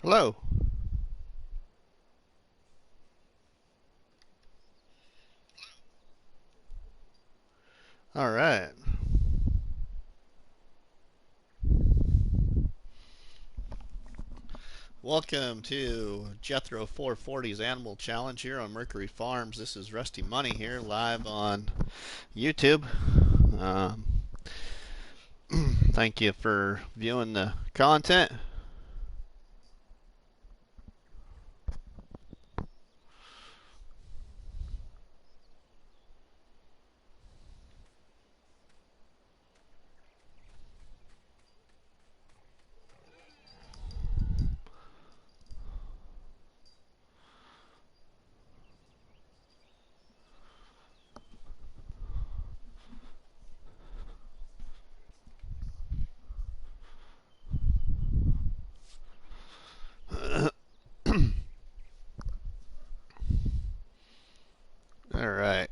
Hello. All right. Welcome to Jethro 440's Animal Challenge here on Mercury Farms. This is Rusty Money here, live on YouTube. Um, Thank you for viewing the content. All right.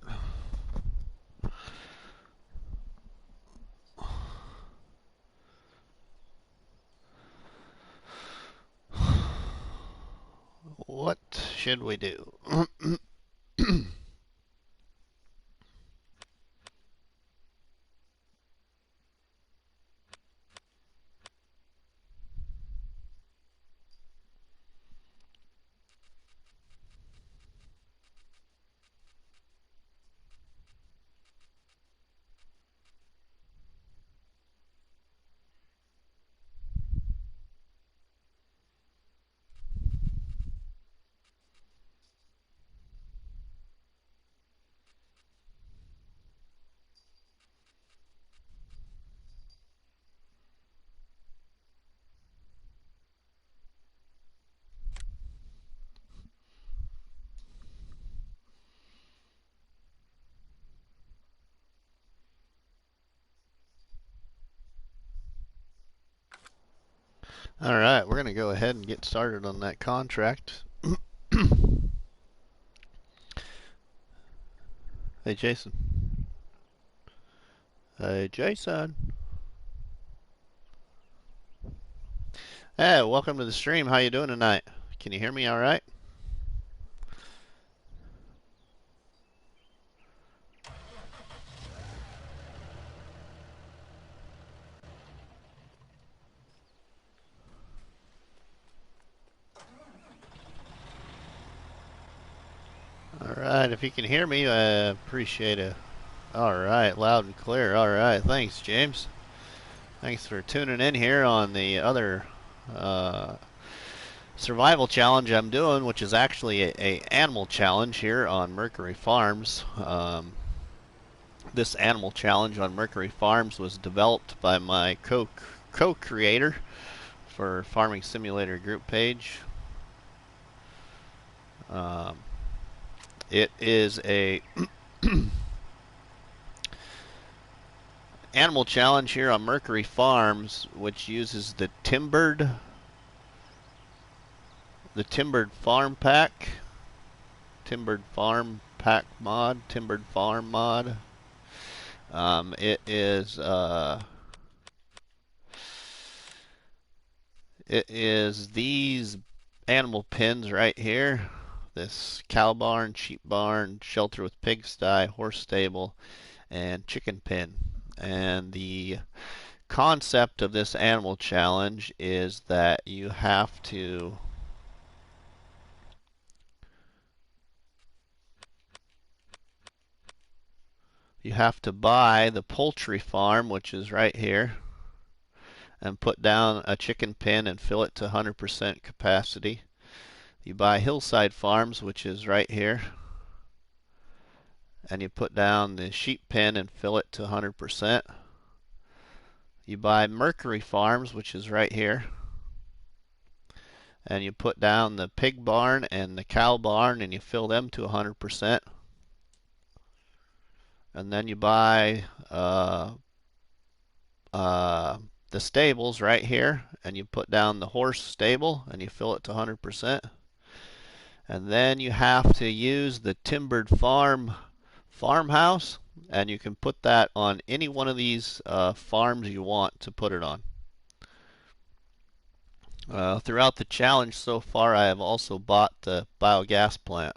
What should we do? All right, we're going to go ahead and get started on that contract. Hey, Jason. Hey, Jason. Hey, welcome to the stream. How you doing tonight? Can you hear me all right? All right, if you can hear me, I appreciate it. All right, loud and clear. All right, thanks, James. Thanks for tuning in here on the other uh, survival challenge I'm doing, which is actually a animal challenge here on Mercury Farms. This animal challenge on Mercury Farms was developed by my co-creator for Farming Simulator group page. Um, it is a animal challenge here on Mercury Farms, which uses the timbered farm pack, timbered farm pack mod, timbered farm mod. It is these animal pens right here. This cow barn, sheep barn, shelter with pigsty, horse stable, and chicken pen. And the concept of this animal challenge is that you have to buy the poultry farm, which is right here, and put down a chicken pen and fill it to 100% capacity. You buy Hillside Farms, which is right here, and you put down the sheep pen and fill it to 100%. You buy Mercury Farms, which is right here, and you put down the pig barn and the cow barn and you fill them to 100%. And then you buy the stables right here, and you put down the horse stable and you fill it to 100%. And then you have to use the timbered farmhouse, and you can put that on any one of these farms you want to put it on. Throughout the challenge so far, I have also bought the biogas plant.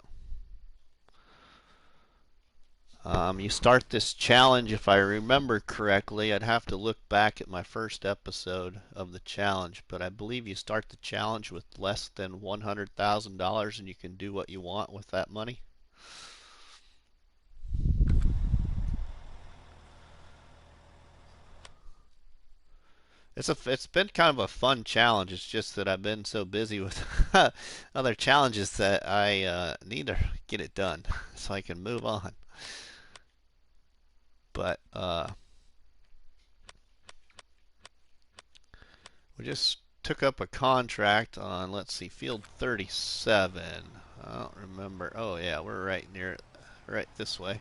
You start this challenge, if I remember correctly, I'd have to look back at my first episode of the challenge, but I believe you start the challenge with less than $100,000 and you can do what you want with that money. It's been kind of a fun challenge. It's just that I've been so busy with other challenges that I need to get it done so I can move on. But we just took up a contract on, let's see, field 37. I don't remember. Oh yeah, we're right near it, right this way.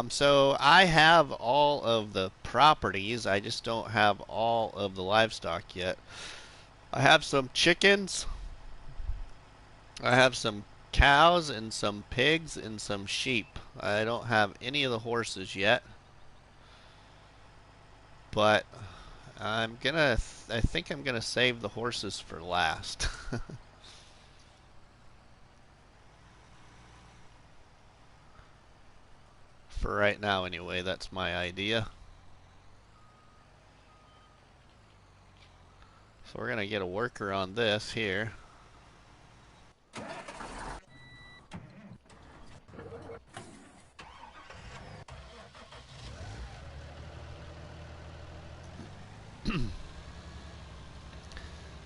So I have all of the properties. I just don't have all of the livestock yet. I have some chickens. I have some cows and some pigs and some sheep. I don't have any of the horses yet. But I think I'm gonna save the horses for last. For right now anyway, that's my idea. So we're gonna get a worker on this here.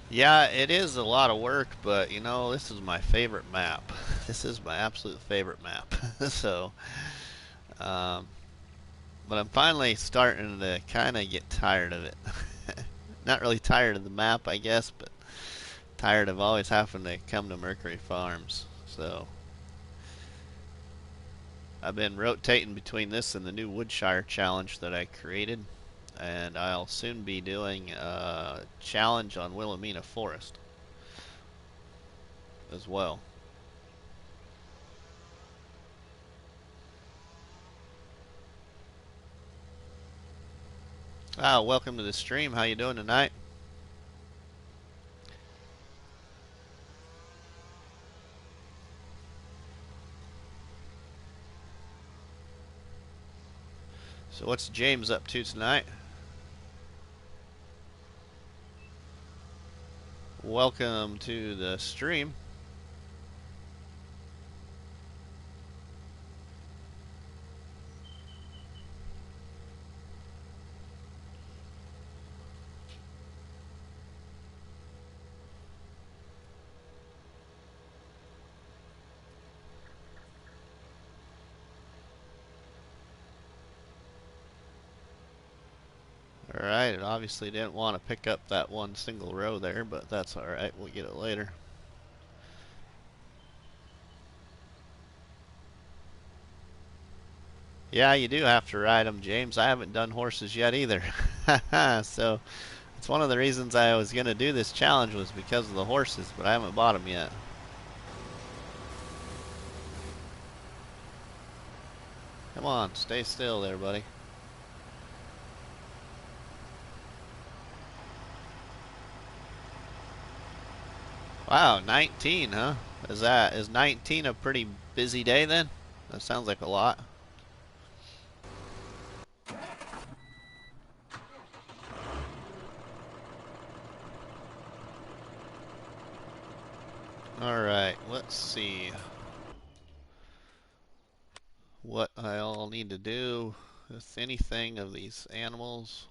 Yeah, it is a lot of work, but you know, this is my favorite map. This is my absolute favorite map. So, um, but I'm finally starting to kind of get tired of it. Not really tired of the map, I guess, but tired of always having to come to Mercury Farms. So, I've been rotating between this and the new Woodshire challenge that I created, and I'll soon be doing a challenge on Wilhelmina Forest as well. Welcome to the stream. How you doing tonight? So what's James up to tonight? Welcome to the stream. Alright, it obviously didn't want to pick up that one single row there, but that's alright, we'll get it later. Yeah, you do have to ride them, James. I haven't done horses yet either. So, it's one of the reasons I was going to do this challenge was because of the horses, but I haven't bought them yet. Come on, stay still there, buddy. Wow, 19, huh? Is 19 a pretty busy day then? That sounds like a lot. Alright, let's see what I all need to do with anything of these animals.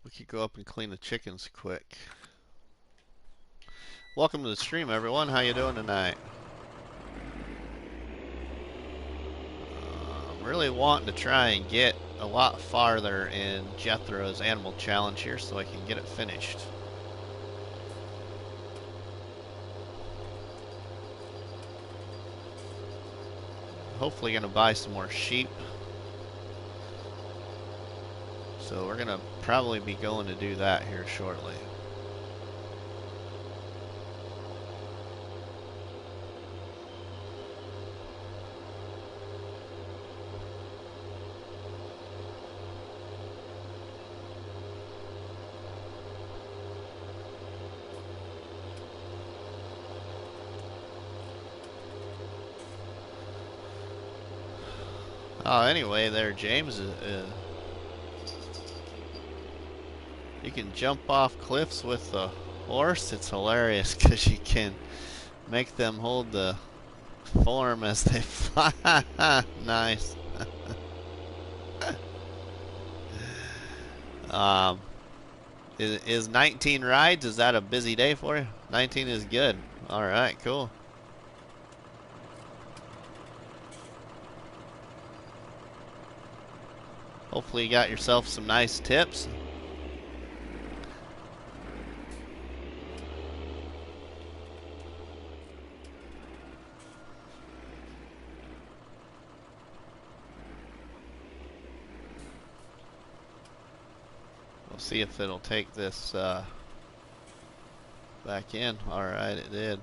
We could go up and clean the chickens quick. Welcome to the stream, everyone. How you doing tonight? I'm really wanting to try and get a lot farther in Jethro's animal challenge here so I can get it finished. Hopefully going to buy some more sheep. So we're going to probably be going to do that here shortly. Anyway, there, James, you can jump off cliffs with the horse. It's hilarious because you can make them hold the form as they fly. Nice. um, is 19 rides? Is that a busy day for you? 19 is good. All right, cool. Hopefully you got yourself some nice tips. We'll see if it'll take this back in. Alright, it did.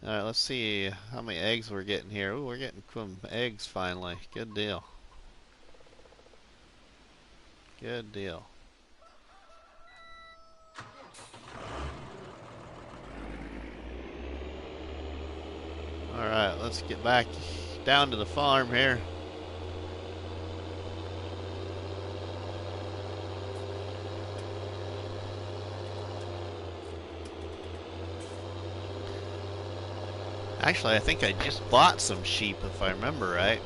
Alright, let's see how many eggs we're getting here. Ooh, we're getting some eggs finally. Good deal. Good deal. Alright, let's get back down to the farm here. Actually, I think I just bought some sheep, if I remember right.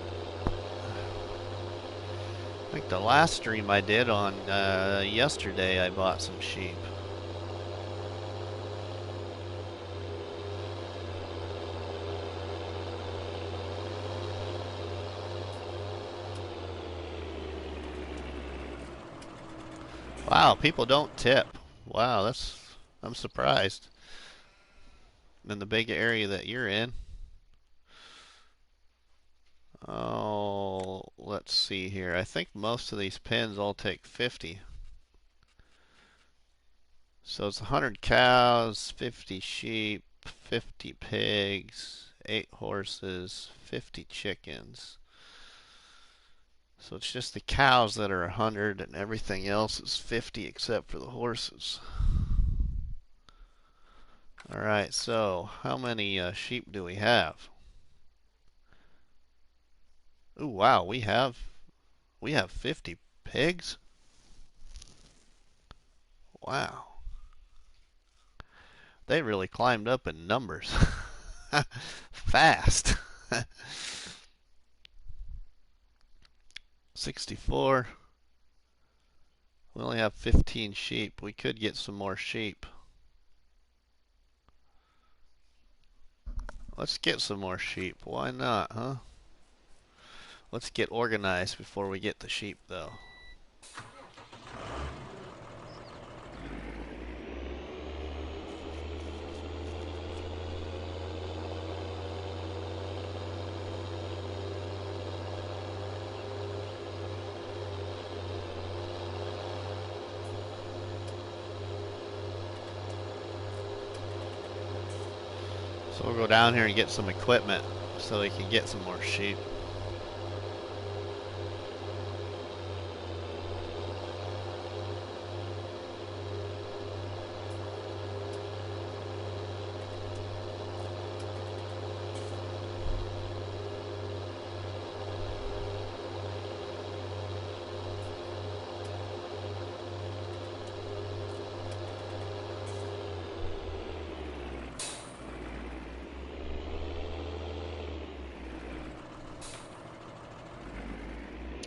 I think the last stream I did on yesterday, I bought some sheep. Wow, people don't tip. Wow, I'm surprised. In the big area that you're in. Oh, let's see here. I think most of these pens all take 50. So it's 100 cows, 50 sheep, 50 pigs, 8 horses, 50 chickens. So it's just the cows that are 100 and everything else is 50 except for the horses. Alright, so how many sheep do we have? Ooh, wow, we have 50 pigs? Wow. They really climbed up in numbers. Fast. 64. We only have 15 sheep. We could get some more sheep. Let's get some more sheep. Why not, huh? Let's get organized before we get the sheep, though. So we'll go down here and get some equipment so we can get some more sheep.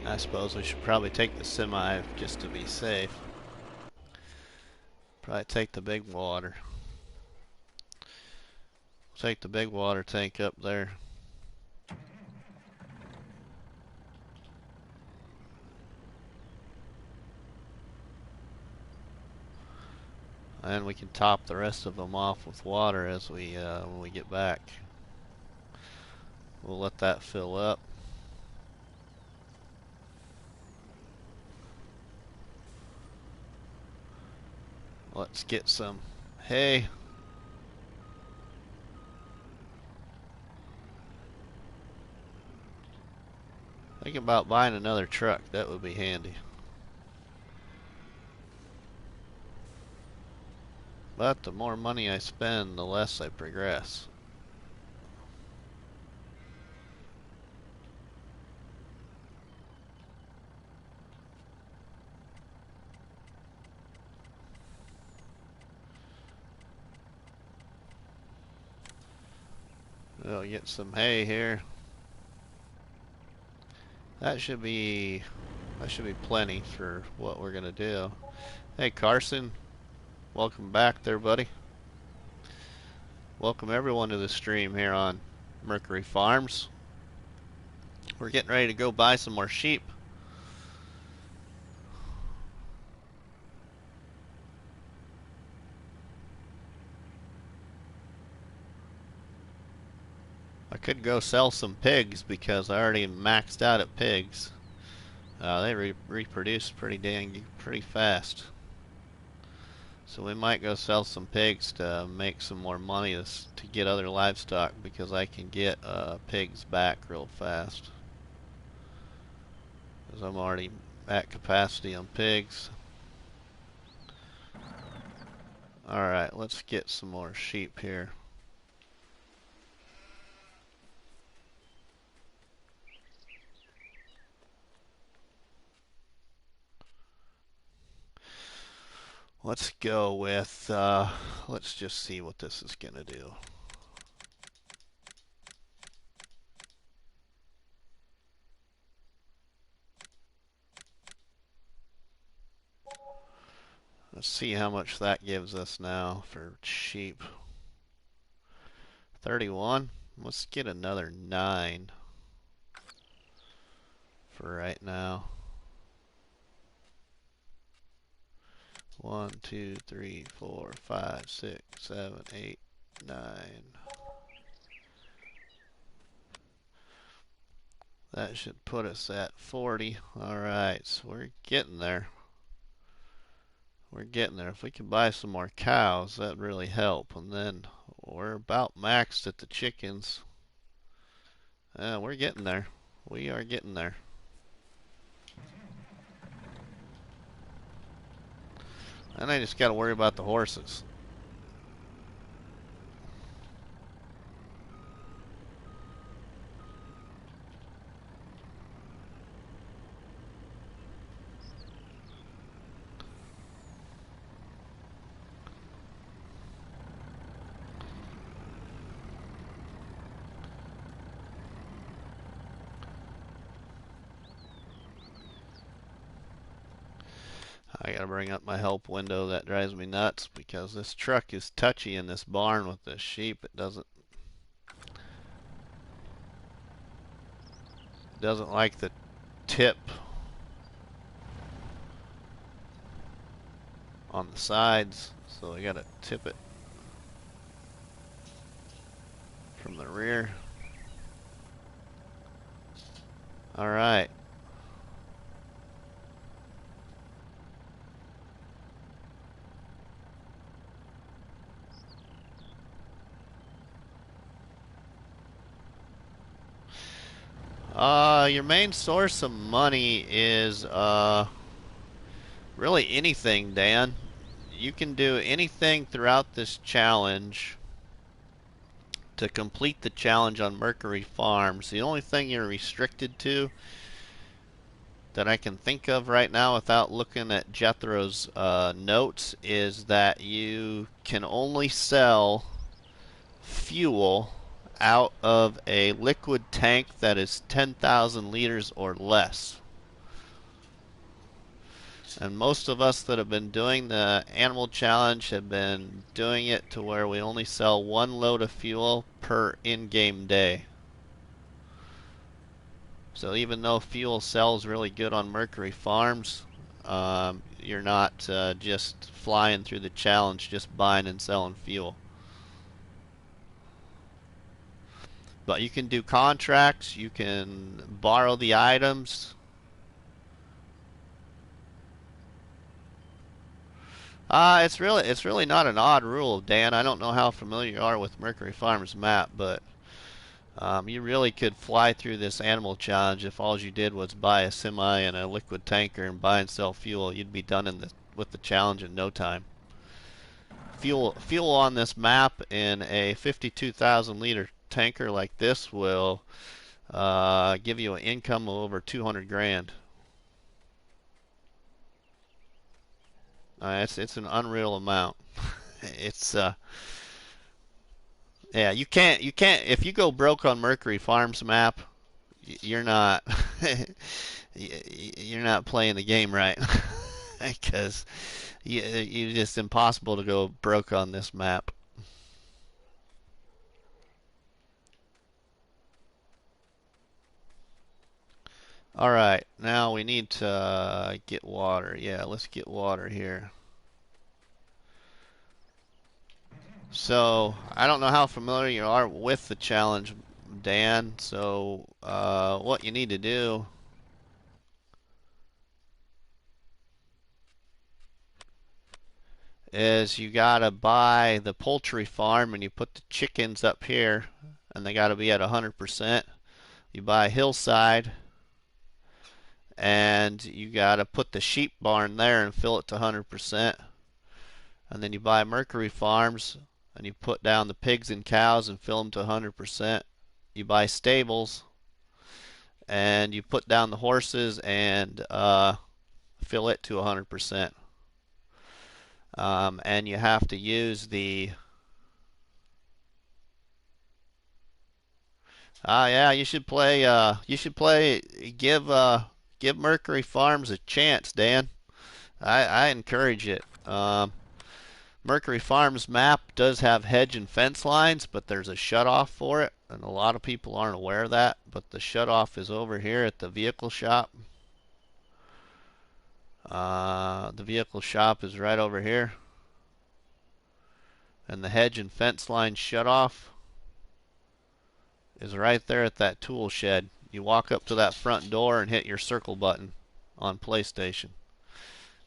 I suppose we should probably take the semi just to be safe. Probably take the big water. We'll take the big water tank up there. And we can top the rest of them off with water as we when we get back. We'll let that fill up. Let's get some hay. Think about buying another truck. That would be handy. But the more money I spend, the less I progress. We'll get some hay here. That should be plenty for what we're gonna do. Hey Carson, welcome back there, buddy. Welcome everyone to the stream here on Mercury Farms. We're getting ready to go buy some more sheep. I could go sell some pigs because I already maxed out at pigs. They reproduce pretty fast. So we might go sell some pigs to make some more money to get other livestock, because I can get pigs back real fast. Because I'm already at capacity on pigs. Alright, let's get some more sheep here. Let's go with, let's just see what this is going to do. Let's see how much that gives us now for sheep. 31. Let's get another 9 for right now. 1, 2, 3, 4, 5, 6, 7, 8, 9. That should put us at 40. Alright, so we're getting there. We're getting there. If we could buy some more cows, that'd really help. And then we're about maxed at the chickens. We're getting there. We are getting there. And I just got to worry about the horses. I gotta bring up my help window. That drives me nuts because this truck is touchy in this barn with the sheep. It doesn't like the tip on the sides, so I gotta tip it from the rear. Alright. Your main source of money is really anything, Dan. You can do anything throughout this challenge to complete the challenge on Mercury Farms. The only thing you're restricted to that I can think of right now without looking at Jethro's notes is that you can only sell fuel out of a liquid tank that is 10,000 liters or less. And most of us that have been doing the animal challenge have been doing it to where we only sell 1 load of fuel per in-game day. So even though fuel sells really good on Mercury Farms, you're not just flying through the challenge just buying and selling fuel. But you can do contracts, you can borrow the items. It's really not an odd rule, Dan. I don't know how familiar you are with Mercury Farms map, but you really could fly through this animal challenge if all you did was buy a semi and a liquid tanker and buy and sell fuel. You'd be done with the challenge in no time. Fuel on this map in a 52,000 liter tanker like this will give you an income of over 200 grand. It's an unreal amount. It's Yeah, you can't if you go broke on Mercury Farms map, you're not you're not playing the game right because you just impossible to go broke on this map. All right, now we need to get water. Yeah, let's get water here. So I don't know how familiar you are with the challenge, Dan. So what you need to do is you gotta buy the poultry farm and you put the chickens up here, and they gotta be at 100%. You buy Hillside, and you gotta put the sheep barn there and fill it to 100%. And then you buy Mercury Farms and you put down the pigs and cows and fill them to 100%. You buy stables and you put down the horses and fill it to 100%. And you have to use the yeah, you should play give Mercury Farms a chance, Dan. I encourage it. Mercury Farms map does have hedge and fence lines, but there's a shutoff for it, and a lot of people aren't aware of that. But the shutoff is over here at the vehicle shop. The vehicle shop is right over here, and the hedge and fence line shutoff is right there at that tool shed. You walk up to that front door and hit your circle button on PlayStation,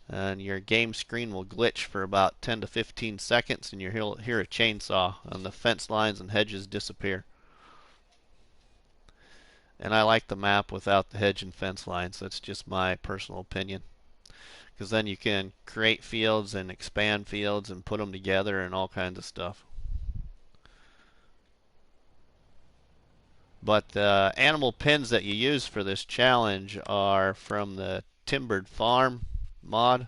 and your game screen will glitch for about 10 to 15 seconds, and you'll hear a chainsaw, and the fence lines and hedges disappear. And I like the map without the hedge and fence lines. That's just my personal opinion. Because then you can create fields and expand fields and put them together and all kinds of stuff. But the animal pens that you use for this challenge are from the Timbered Farm mod.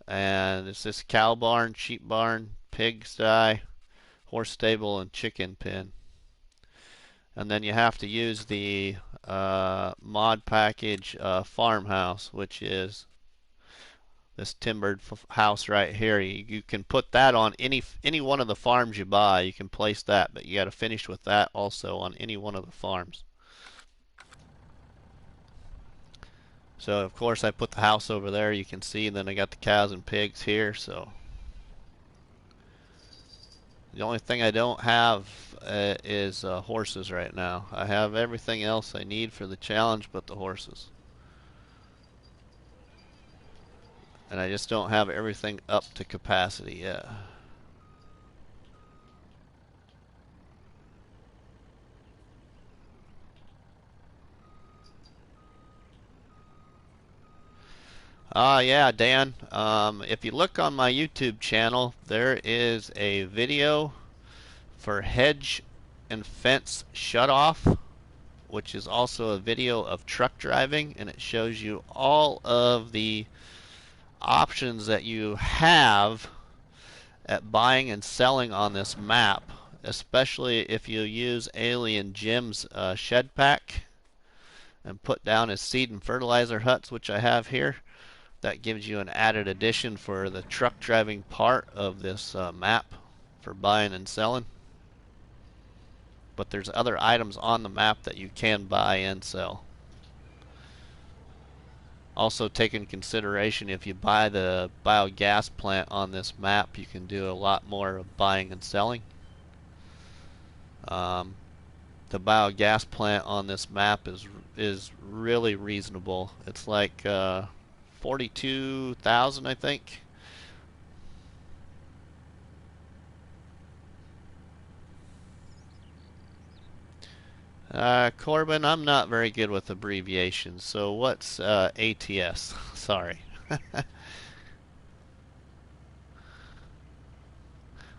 And it's this cow barn, sheep barn, pig sty, horse stable, and chicken pen. And then you have to use the mod package farmhouse, which is this timbered house right here. You can put that on any one of the farms you buy. You can place that, but you got to finish with that also on any one of the farms. So of course I put the house over there. You can see. And then I got the cows and pigs here. So the only thing I don't have is horses right now. I have everything else I need for the challenge but the horses. And I just don't have everything up to capacity yet. Yeah, Dan. If you look on my YouTube channel, there is a video for hedge and fence shutoff, which is also a video of truck driving, and it shows you all of the options that you have at buying and selling on this map, especially if you use Alien Jim's shed pack and put down his seed and fertilizer huts, which I have here. That gives you an added addition for the truck driving part of this map for buying and selling. But there's other items on the map that you can buy and sell. Also take in consideration, if you buy the biogas plant on this map, you can do a lot more of buying and selling. The biogas plant on this map is really reasonable. It's like 42,000, I think. Corbin, I'm not very good with abbreviations, so what's ATS? Sorry.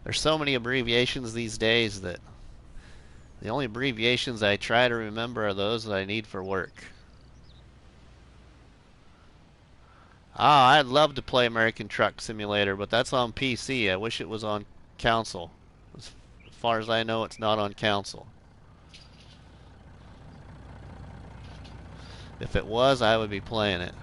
There's so many abbreviations these days that the only abbreviations I try to remember are those that I need for work. I'd love to play American Truck Simulator, but that's on PC. I wish it was on council. As far as I know, it's not on council. If it was, I would be playing it.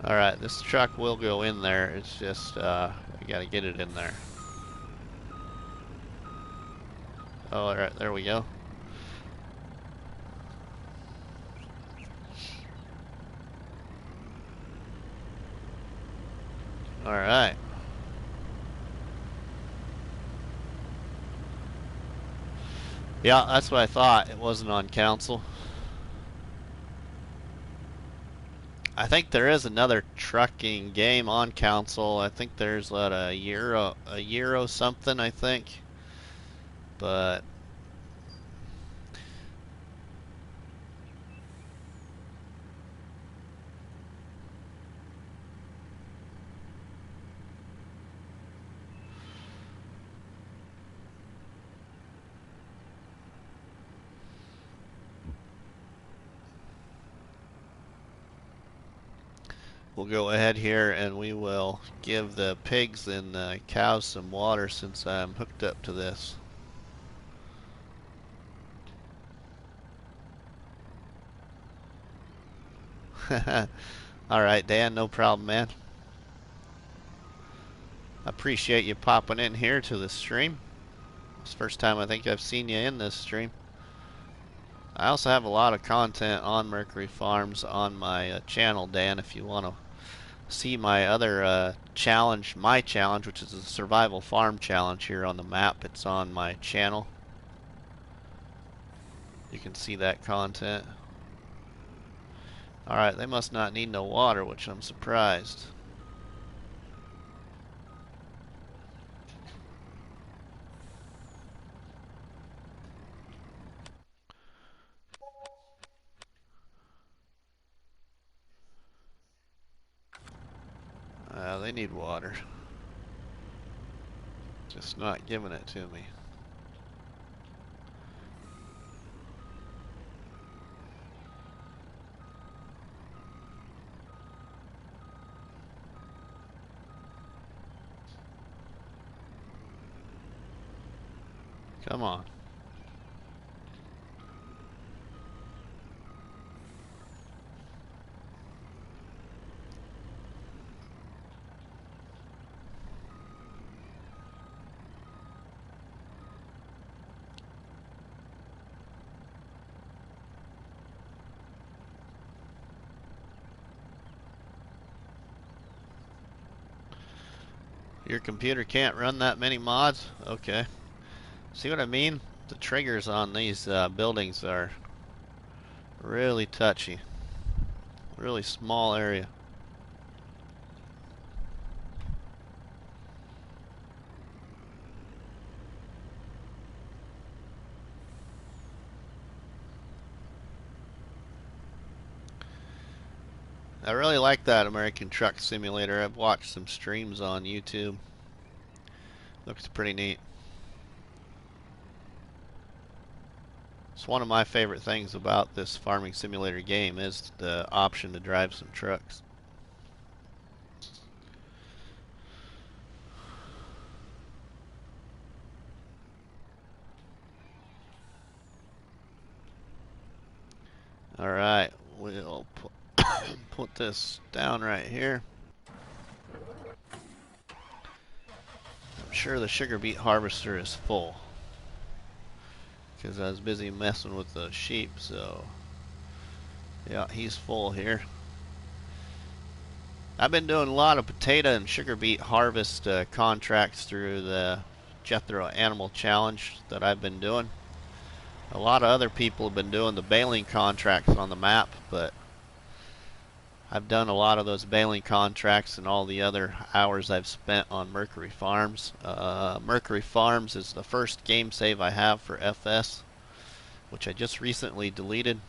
Alright, this truck will go in there. It's just, we gotta get it in there. Oh, alright, there we go. Alright. Yeah, that's what I thought. It wasn't on council. I think there is another trucking game on console. I think there's what, a Euro something, I think. But we'll go ahead here and we will give the pigs and the cows some water since I'm hooked up to this. Alright, Dan, no problem, man. I appreciate you popping in here to the stream. It's the first time I think I've seen you in this stream. I also have a lot of content on Mercury Farms on my channel, Dan, if you want to see my other challenge, which is a survival farm challenge here on the map. It's on my channel. You can see that content. Alright, they must not need no water, which I'm surprised. They need water. Just not giving it to me. Come on. Your computer can't run that many mods? Okay. See what I mean? The triggers on these buildings are really touchy. Really small area. I really like that American Truck Simulator. I've watched some streams on YouTube. Looks pretty neat. It's one of my favorite things about this farming simulator game is the option to drive some trucks. Alright, we'll put this down right here. I'm sure the sugar beet harvester is full, because I was busy messing with the sheep, so yeah, he's full here. I've been doing a lot of potato and sugar beet harvest contracts through the Jethro Animal Challenge that I've been doing. A lot of other people have been doing the baling contracts on the map, but I've done a lot of those baling contracts and all the other hours I've spent on Mercury Farms. Mercury Farms is the first game save I have for FS, which I just recently deleted.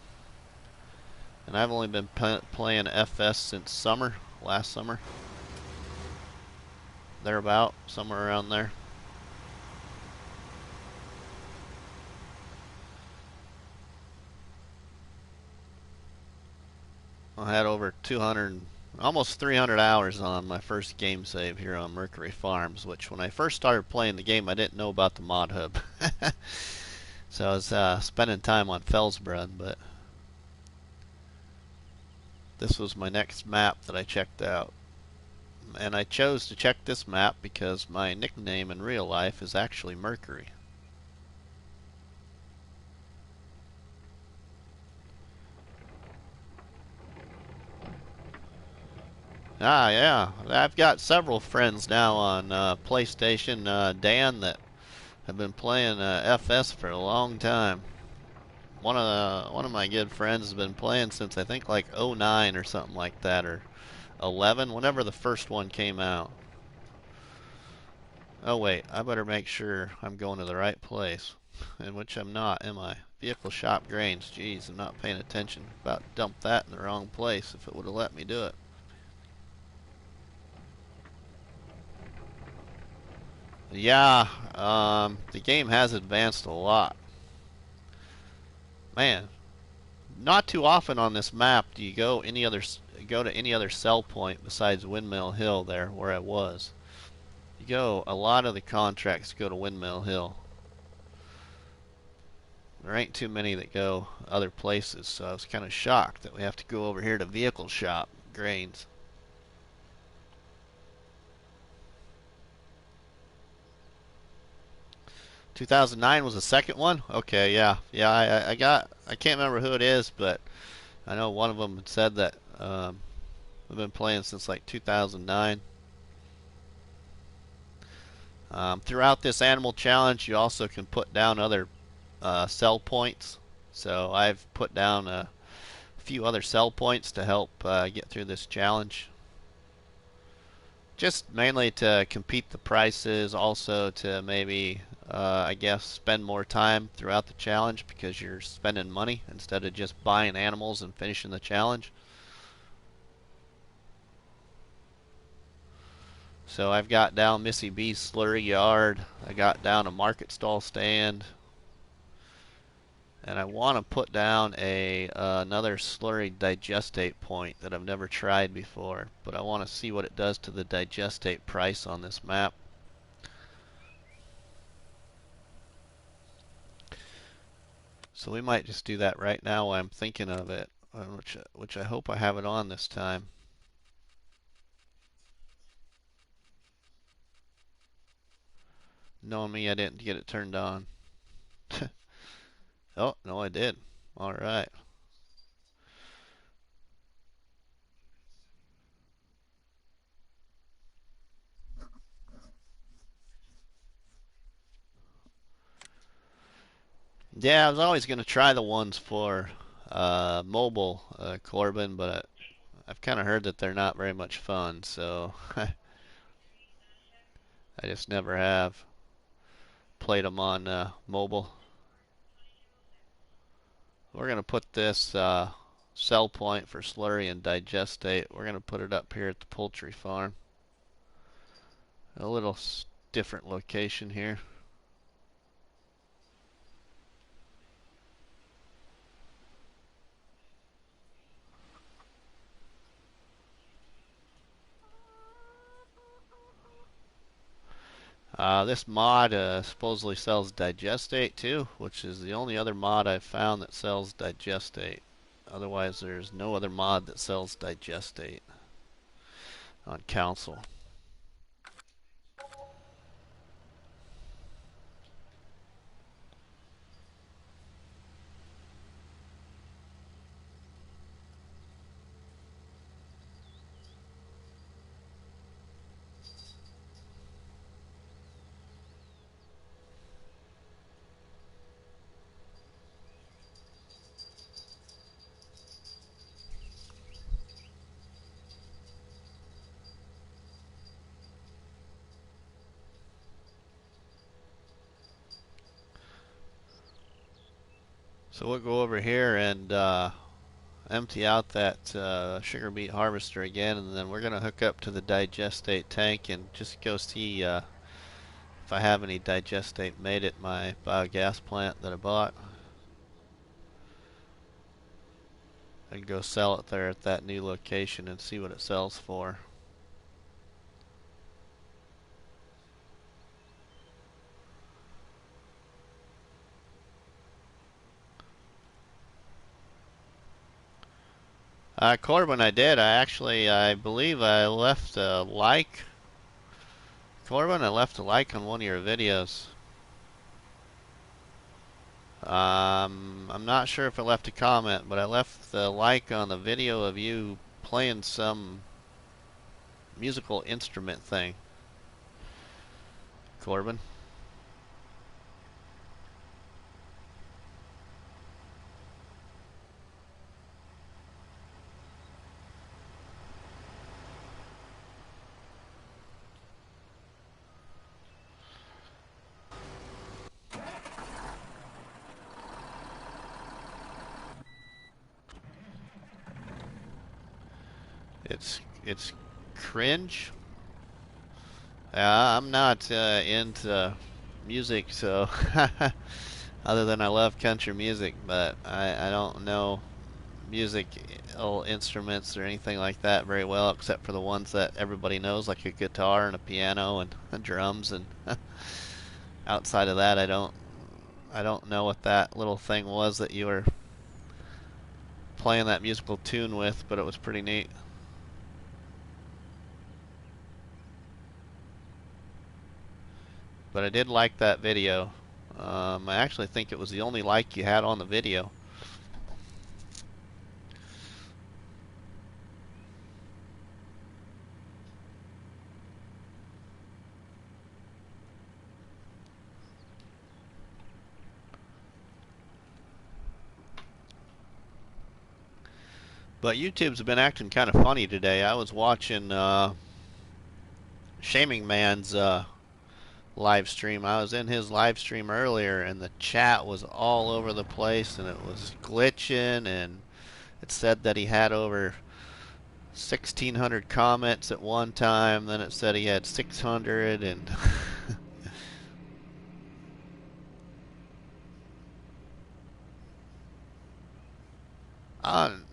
And I've only been playing FS since summer, last summer. Thereabout, somewhere around there. I had over 200, almost 300 hours on my first game save here on Mercury Farms, which when I first started playing the game, I didn't know about the mod hub. So I was spending time on Felsbrunn, but this was my next map that I checked out. And I chose to check this map because my nickname in real life is actually Mercury. Ah, yeah. I've got several friends now on PlayStation. Dan that have been playing FS for a long time. One of my good friends has been playing since I think like '09 or something like that, or 11, whenever the first one came out. Oh wait, I better make sure I'm going to the right place, in which I'm not, am I? Vehicle shop grains. Jeez, I'm not paying attention. About to dump that in the wrong place if it would have let me do it. Yeah, the game has advanced a lot. Man, not too often on this map do you go to any other sell point besides Windmill Hill there where I was. You go a lot of the contracts go to Windmill Hill. There ain't too many that go other places, so I was kind of shocked that we have to go over here to Vehicle Shop Grains. "2009 was the second one? Okay, yeah. Yeah, I can't remember who it is, but I know one of them had said that we've been playing since like 2009. Throughout this animal challenge, you also can put down other sell points. So I've put down a few other sell points to help get through this challenge. Just mainly to compete the prices, also to maybe, I guess, spend more time throughout the challenge because you're spending money instead of just buying animals and finishing the challenge. So I've got down Missy B's slurry yard. I got down a market stall stand. And I want to put down another slurry digestate point that I've never tried before, but I want to see what it does to the digestate price on this map. So we might just do that right now while I'm thinking of it, which I hope I have it on this time. Knowing me, I didn't get it turned on. Oh, no, I did. All right. Yeah, I was always going to try the ones for mobile Corbin, but I've kind of heard that they're not very much fun, so I just never have played them on mobile. We're going to put this sell point for slurry and digestate. We're going to put it up here at the poultry farm. A little different location here. This mod supposedly sells digestate too, which is the only other mod I've found that sells digestate. Otherwise, there's no other mod that sells digestate on console. So we'll go over here and empty out that sugar beet harvester again, and then we're going to hook up to the digestate tank and just go see if I have any digestate made at my biogas plant that I bought. and go sell it there at that new location and see what it sells for. Corbin, I did. I believe I left a like. Corbin, I left a like on one of your videos. I'm not sure if I left a comment, but I left the like on the video of you playing some musical instrument thing. Corbin. It's cringe. I'm not into music, so other than I love country music, but I don't know music instruments or anything like that very well, except for the ones that everybody knows, like a guitar and a piano and drums. And outside of that, I don't know what that little thing was that you were playing that musical tune with, but it was pretty neat. But I did like that video. I actually think it was the only like you had on the video. But YouTube's been acting kind of funny today. I was watching Shaming Man's live stream. I was in his live stream earlier, and the chat was all over the place, and it was glitching, and it said that he had over 1,600 comments at one time. Then it said he had 600, and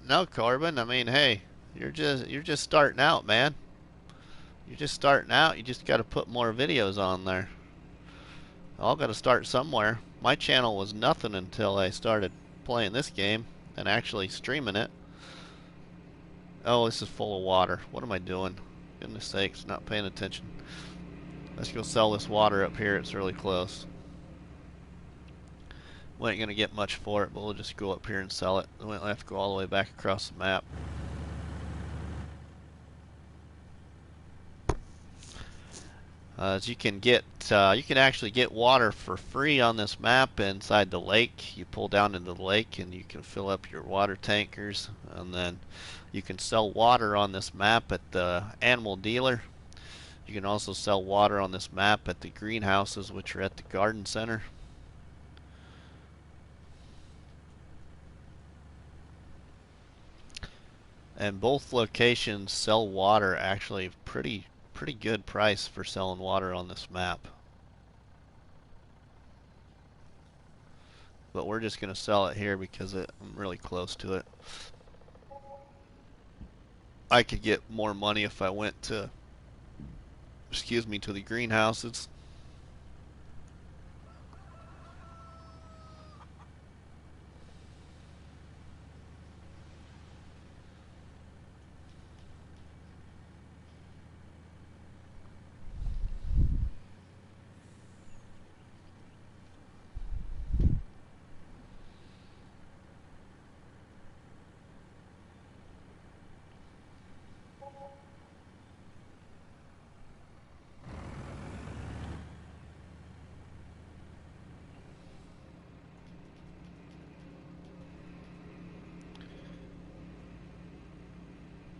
no, Corbin. I mean, hey, you're just starting out, man. You're just starting out. You just got to put more videos on there. All got to start somewhere. My channel was nothing until I started playing this game and actually streaming it. Oh, this is full of water. What am I doing? Goodness sakes, not paying attention. Let's go sell this water up here. It's really close. We ain't gonna get much for it, but we'll just go up here and sell it. We won't have to go all the way back across the map. As you can actually get water for free on this map inside the lake. You pull down into the lake and you can fill up your water tankers, and then you can sell water on this map at the animal dealer. You can also sell water on this map at the greenhouses, which are at the garden center. And both locations sell water actually pretty good price for selling water on this map. But we're just going to sell it here because I'm really close to it. I could get more money if I went to, to the greenhouses.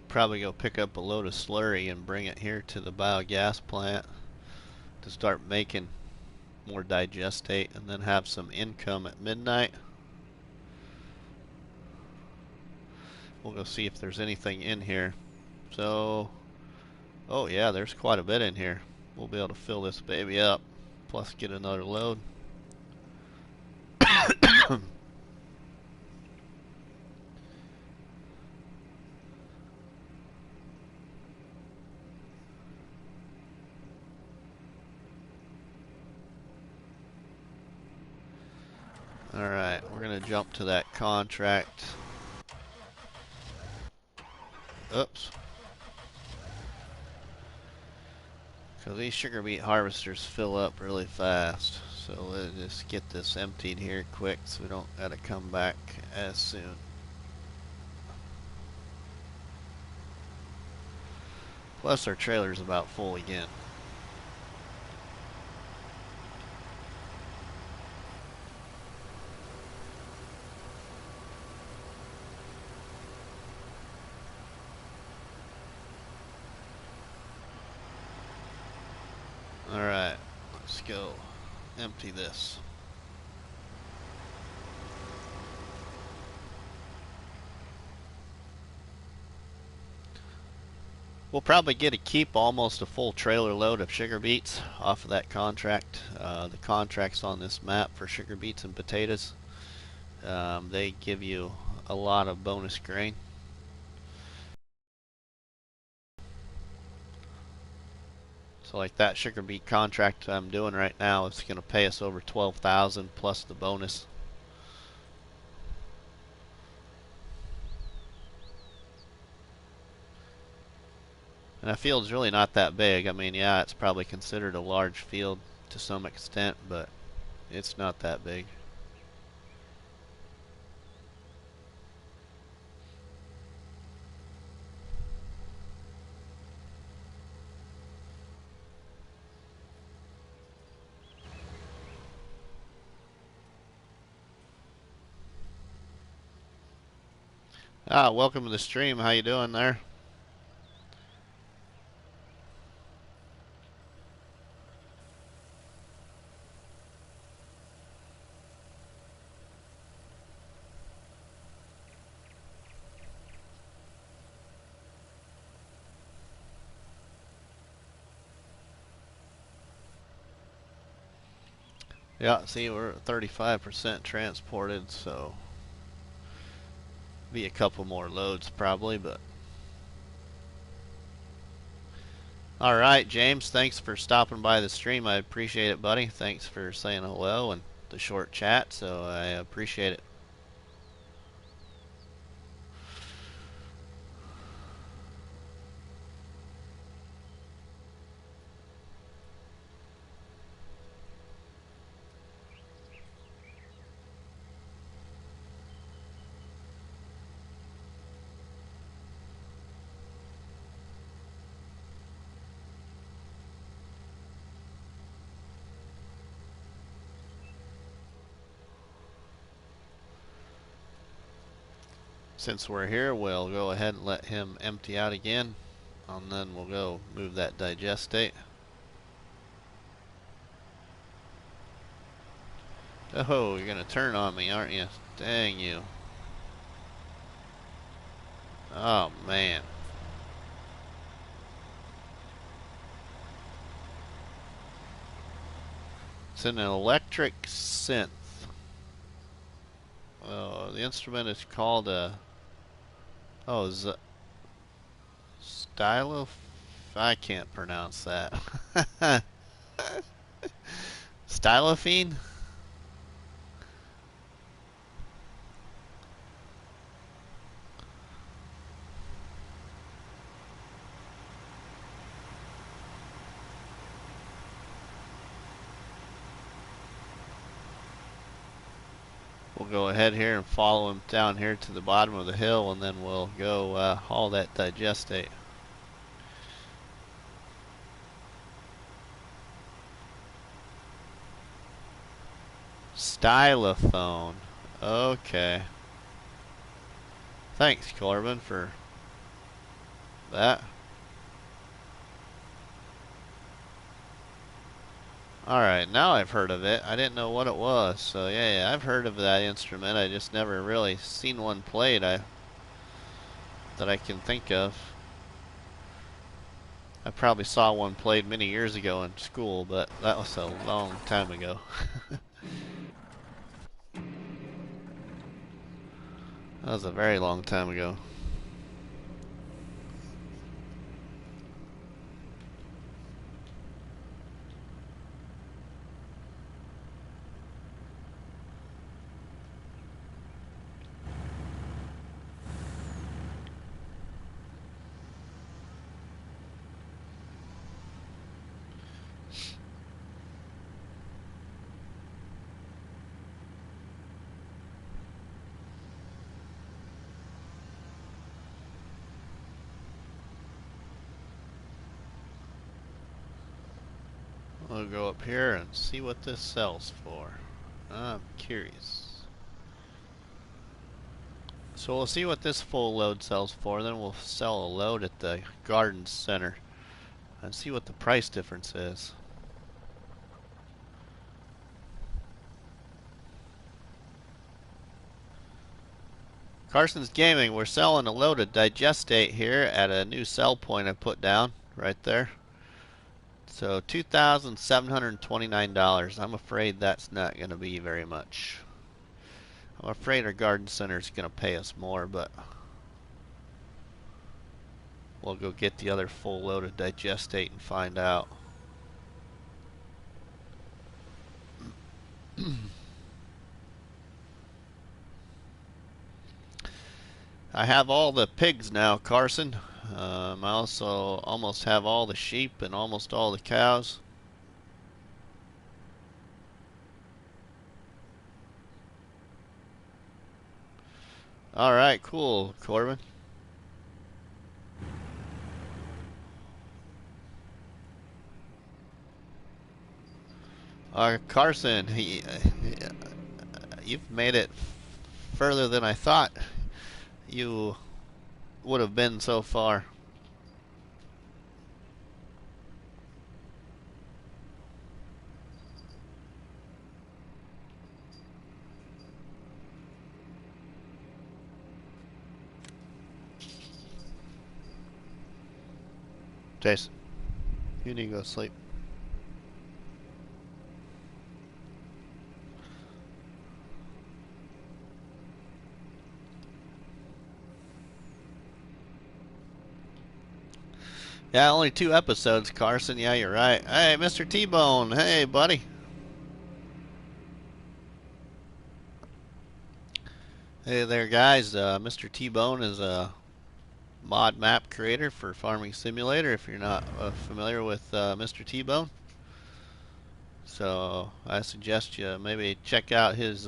Probably go pick up a load of slurry and bring it here to the biogas plant to start making more digestate, and then have some income at midnight. We'll go see if there's anything in here. So, oh yeah, there's quite a bit in here. We'll be able to fill this baby up, plus get another load. Alright, we're gonna jump to that contract. Oops. Because these sugar beet harvesters fill up really fast. So let's just get this emptied here quick so we don't gotta come back as soon. Plus our trailer's about full again. Alright, let's go empty this. We'll probably get to keep almost a full trailer load of sugar beets off of that contract. The contracts on this map for sugar beets and potatoes, they give you a lot of bonus grain. So like that sugar beet contract I'm doing right now, it's going to pay us over 12,000 plus the bonus. And that field's really not that big. I mean, yeah, it's probably considered a large field to some extent, but it's not that big. Welcome to the stream. How you doing there? Yeah, see, we're at 35% transported, so be a couple more loads probably, but all right, James, thanks for stopping by the stream. I appreciate it, buddy. Thanks for saying hello and the short chat, so I appreciate it. Since we're here, we'll go ahead and let him empty out again, and then we'll go move that digestate. Oh, you're gonna turn on me, aren't you? Dang you. Oh, man. It's an electric synth. Oh, the instrument is called a... Oh, stylo... I can't pronounce that. Stylophene? We'll go ahead here and follow him down here to the bottom of the hill, and then we'll go haul that digestate. Stylophone. Okay. Thanks, Corbin, for that. Alright, now I've heard of it. I didn't know what it was. So yeah, I've heard of that instrument. I just never really seen one played that I can think of. I probably saw one played many years ago in school, but that was a long time ago. That was a very long time ago. We'll go up here and see what this sells for. I'm curious. So we'll see what this full load sells for, then we'll sell a load at the garden center and see what the price difference is. Carson's Gaming, we're selling a load of digestate here at a new sell point I put down right there. So $2,729. I'm afraid that's not going to be very much. I'm afraid our garden center is going to pay us more, but we'll go get the other full load of digestate and find out. I have all the pigs now, Carson. I also almost have all the sheep and almost all the cows. Alright, cool, Corbin. Carson, you've made it further than I thought you would have been so far. Jason, you need to go to sleep. Yeah, only 2 episodes, Carson. Yeah, you're right. Hey, Mr. T-Bone. Hey, buddy. Hey there, guys. Mr. T-Bone is a mod map creator for Farming Simulator, if you're not familiar with Mr. T-Bone. So I suggest you maybe check out his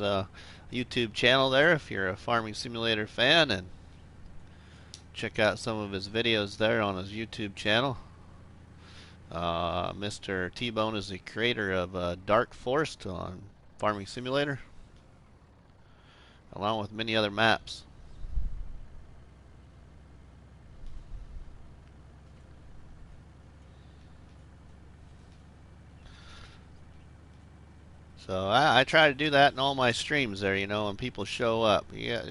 YouTube channel there if you're a Farming Simulator fan, and check out some of his videos there on his YouTube channel. Mr. T-Bone is the creator of Dark Forest on Farming Simulator, along with many other maps. So I try to do that in all my streams there, you know, when people show up. Yeah,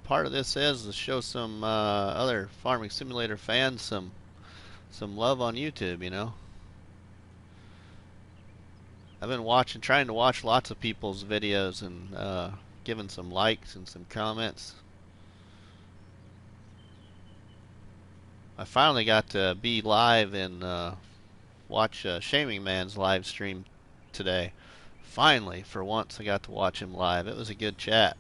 part of this is to show some other Farming Simulator fans some love on YouTube, you know. I've been trying to watch lots of people's videos and giving some likes and some comments. I finally got to be live and watch Shaming Man's live stream today. Finally, for once, I got to watch him live. It was a good chat.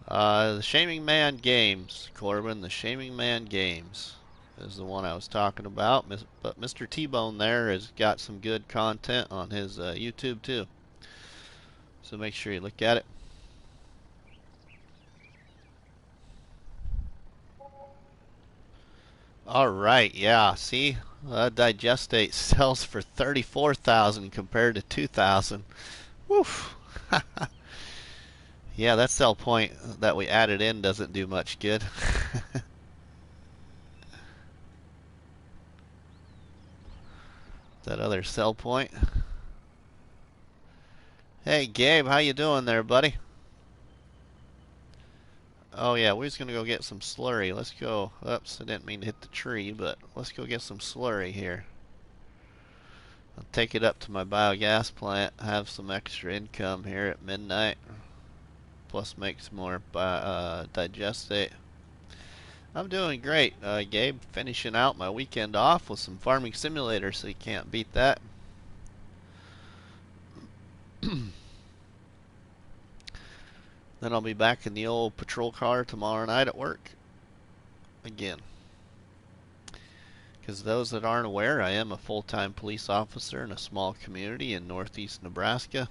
The Shaming Man Games, Corbin. The Shaming Man Games is the one I was talking about. But Mr. T-Bone there has got some good content on his YouTube too. So make sure you look at it. Alright, yeah, see? Digestate sells for $34,000 compared to $2,000. Woof! Yeah, that sell point that we added in doesn't do much good. That other sell point. Hey, Gabe, how you doing there, buddy? Oh yeah, we're just gonna go get some slurry. Let's go. Oops, I didn't mean to hit the tree, but let's go get some slurry here. I'll take it up to my biogas plant, have some extra income here at midnight. Plus make some more digestate. I'm doing great, Gabe. Finishing out my weekend off with some Farming Simulator, so you can't beat that. Then I'll be back in the old patrol car tomorrow night at work again. Because those that aren't aware, I am a full-time police officer in a small community in northeast Nebraska.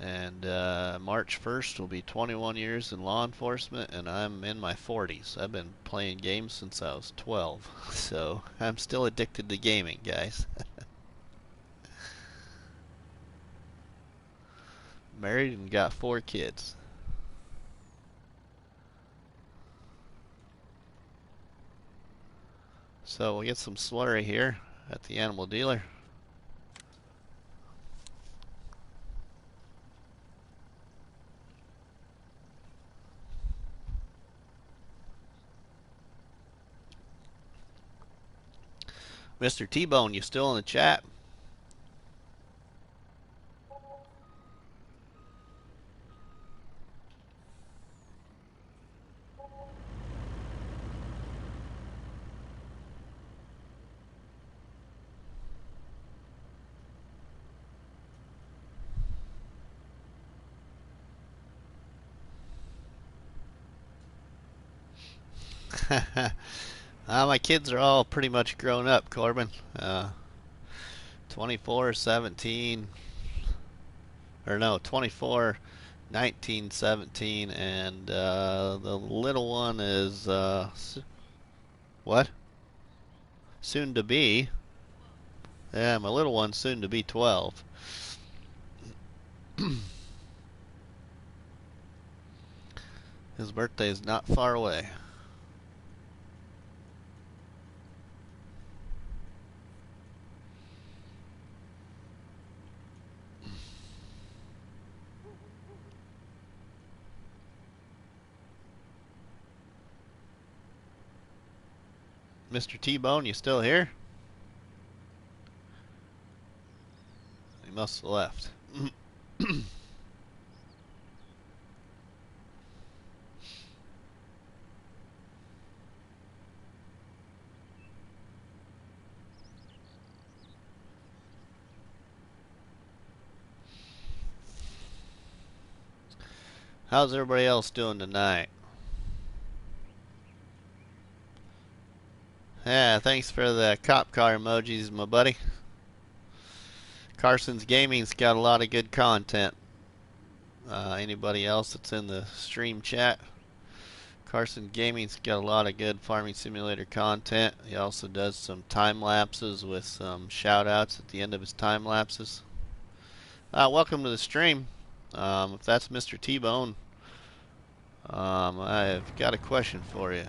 And March 1st will be 21 years in law enforcement, and I'm in my 40s. I've been playing games since I was 12, so I'm still addicted to gaming, guys. Married and got 4 kids. So we'll get some slurry here at the animal dealer. Mr. T-Bone, you still in the chat? My kids are all pretty much grown up, Corbin. 24, 17, or no, 24, 19, 17, and the little one is, what? Soon to be. Yeah, my little one's soon to be 12. His birthday is not far away. Mr. T-Bone, you still here? He must have left. How's everybody else doing tonight? Yeah, thanks for the cop car emojis, my buddy. Carson's Gaming's got a lot of good content. Anybody else that's in the stream chat? Carson Gaming's got a lot of good farming simulator content. He also does some time lapses with some shout outs at the end of his time lapses. Welcome to the stream. If that's Mr. T-Bone, I've got a question for you.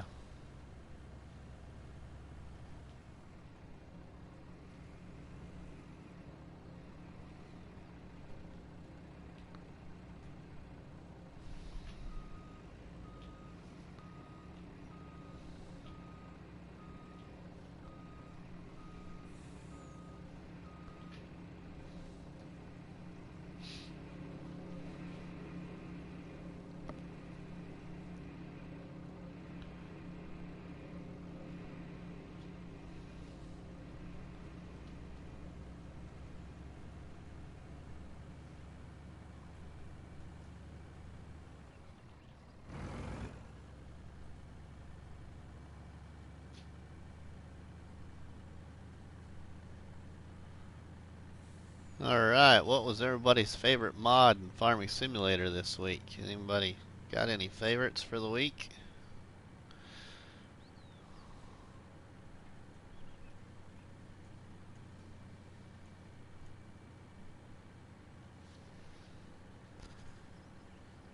Alright, what was everybody's favorite mod in Farming Simulator this week? Anybody got any favorites for the week?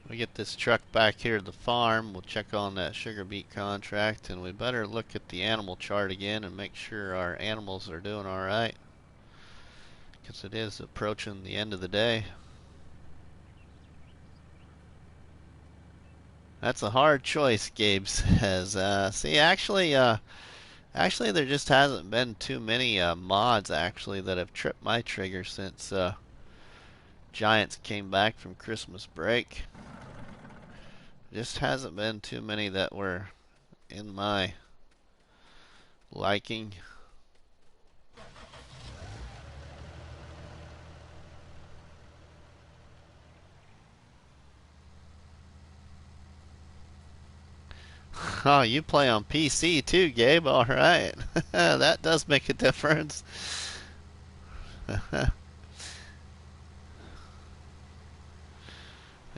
We get this truck back here to the farm. We'll check on that sugar beet contract, and we better look at the animal chart again and make sure our animals are doing alright, because it is approaching the end of the day. That's a hard choice, Gabe says. See, actually there just hasn't been too many mods actually that have tripped my trigger since Giants came back from Christmas break. Just hasn't been too many that were in my liking. Oh, you play on PC too, Gabe. All right. That does make a difference.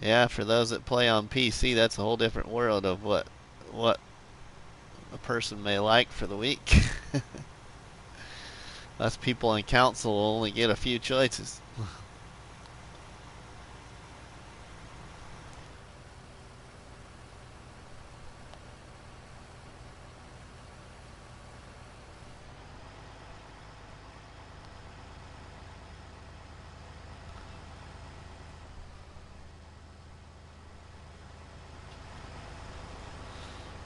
Yeah, for those that play on PC, that's a whole different world of what a person may like for the week. Us people in council will only get a few choices.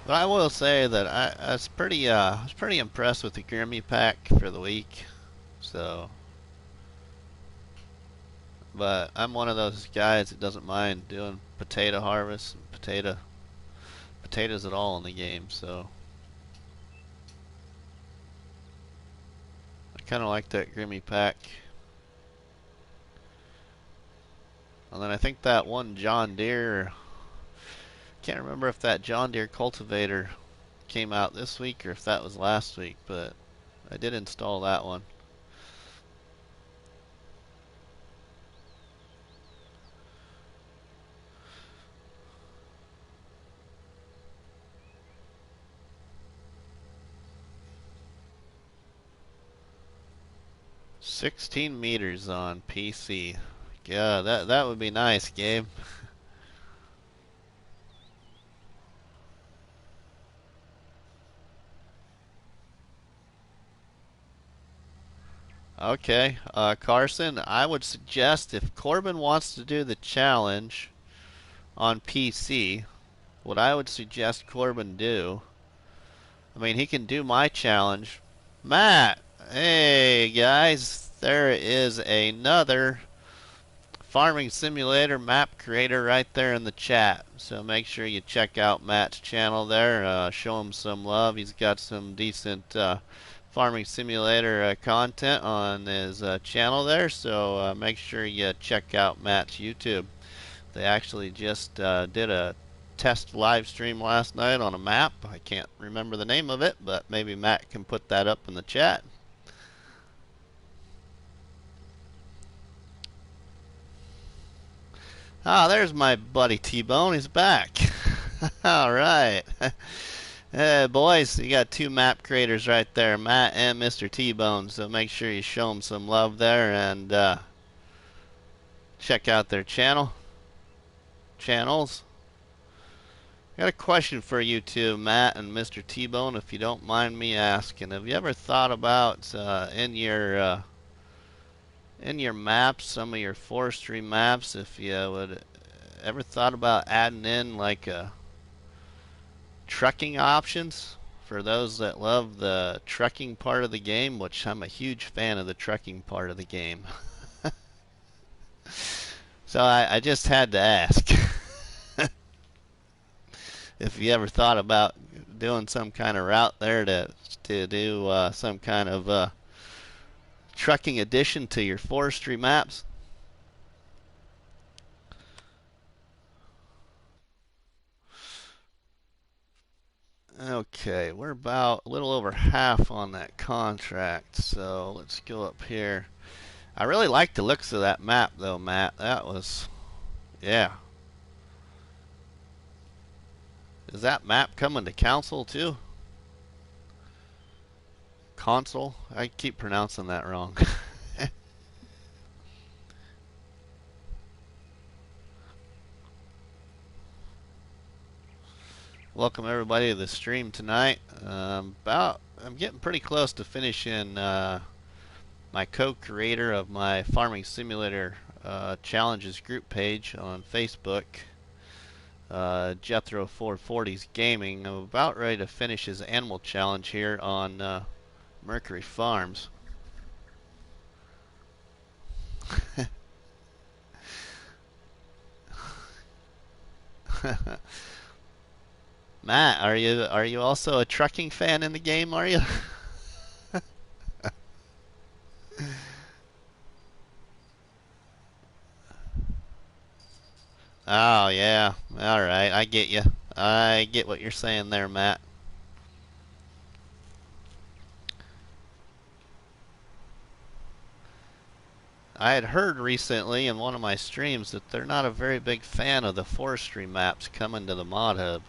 But I will say that I was pretty impressed with the Grimmy pack for the week. So, but I'm one of those guys that doesn't mind doing potato harvest and potatoes at all in the game. So I kind of like that Grimmy pack. And then I think that one John Deere, can't remember if that John Deere cultivator came out this week or if that was last week, but I did install that one. $16 on PC. Yeah, that would be nice, Gabe. Okay, Carson, I would suggest if Corbin wants to do the challenge on PC, what I would suggest Corbin do, I mean, he can do my challenge. Matt, hey guys, there is another Farming Simulator map creator right there in the chat. So make sure you check out Matt's channel there. Show him some love. He's got some decent Farming Simulator content on his channel there. So make sure you check out Matt's YouTube. They actually just did a test live stream last night on a map. I can't remember the name of it, but maybe Matt can put that up in the chat. Ah, there's my buddy T-Bone. He's back. All right. Hey, boys, you got two map creators right there, Matt and Mr. T-Bone. So make sure you show them some love there and check out their channels. I got a question for you two, Matt and Mr. T-Bone, if you don't mind me asking. Have you ever thought about in your maps, some of your forestry maps, if you would ever thought about adding in like a trucking options for those that love the trucking part of the game, which I'm a huge fan of the trucking part of the game. So I just had to ask if you ever thought about doing some kind of route there to do some kind of trucking addition to your forestry maps. Okay, we're about a little over half on that contract, so let's go up here. I really like the looks of that map though, Matt. That was, yeah. Is that map coming to council too? Console? I keep pronouncing that wrong. Welcome everybody to the stream tonight. I'm getting pretty close to finishing my co-creator of my Farming Simulator Challenges group page on Facebook. Jethro 440's Gaming. I'm about ready to finish his animal challenge here on Mercury Farms. Matt, are you also a trucking fan in the game? Are you? Oh yeah. All right, I get you. I get what you're saying there, Matt. I had heard recently in one of my streams that they're not a very big fan of the forestry maps coming to the mod hub.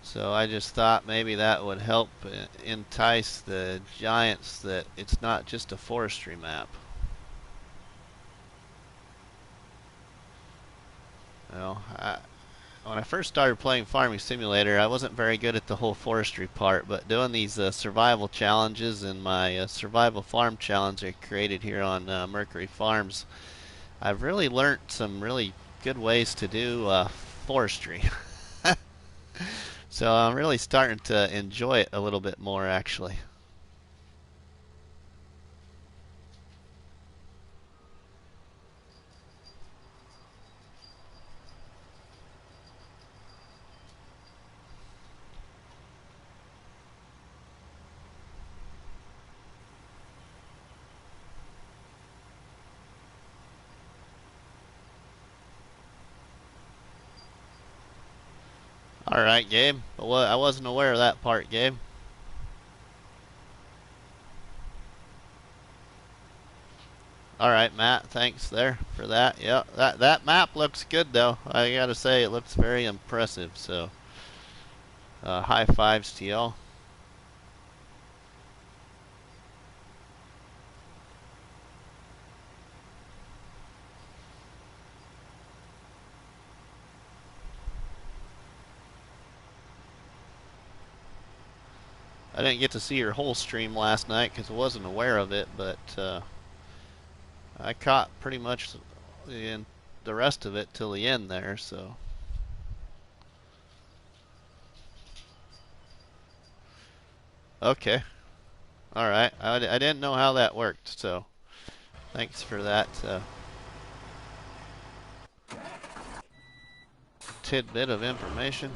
So I just thought maybe that would help entice the giants that it's not just a forestry map. You know, when I first started playing Farming Simulator, I wasn't very good at the whole forestry part, but doing these survival challenges and my survival farm challenge I created here on Mercury Farms, I've really learned some really good ways to do forestry. So I'm really starting to enjoy it a little bit more, actually. Alright, Gabe. Well, I wasn't aware of that part, Gabe. Alright, Matt, thanks there for that. Yeah, that map looks good, though. I gotta say, it looks very impressive, so high fives to y'all. I didn't get to see your whole stream last night because I wasn't aware of it, but I caught pretty much in the rest of it till the end there, so. Okay. Alright. I didn't know how that worked, so thanks for that tidbit of information.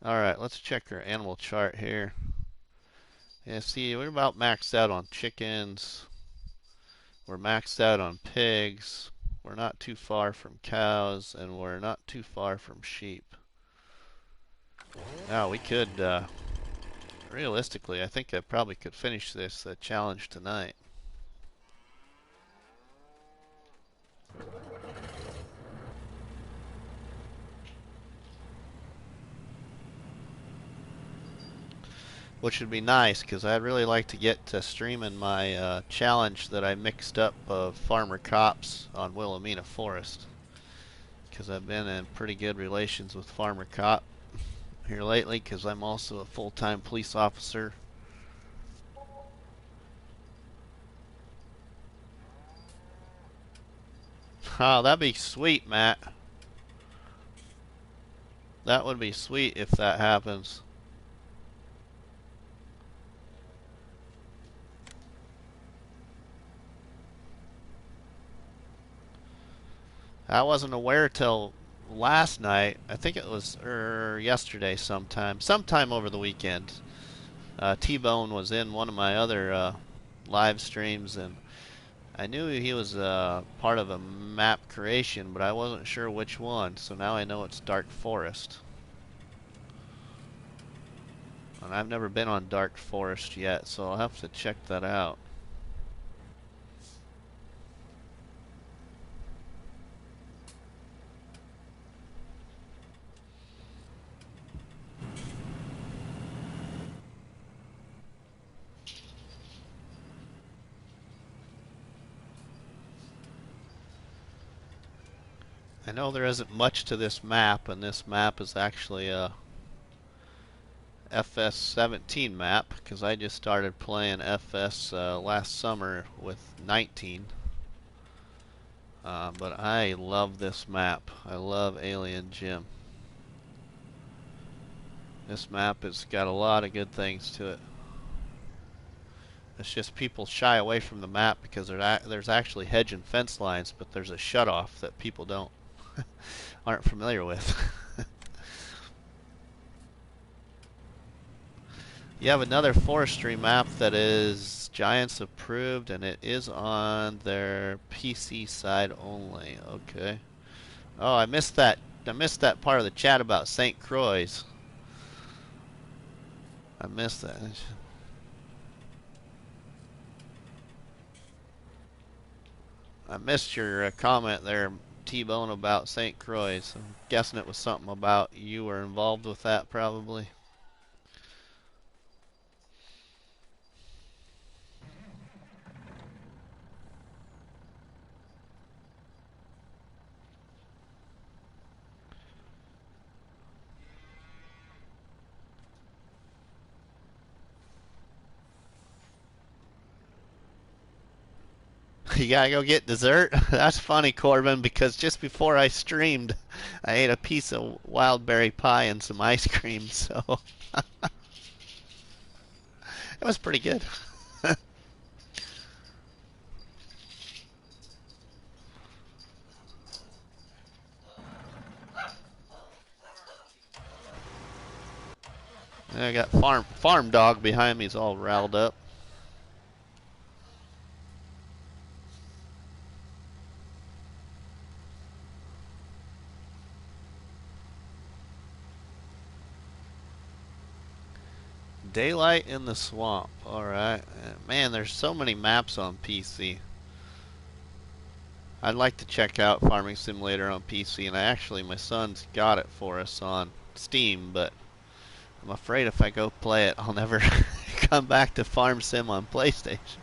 Alright, let's check our animal chart here. Yeah, see, we're about maxed out on chickens. We're maxed out on pigs. We're not too far from cows, and we're not too far from sheep. Now, we could, realistically, I think I probably could finish this challenge tonight. Which would be nice, because I'd really like to get to streaming my challenge that I mixed up of Farmer Cops on Wilhelmina Forest. Because I've been in pretty good relations with Farmer Cop here lately, because I'm also a full-time police officer. Oh, that'd be sweet, Matt. That would be sweet if that happens. I wasn't aware till last night. I think it was yesterday sometime over the weekend. T-Bone was in one of my other live streams, and I knew he was part of a map creation, but I wasn't sure which one. So now I know it's Dark Forest. And I've never been on Dark Forest yet, so I'll have to check that out. I know there isn't much to this map, and this map is actually a FS19 map, because I just started playing FS last summer with 19. But I love this map. I love Alien Gym. This map has got a lot of good things to it. It's just people shy away from the map because there's actually hedge and fence lines, but there's a shutoff that people aren't familiar with. You have another forestry map that is Giants approved, and it is on their PC side only. Okay. Oh, I missed that. I missed that part of the chat about St. Croix. I missed that. I missed your comment there, T-Bone, about St. Croix. I'm guessing it was something about you were involved with that, probably. You gotta go get dessert? That's funny, Corbin, because just before I streamed, I ate a piece of wild berry pie and some ice cream, so it was pretty good. I got farm dog behind me. He's all riled up. Daylight in the swamp. All right, man. There's so many maps on PC. I'd like to check out Farming Simulator on PC, and my son's got it for us on Steam, but I'm afraid if I go play it, I'll never come back to Farm Sim on PlayStation.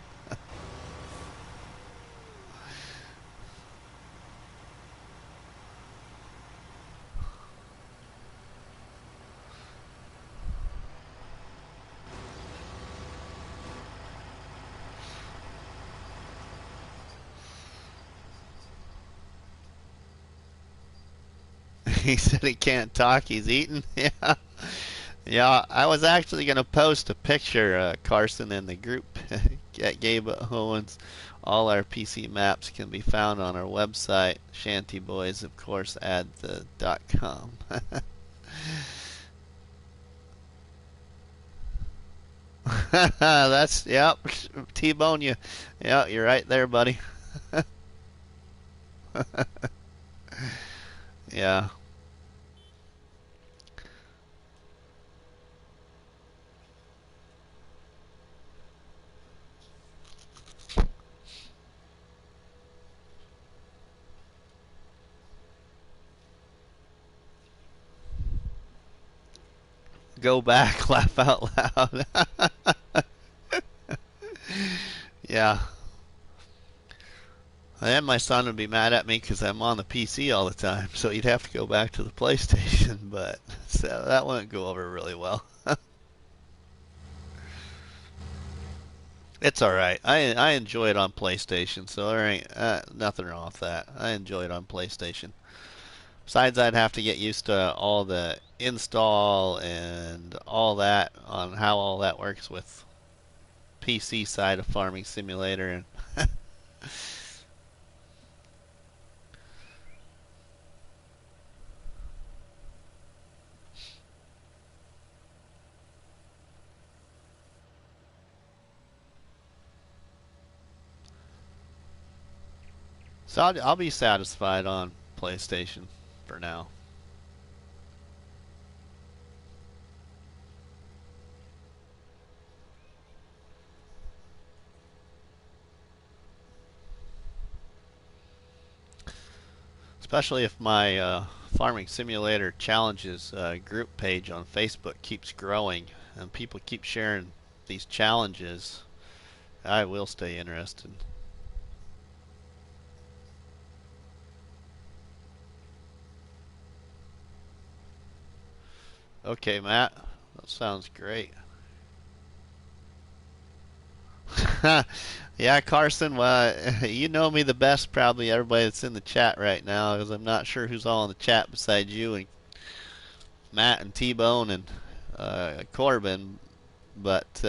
He said he can't talk, he's eating. Yeah. Yeah, I was actually going to post a picture, Carson, in the group at Gabe Owens. All our PC maps can be found on our website, Shanty Boys, of course, add the .com. That's, yep, T-Bone you. Yeah, you're right there, buddy. Yeah. Go back, laugh out loud. Yeah. And my son would be mad at me because I'm on the PC all the time, so he'd have to go back to the PlayStation, but so that wouldn't go over really well. It's all right. I enjoy it on PlayStation, so there ain't nothing wrong with that. I enjoy it on PlayStation. Besides, I'd have to get used to all the install and all that on how all that works with PC side of Farming Simulator and so I'll be satisfied on PlayStation for now. Especially if my Farming Simulator Challenges group page on Facebook keeps growing and people keep sharing these challenges, I will stay interested. Okay, Matt, that sounds great. Yeah, Carson, well, you know me the best, probably everybody that's in the chat right now, because I'm not sure who's all in the chat besides you and Matt and T-Bone and Corbin, but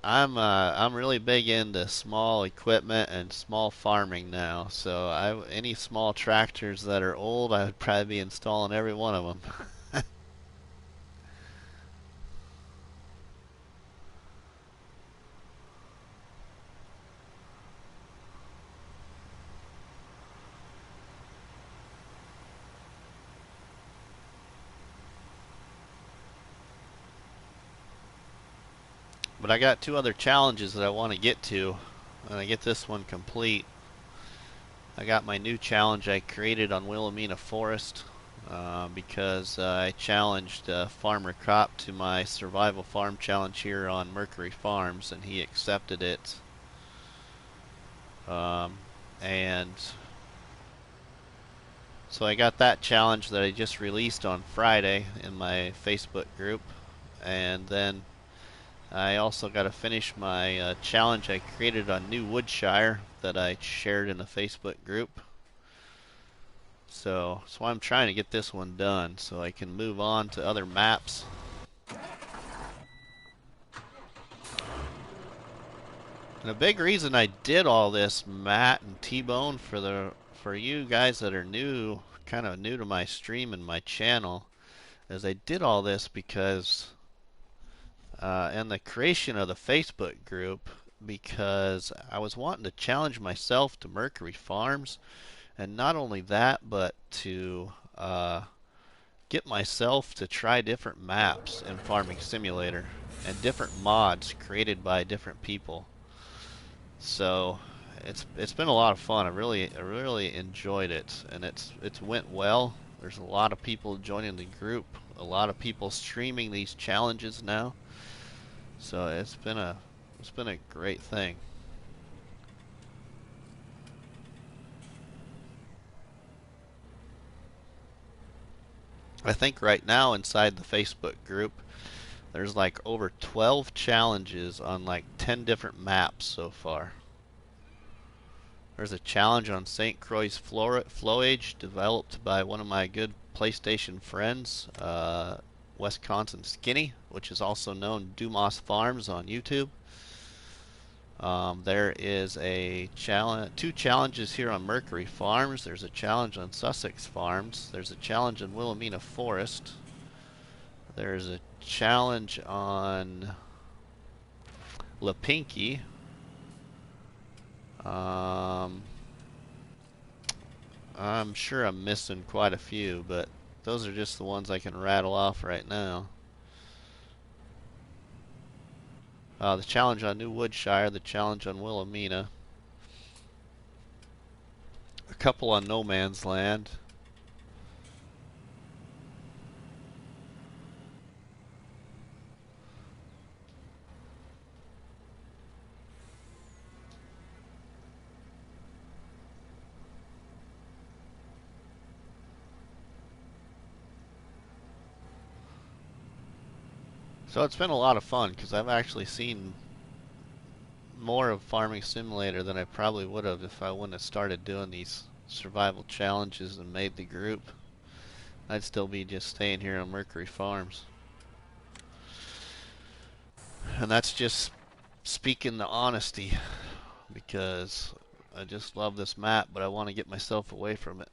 I'm really big into small equipment and small farming now. So any small tractors that are old, I would probably be installing every one of them. But I got two other challenges that I want to get to. When I get this one complete, I got my new challenge I created on Wilhelmina Forest because I challenged Farmer Cop to my survival farm challenge here on Mercury Farms, and he accepted it. And so I got that challenge that I just released on Friday in my Facebook group, and then I also got to finish my challenge I created on New Woodshire that I shared in the Facebook group. So I'm trying to get this one done so I can move on to other maps. And a big reason I did all this, Matt and T-Bone, for you guys that are new, kind of new to my stream and my channel, is I did all this because and the creation of the Facebook group, because I was wanting to challenge myself to Mercury Farms, and not only that, but to get myself to try different maps in Farming Simulator and different mods created by different people. So it's been a lot of fun. I really enjoyed it, and it's went well. There's a lot of people joining the group, a lot of people streaming these challenges now. So it's been a great thing. I think right now inside the Facebook group there's like over 12 challenges on like 10 different maps so far. There's a challenge on St. Croix's Flowage developed by one of my good PlayStation friends, Wisconsin Skinny, which is also known Dumas Farms on YouTube. There is a two challenges here on Mercury Farms. There's a challenge on Sussex Farms. There's a challenge in Wilhelmina Forest. There's a challenge on Lapinky. I'm sure I'm missing quite a few, but those are just the ones I can rattle off right now. The challenge on New Woodshire, the challenge on Wilhelmina, a couple on No Man's Land. So it's been a lot of fun because I've actually seen more of Farming Simulator than I probably would have if I wouldn't have started doing these survival challenges and made the group. I'd still be just staying here on Mercury Farms. And that's just speaking the honesty, because I just love this map, but I want to get myself away from it.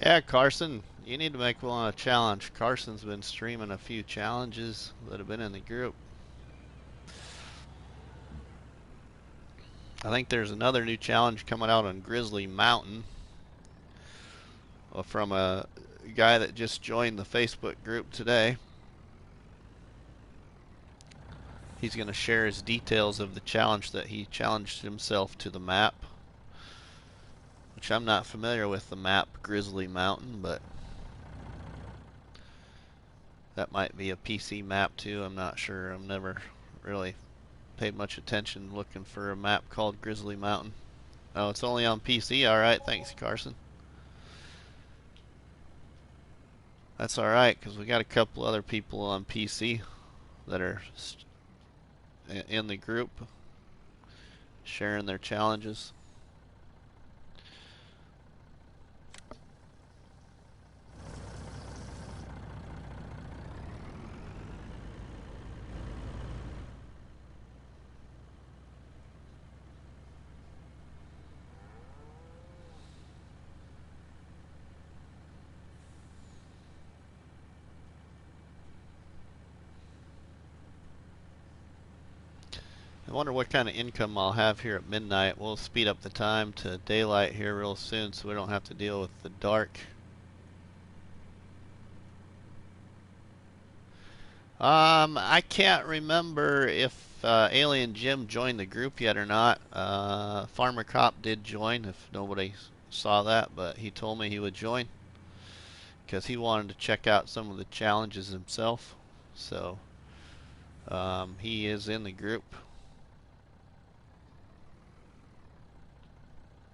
Yeah, Carson, you need to make one a challenge. Carson's been streaming a few challenges that have been in the group. I think there's another new challenge coming out on Grizzly Mountain from a guy that just joined the Facebook group today. He's going to share his details of the challenge that he challenged himself to the map, which I'm not familiar with the map Grizzly Mountain, but that might be a PC map too. I'm not sure. I've never really paid much attention looking for a map called Grizzly Mountain. Oh, it's only on PC. All right, thanks, Carson. That's all right, because we got a couple other people on PC that are in the group sharing their challenges. I wonder what kind of income I'll have here at midnight. We'll speed up the time to daylight here real soon so we don't have to deal with the dark. I can't remember if Alien Jim joined the group yet or not. Farmer Cop did join, if nobody saw that, but he told me he would join because he wanted to check out some of the challenges himself. So he is in the group.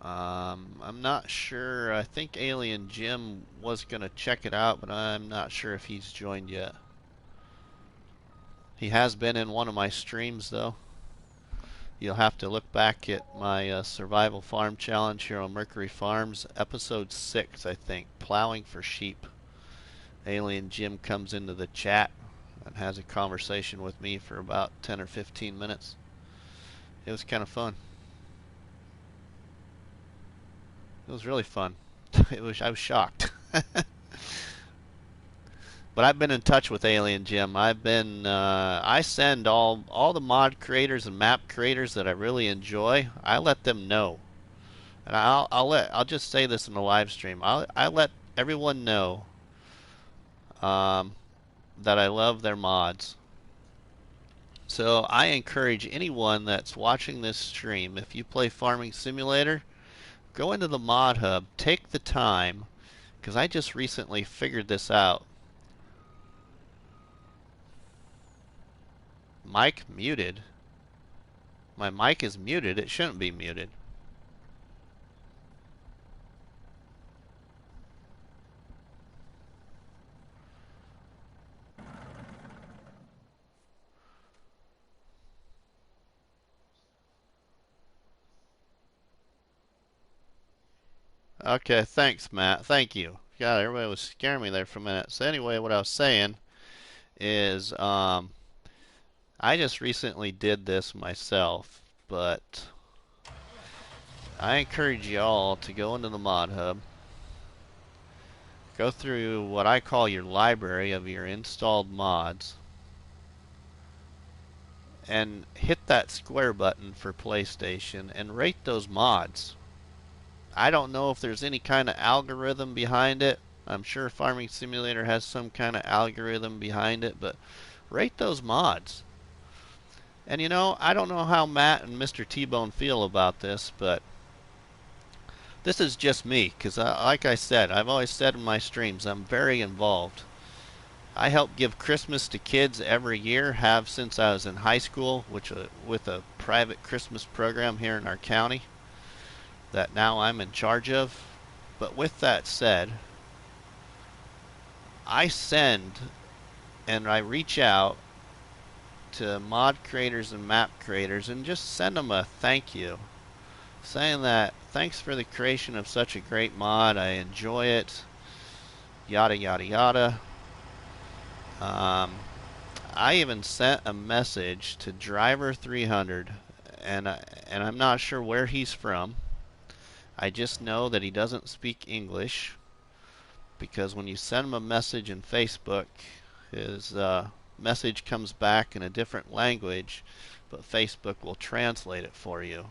I'm not sure. I think Alien Jim was going to check it out, but I'm not sure if he's joined yet. He has been in one of my streams, though. You'll have to look back at my Survival Farm Challenge here on Mercury Farms, episode 6, I think, Plowing for Sheep. Alien Jim comes into the chat and has a conversation with me for about 10 or 15 minutes. It was kind of fun. It was really fun. I was shocked. But I've been in touch with Alien Jim. I send all the mod creators and map creators that I really enjoy. I let them know, and I'll just say this in the live stream. I let everyone know that I love their mods. So I encourage anyone that's watching this stream, if you play Farming Simulator, go into the mod hub, take the time, because I just recently figured this out. Mic muted. My mic is muted. It shouldn't be muted. Okay, thanks, Matt. Thank you. God, everybody was scaring me there for a minute. So anyway, what I was saying is I just recently did this myself, but I encourage y'all to go into the mod hub, go through what I call your library of your installed mods, and hit that square button for PlayStation and rate those mods. I don't know if there's any kind of algorithm behind it. I'm sure Farming Simulator has some kind of algorithm behind it, but rate those mods. And you know, I don't know how Matt and Mr. T-Bone feel about this, but this is just me, because like I said, I've always said in my streams, I'm very involved. I help give Christmas to kids every year, have since I was in high school, with a private Christmas program here in our county that now I'm in charge of. But with that said, I send and I reach out to mod creators and map creators and just send them a thank you, saying that thanks for the creation of such a great mod, I enjoy it, yada yada yada. I even sent a message to Driver 300, and I'm not sure where he's from. I just know that he doesn't speak English, because when you send him a message in Facebook, his message comes back in a different language, but Facebook will translate it for you.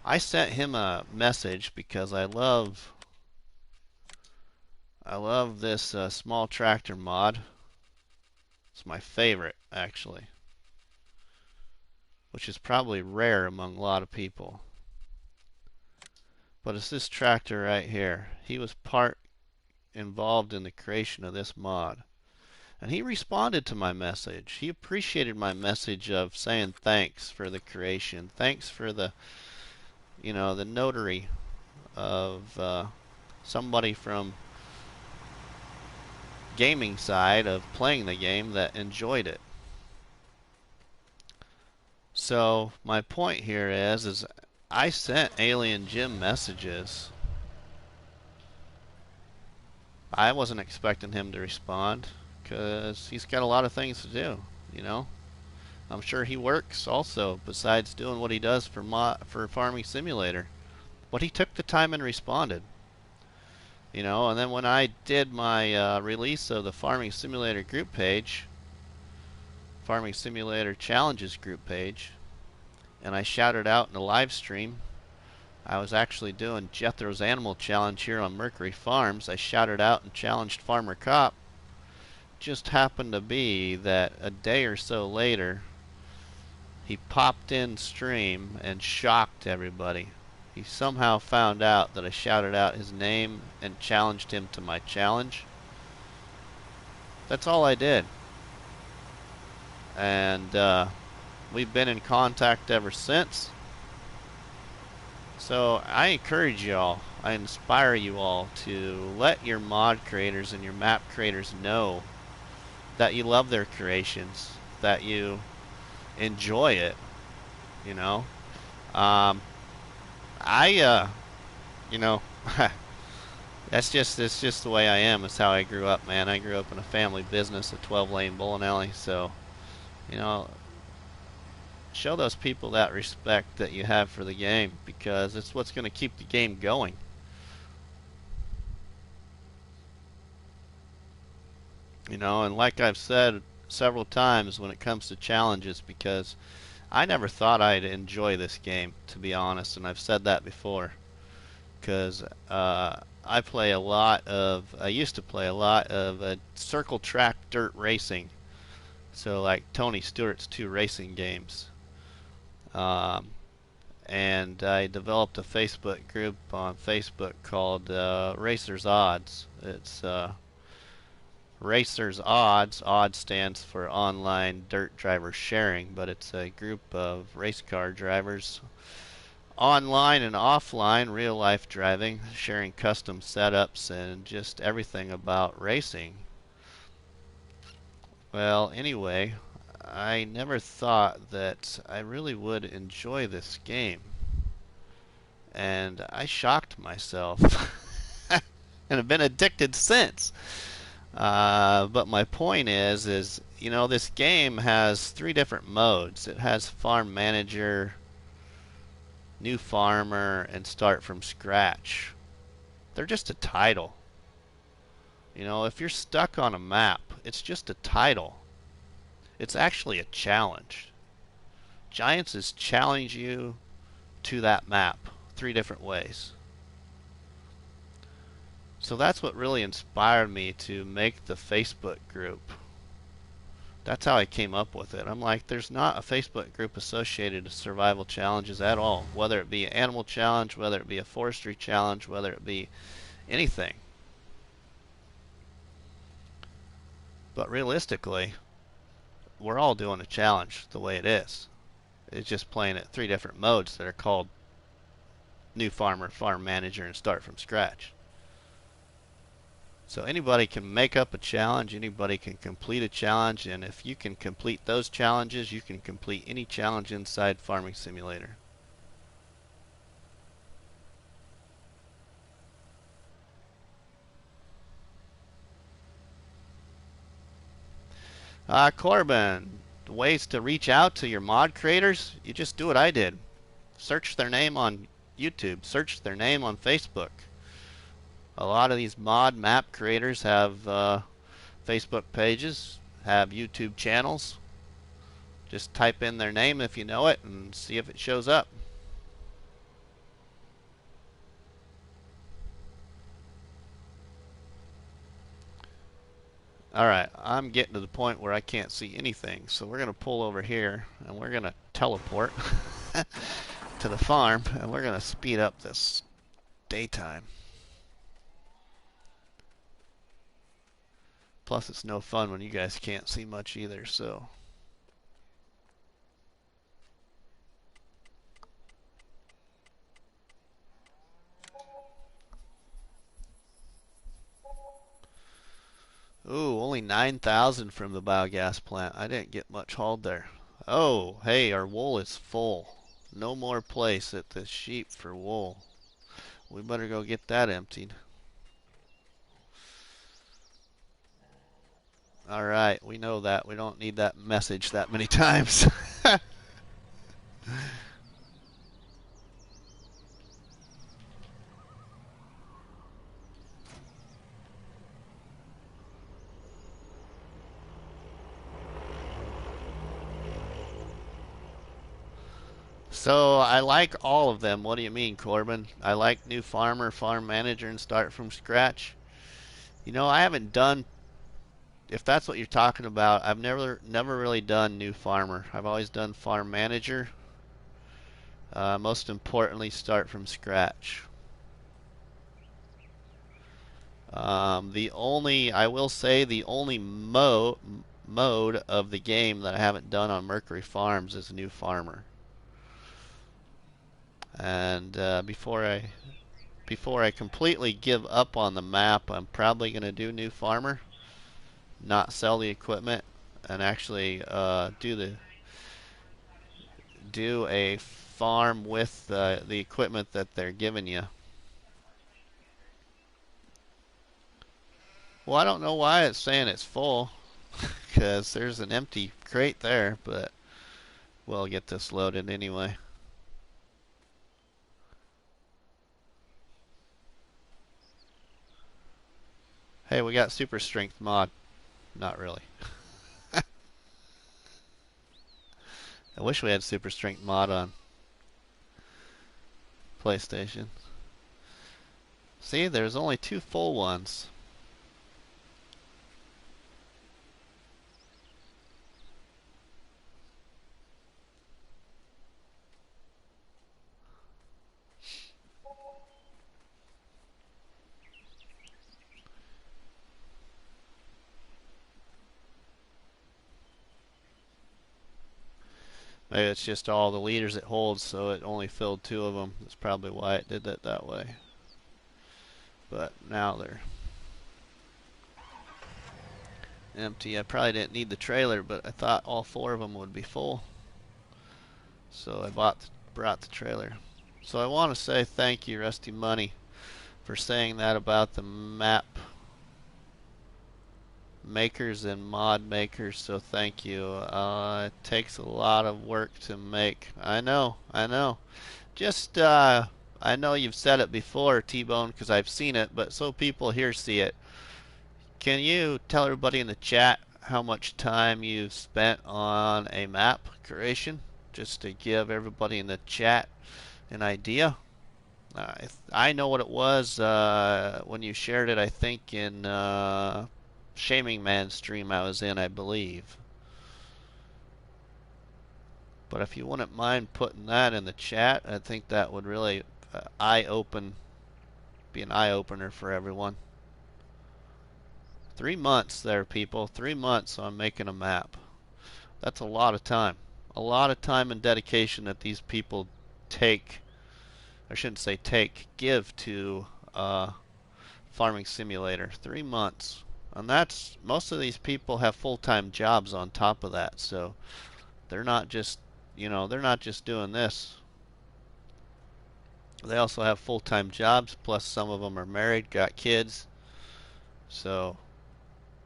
I sent him a message because I love this small tractor mod. It's my favorite, actually, which is probably rare among a lot of people. But it's this tractor right here. He was part involved in the creation of this mod. And he responded to my message. He appreciated my message of saying thanks for the creation. Thanks for the, you know, the notary of somebody from gaming side of playing the game that enjoyed it. So my point here is I sent Alien Jim messages. I wasn't expecting him to respond because he's got a lot of things to do, you know. I'm sure he works also besides doing what he does for Farming Simulator. But he took the time and responded, you know. And then when I did my release of the Farming Simulator group page, Farming Simulator Challenges group page, and I shouted out in the live stream, I was actually doing Jethro's Animal Challenge here on Mercury Farms. I shouted out and challenged Farmer Cop. Just happened to be that a day or so later, he popped in stream and shocked everybody. He somehow found out that I shouted out his name and challenged him to my challenge. That's all I did. And we've been in contact ever since. So I encourage y'all, I inspire you all to let your mod creators and your map creators know that you love their creations, that you enjoy it, you know. You know, it's just the way I am. It's how I grew up, man. I grew up in a family business, a 12-lane bowling alley. So, you know, show those people that respect that you have for the game, because it's what's going to keep the game going. You know, and like I've said several times when it comes to challenges, because I never thought I'd enjoy this game, to be honest, and I've said that before, because I used to play a lot of circle track dirt racing, so like Tony Stewart's 2 racing games. Um, and I developed a Facebook group on Facebook called Racers Odds. It's Racers Odds. Odds stands for Online Dirt Driver Sharing, but it's a group of race car drivers, online and offline, real life driving, sharing custom setups and just everything about racing. Well, anyway, I never thought that I really would enjoy this game, and I shocked myself and have been addicted since. But my point is, you know, this game has 3 different modes. It has Farm Manager, New Farmer, and Start from Scratch. They're just a title. You know, if you're stuck on a map, it's just a title. It's actually a challenge. Giants is challenge you to that map 3 different ways. So that's what really inspired me to make the Facebook group. That's how I came up with it. I'm like, there's not a Facebook group associated to survival challenges at all, whether it be an animal challenge, whether it be a forestry challenge, whether it be anything. But realistically, we're all doing a challenge the way it is. It's just playing at 3 different modes that are called New Farmer, Farm Manager, and Start from Scratch. So anybody can make up a challenge, anybody can complete a challenge, and if you can complete those challenges, you can complete any challenge inside Farming Simulator. Corbin, ways to reach out to your mod creators, you just do what I did. Search their name on YouTube, search their name on Facebook. A lot of these mod map creators have Facebook pages, have YouTube channels. Just type in their name if you know it and see if it shows up. Alright, I'm getting to the point where I can't see anything, so we're going to pull over here and we're going to teleport to the farm, and we're going to speed up this daytime. Plus, it's no fun when you guys can't see much either, so. only 9,000 from the biogas plant. I didn't get much hauled there. Oh, hey, our wool is full. No more place at the sheep for wool. We better go get that emptied. Alright, we know that. We don't need that message that many times. So I like all of them. What do you mean, Corbin? I like new farmer, farm manager, and start from scratch. You know, I haven't done, if that's what you're talking about, I've never really done new farmer. I've always done farm manager. Most importantly, start from scratch. I will say, the only mode of the game that I haven't done on Mercury Farms is new farmer. And before I completely give up on the map, I'm probably going to do new farmer, not sell the equipment, and actually do a farm with the equipment that they're giving you. Well, I don't know why it's saying it's full, because there's an empty crate there, but we'll get this loaded anyway. Hey, we got super strength mod. Not really. I wish we had super strength mod on PlayStation. See, there's only 2 full ones. Maybe it's just all the liters it holds, so it only filled 2 of them. That's probably why it did that way. But now they're empty. I probably didn't need the trailer, but I thought all 4 of them would be full. So I brought the trailer. So I want to say thank you, RustyMoney, for saying that about the map makers and mod makers, so thank you. It takes a lot of work to make. I know. Just, I know you've said it before, T-Bone, because I've seen it, but so people here see it. Can you tell everybody in the chat how much time you've spent on a map creation, just to give everybody in the chat an idea? I know what it was when you shared it, I think, in Shaming Man's stream I was in, I believe. But if you wouldn't mind putting that in the chat, I think that would really be an eye-opener for everyone. 3 months there, people. 3 months on making a map. That's a lot of time. A lot of time and dedication that these people take, I shouldn't say take, give to Farming Simulator. 3 months. And that's, most of these people have full-time jobs on top of that, so they're not just, they're not just doing this. They also have full-time jobs, plus some of them are married, got kids, so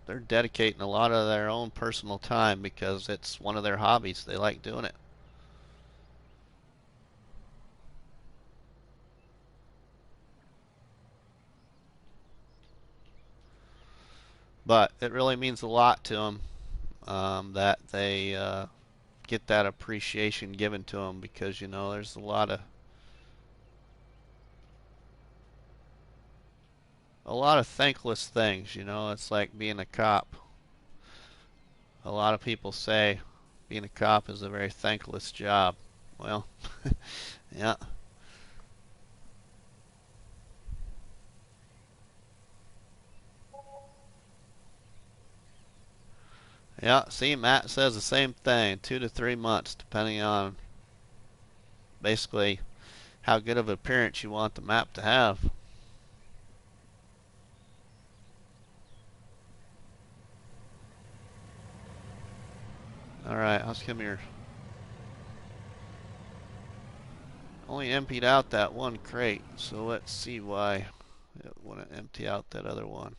they're dedicating a lot of their own personal time because it's one of their hobbies. They like doing it. But it really means a lot to them that they get that appreciation given to them, because there's a lot of thankless things. It's like being a cop. A lot of people say being a cop is a very thankless job. Well, yeah. Yeah, see, Matt says the same thing. 2 to 3 months, depending on basically how good of an appearance you want the map to have. Alright, let's come here. Only emptied out that one crate, so let's see why it wouldn't empty out that other one.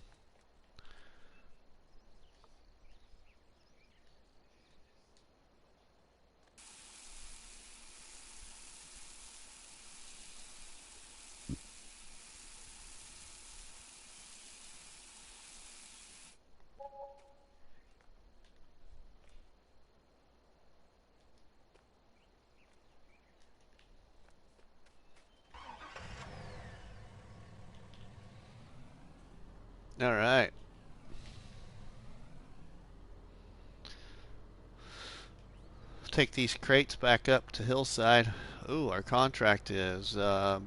Alright. Take these crates back up to Hillside. Ooh, our contract is our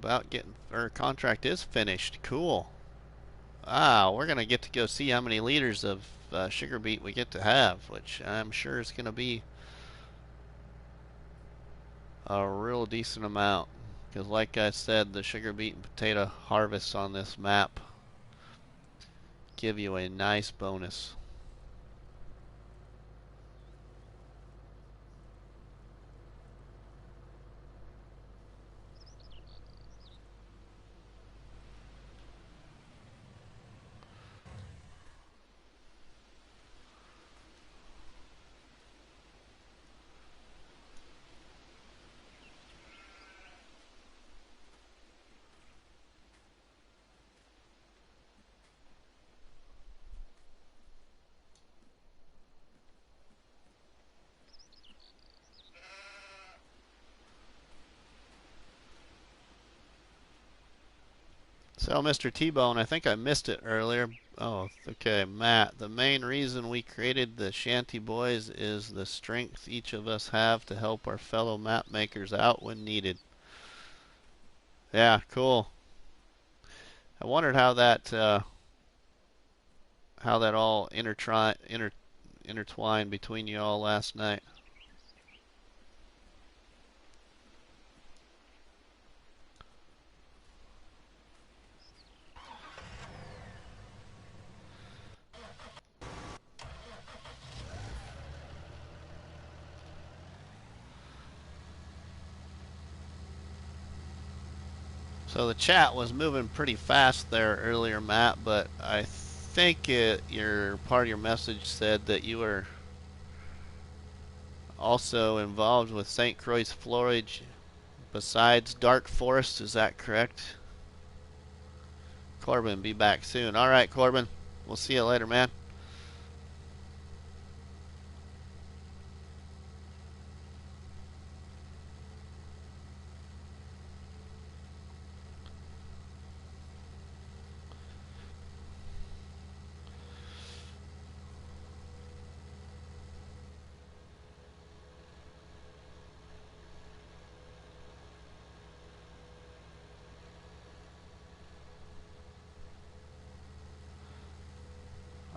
contract is finished. Cool. Ah, we're gonna get to go see how many liters of sugar beet we get to have, which I'm sure is gonna be a real decent amount. Because like I said, the sugar beet and potato harvests on this map give you a nice bonus. So, Mr. T-Bone, I think I missed it earlier. Oh, okay, Matt. The main reason we created the Shanty Boys is the strength each of us have to help our fellow map makers out when needed. Yeah, cool. I wondered how that all intertwined between you all last night. So the chat was moving pretty fast there earlier, Matt, but I think your part of your message said that you were also involved with St. Croix Florage besides Dark Forest. Is that correct? Corbin, be back soon. All right, Corbin. We'll see you later, man.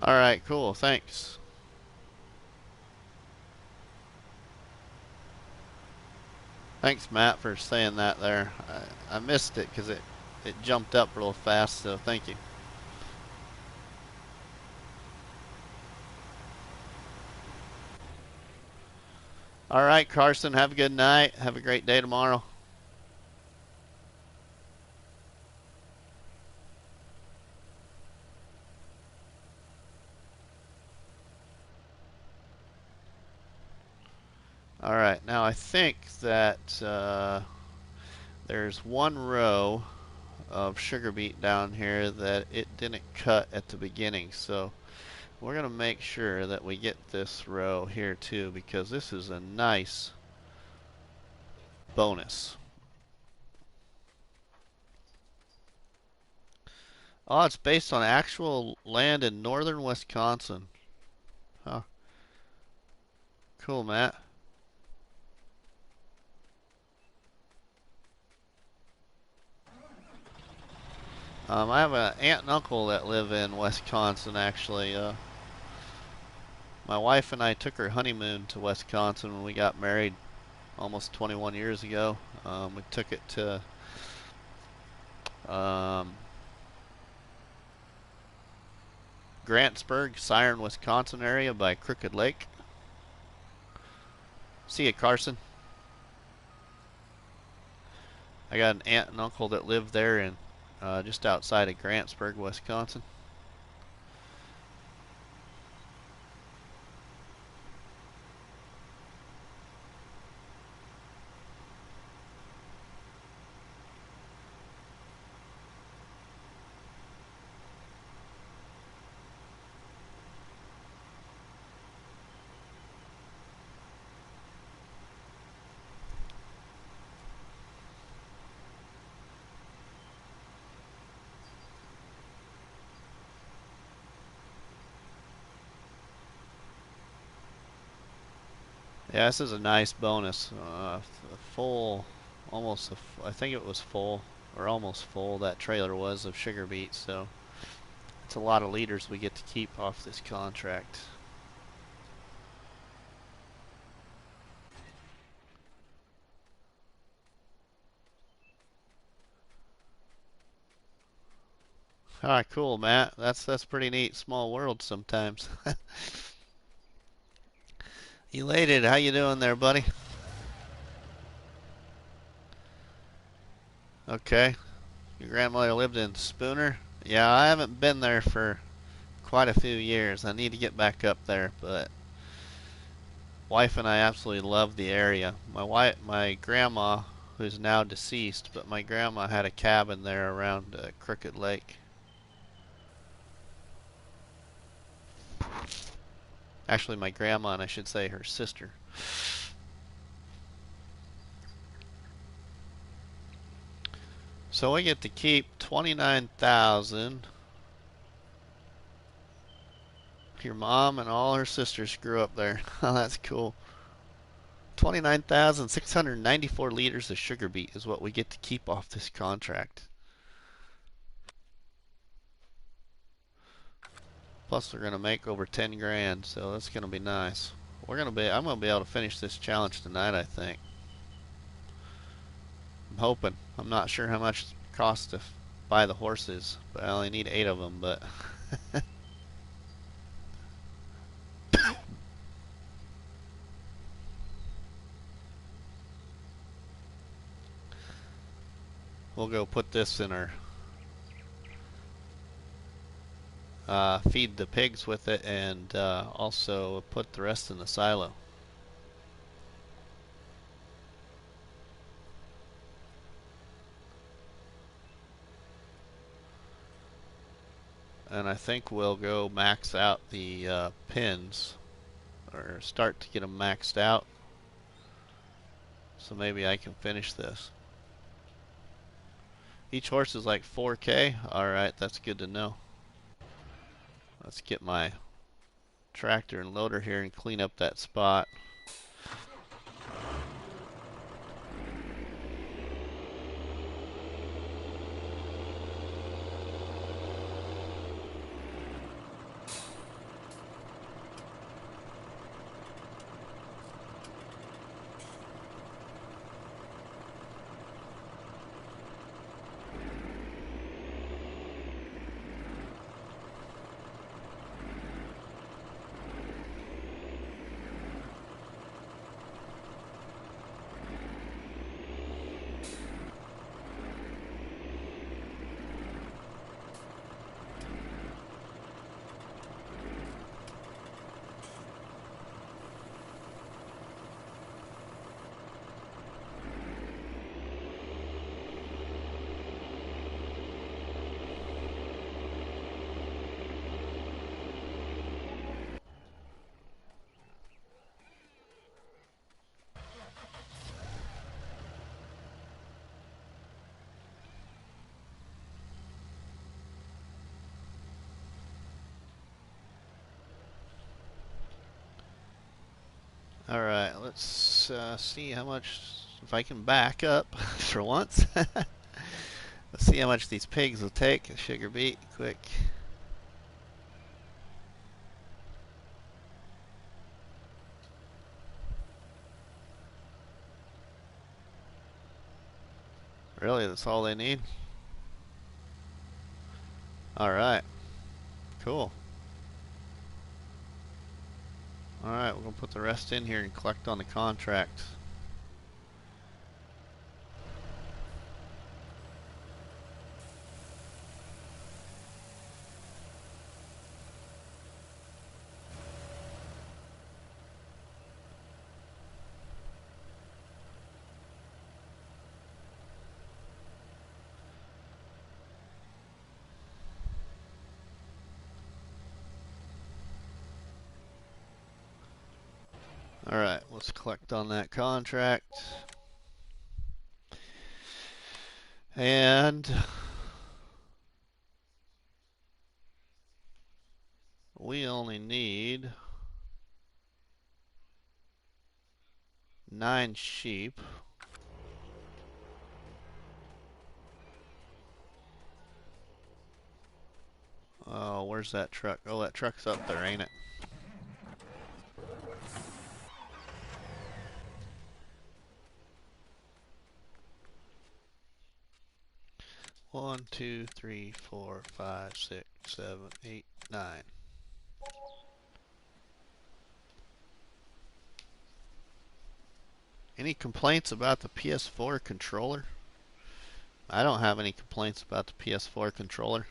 All right, cool. Thanks. Thanks, Matt, for saying that there. I missed it because it jumped up real fast, so thank you. All right, Carson, have a good night. Have a great day tomorrow. All right, now I think that there's one row of sugar beet down here that it didn't cut at the beginning, so we're gonna make sure that we get this row here too, because this is a nice bonus. Oh, it's based on actual land in northern Wisconsin. Huh. Cool, Matt. I have an aunt and uncle that live in Wisconsin, actually. My wife and I took her honeymoon to Wisconsin when we got married almost 21 years ago. We took it to Grantsburg, Siren, Wisconsin area by Crooked Lake. See you, Carson. I got an aunt and uncle that live there in just outside of Grantsburg, Wisconsin. Yeah, this is a nice bonus. Full, almost, I think it was full, or almost full, that trailer was of sugar beets, so it's a lot of liters we get to keep off this contract. Alright, cool, Matt. That's pretty neat. Small world sometimes. Elated, how you doing there, buddy? Okay. Your grandmother lived in Spooner? Yeah, I haven't been there for quite a few years. I need to get back up there, but wife and I absolutely love the area. My grandma, who's now deceased, but my grandma had a cabin there around Crooked Lake. Actually, my grandma, and I should say her sister. So we get to keep 29,000. Your mom and all her sisters grew up there. Oh, that's cool. 29,694 liters of sugar beet is what we get to keep off this contract. Plus, we're gonna make over 10 grand, so that's gonna be nice. I'm gonna be able to finish this challenge tonight, I think. I'm hoping. I'm not sure how much it costs to buy the horses, but I only need 8 of them. But we'll go put this in our feed the pigs with it, and also put the rest in the silo. And I think we'll go max out the pins, or start to get them maxed out, so maybe I can finish this. Each horse is like 4K. Alright, that's good to know. Let's get my tractor and loader here and clean up that spot. Alright, let's see how much, if I can back up for once. Let's see how much these pigs will take. A sugar beet, quick. Really, that's all they need? Alright, cool. Alright, we're going to put the rest in here and collect on the contract. Alright, let's collect on that contract. And we only need 9 sheep. Oh, where's that truck? Oh, that truck's up there, ain't it? One, two, three, 4, 5, 6, 7, 8, 9. Any complaints about the PS4 controller? I don't have any complaints about the PS4 controller.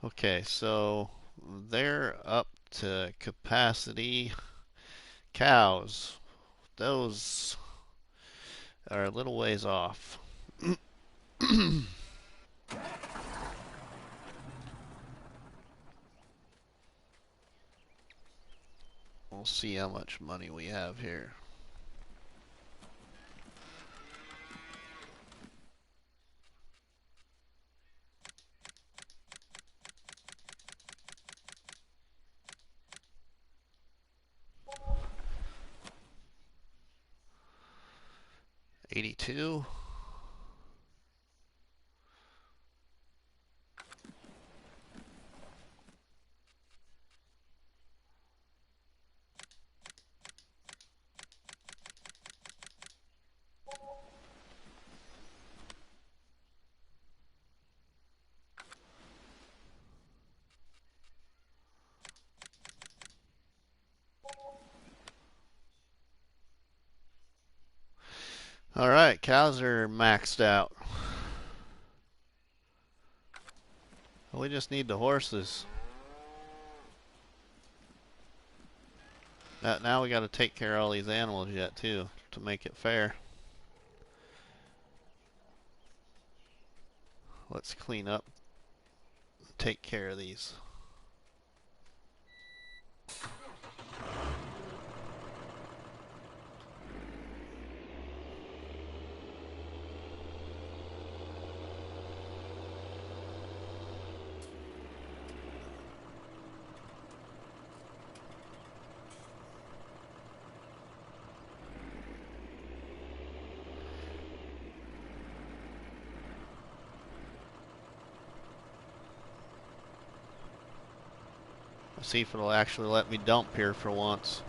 Okay, so they're up to capacity. Cows, those are a little ways off. We'll see how much money we have here. $82. Alright, cows are maxed out. We just need the horses. Now we got to take care of all these animals yet too, to make it fair. Let's clean up, take care of these. Let's see if it'll actually let me dump here for once.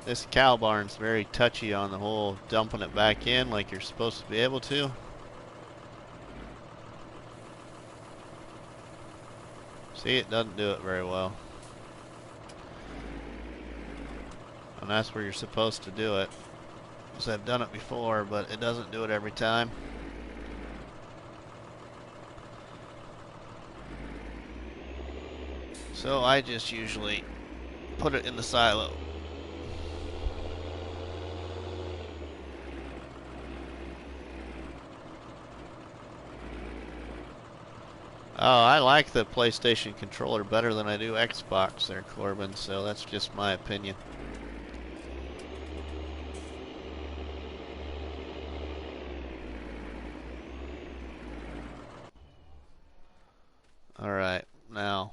This cow barn's very touchy on the whole dumping it back in like you're supposed to be able to. See, it doesn't do it very well. And that's where you're supposed to do it. Because I've done it before, but it doesn't do it every time. So I just usually put it in the silo. Oh, I like the PlayStation controller better than I do Xbox there, Corbin, so that's just my opinion. Alright, now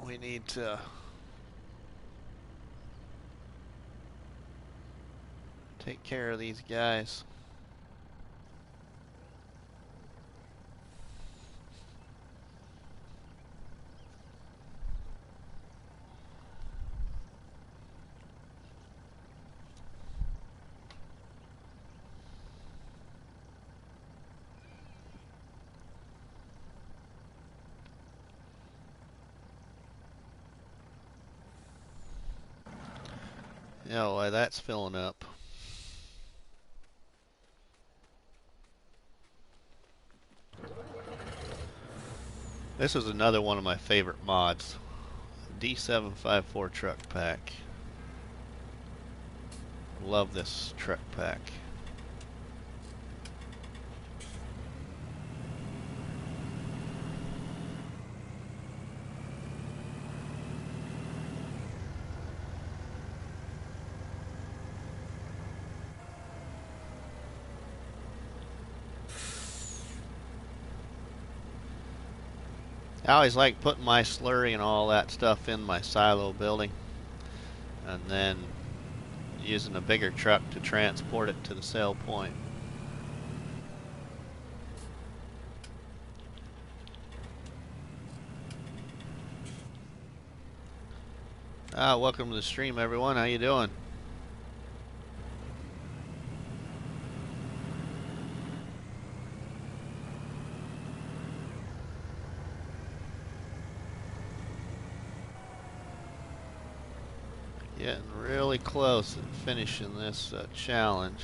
we need to take care of these guys. Yeah, why that's filling up. This is another one of my favorite mods. D754 truck pack. Love this truck pack. I always like putting my slurry and all that stuff in my silo building, and then using a bigger truck to transport it to the sale point. Welcome to the stream, everyone. How you doing? Getting really close at finishing this challenge.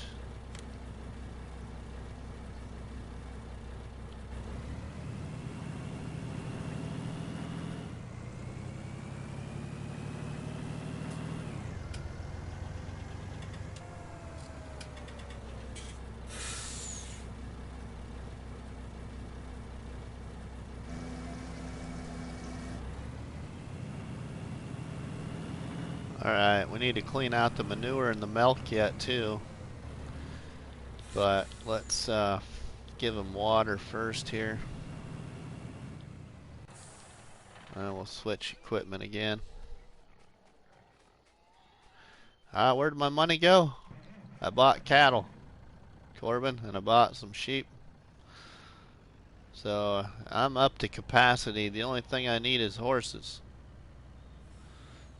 Alright, we need to clean out the manure and the milk yet too. But let's give them water first here. And we'll switch equipment again. Where'd my money go? I bought cattle, Corbin, and I bought some sheep. So I'm up to capacity. The only thing I need is horses.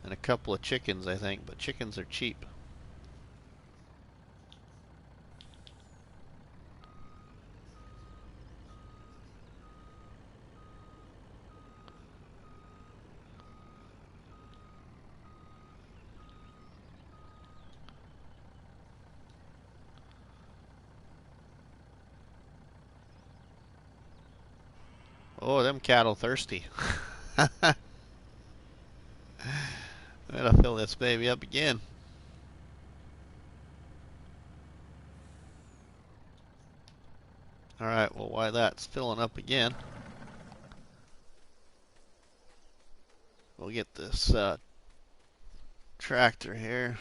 And a couple of chickens, I think, but chickens are cheap. Oh, them cattle thirsty. I'm gonna fill this baby up again. Alright, well, while that's filling up again, we'll get this tractor here.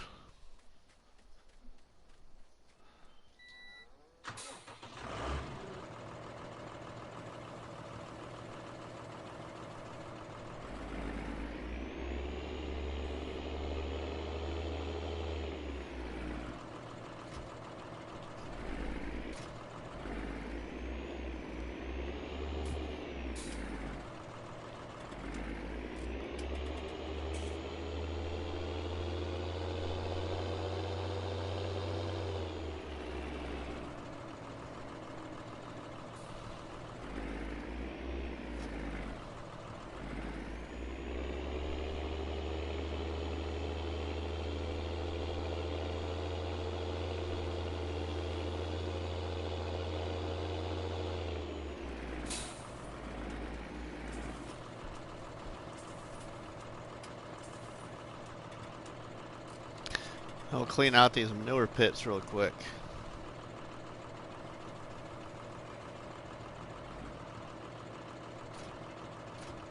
I'll clean out these manure pits real quick.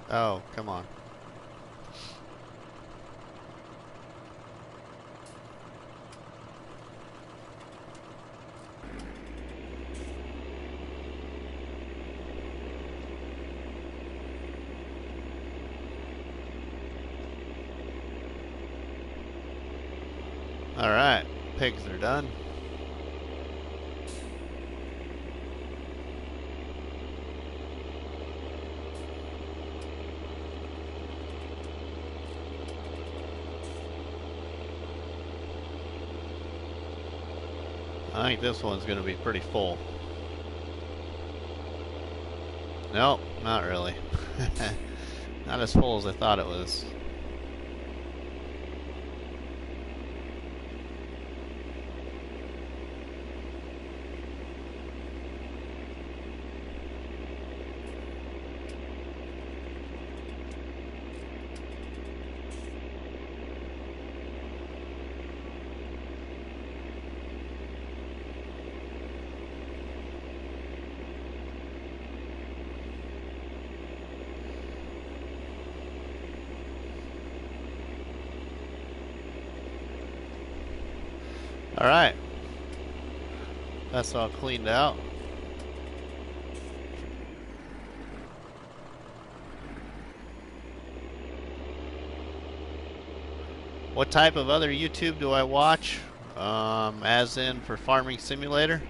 Oh, come on. Alright, pigs are done. I think this one's going to be pretty full. Nope, not really. Not as full as I thought it was. Alright, that's all cleaned out. What type of other YouTube do I watch? As in for Farming Simulator?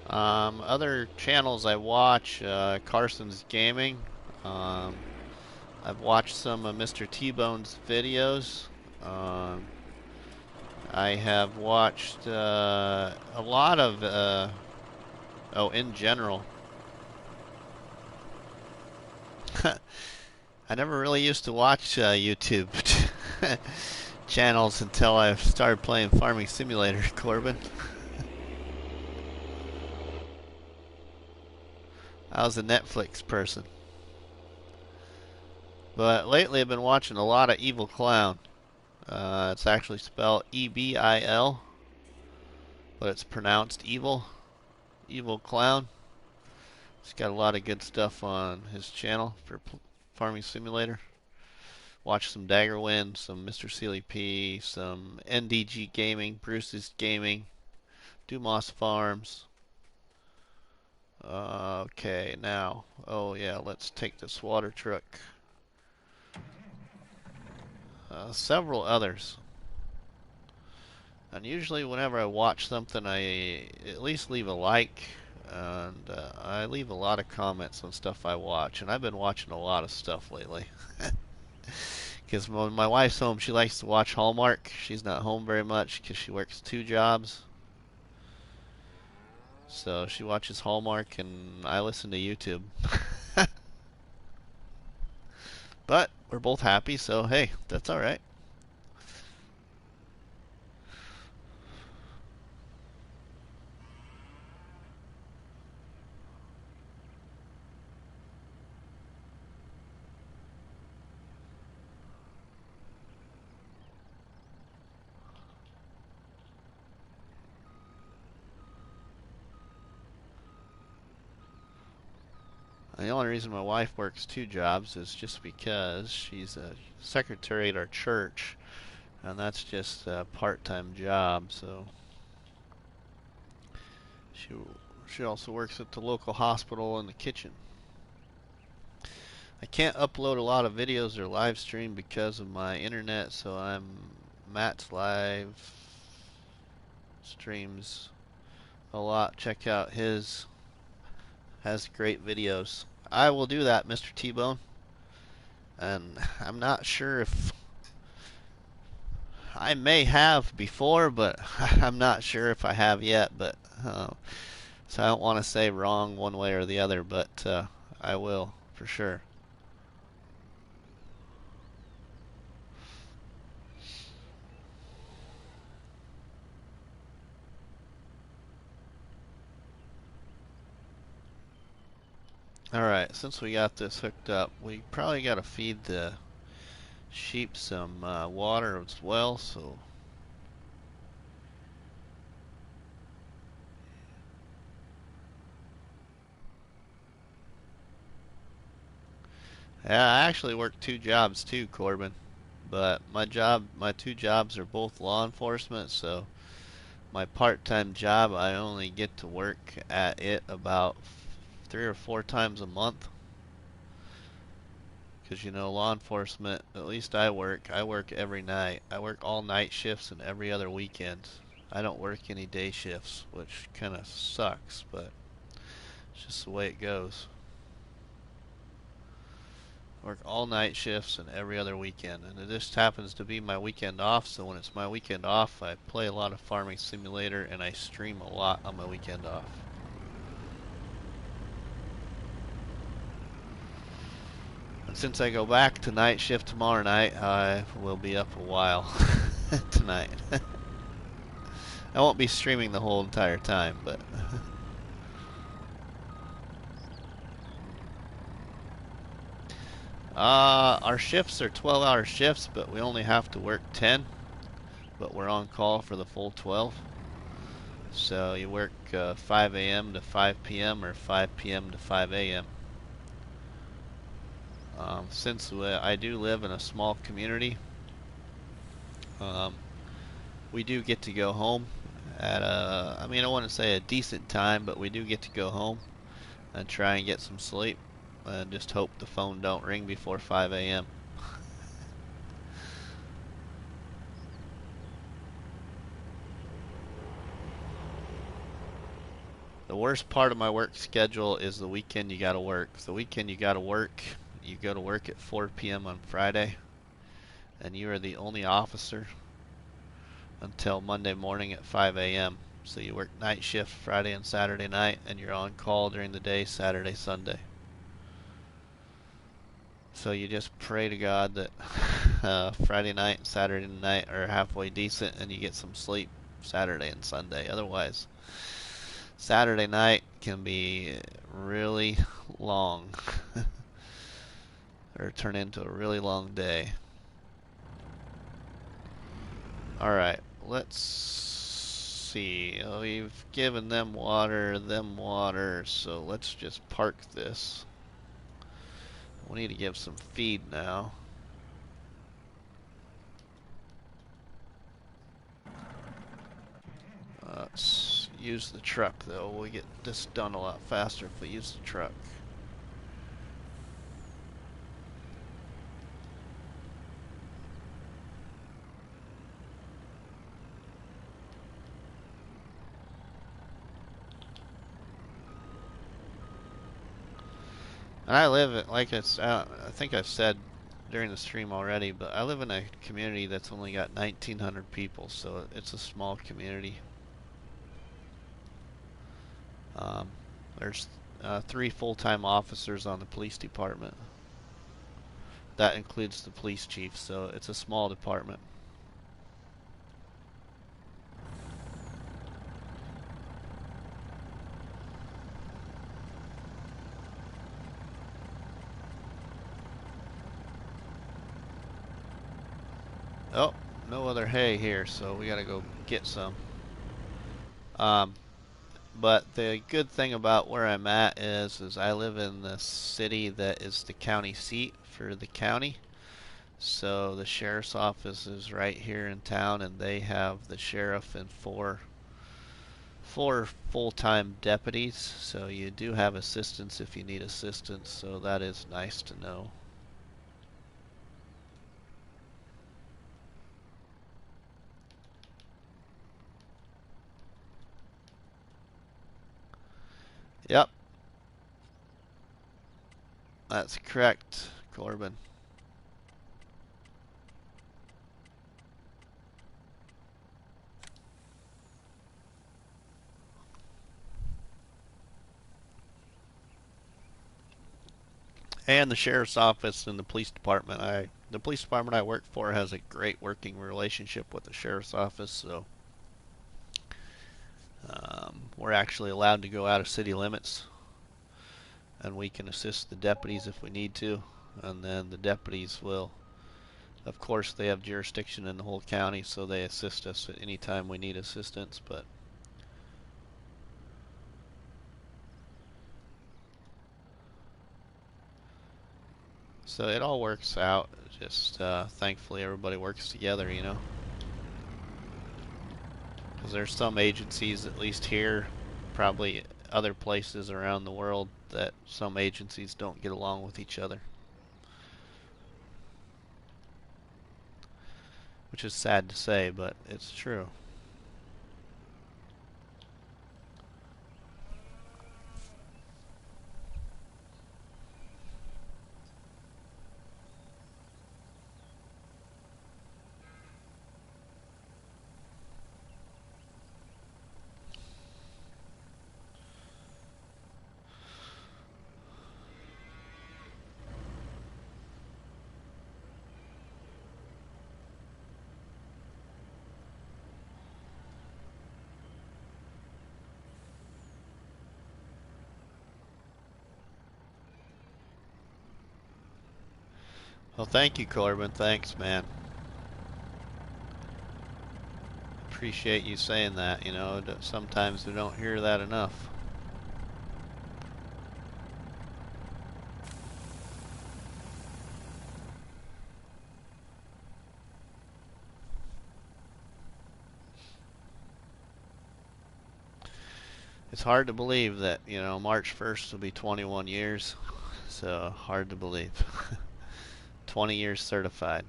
Other channels I watch, Carson's Gaming. I've watched some of Mr. T-Bone's videos. I have watched a lot of, in general. I never really used to watch YouTube channels until I started playing Farming Simulator, Corbin. I was a Netflix person. But lately I've been watching a lot of Evil Clown. It's actually spelled E-B-I-L, but it's pronounced Evil. Evil Clown. He's got a lot of good stuff on his channel for Farming Simulator. Watch some Daggerwind, some Mr. Sealy P, some NDG Gaming, Bruce's Gaming, Dumas Farms. Okay, now, oh yeah, let's take this water truck. Several others. And usually whenever I watch something, I at least leave a like, and I leave a lot of comments on stuff I watch. And I've been watching a lot of stuff lately. Because when my wife's home, she likes to watch Hallmark. She's not home very much because she works 2 jobs. So she watches Hallmark and I listen to YouTube. But we're both happy, so hey, that's alright. The only reason my wife works 2 jobs is just because she's a secretary at our church, and that's just a part-time job. So she also works at the local hospital in the kitchen. I can't upload a lot of videos or live stream because of my internet, so Matt's live streams a lot. Check out his. Has great videos. I will do that, Mr. T-Bone. And I'm not sure if I may have before, but I'm not sure if I have yet. But so I don't want to say wrong one way or the other, but I will for sure. Alright, since we got this hooked up, we probably got to feed the sheep some water as well, so yeah, I actually work 2 jobs too, Corbin, but my 2 jobs are both law enforcement, so my part-time job I only get to work at it about 3 or 4 times a month. Because you know, law enforcement, at least I work every night. I work all night shifts and every other weekend. I don't work any day shifts, which kind of sucks, but it's just the way it goes. Work all night shifts and every other weekend, and it just happens to be my weekend off, so when it's my weekend off, I play a lot of Farming Simulator and I stream a lot on my weekend off. And since I go back to night shift tomorrow night, I will be up a while tonight. I won't be streaming the whole entire time, but our shifts are 12-hour shifts, but we only have to work 10, but we're on call for the full 12. So you work 5 a.m. to 5 p.m. or 5 p.m. to 5 a.m. Since I do live in a small community, um, we do get to go home at I mean, I wouldn't say a decent time, but we do get to go home and try and get some sleep and just hope the phone don't ring before 5 a.m. The worst part of my work schedule is the weekend you gotta work. The weekend you gotta work, you go to work at 4 p.m. on Friday, and you are the only officer until Monday morning at 5 a.m. So you work night shift Friday and Saturday night, and you're on call during the day, Saturday, Sunday. So you just pray to God that Friday night and Saturday night are halfway decent and you get some sleep Saturday and Sunday. Otherwise, Saturday night can be really long or turn into a really long day. Alright, let's see. We've given them water, so let's just park this. We need to give some feed now. Let's use the truck though. We'll get this done a lot faster if we use the truck. And I live at, like I think I've said during the stream already, but I live in a community that's only got 1,900 people, so it's a small community. There's 3 full-time officers on the police department. That includes the police chief, so it's a small department. Oh, no other hay here, so we gotta go get some. But the good thing about where I'm at is I live in the city that is the county seat for the county. So the sheriff's office is right here in town, and they have the sheriff and four full-time deputies. So you do have assistance if you need assistance, so that is nice to know. Yep. That's correct, Corbin. And the sheriff's office and the police department. The police department I work for has a great working relationship with the sheriff's office, so we're actually allowed to go out of city limits, and we can assist the deputies if we need to, and then the deputies will, of course, they have jurisdiction in the whole county, so they assist us at any time we need assistance. But so it all works out. Just thankfully everybody works together, you know. Because there's some agencies, at least here, probably other places around the world, that some agencies don't get along with each other. Which is sad to say, but it's true. Well, thank you, Corbin. Thanks, man. Appreciate you saying that. You know, sometimes we don't hear that enough. It's hard to believe that, you know, March 1st will be 21 years. So hard to believe. 20 years certified.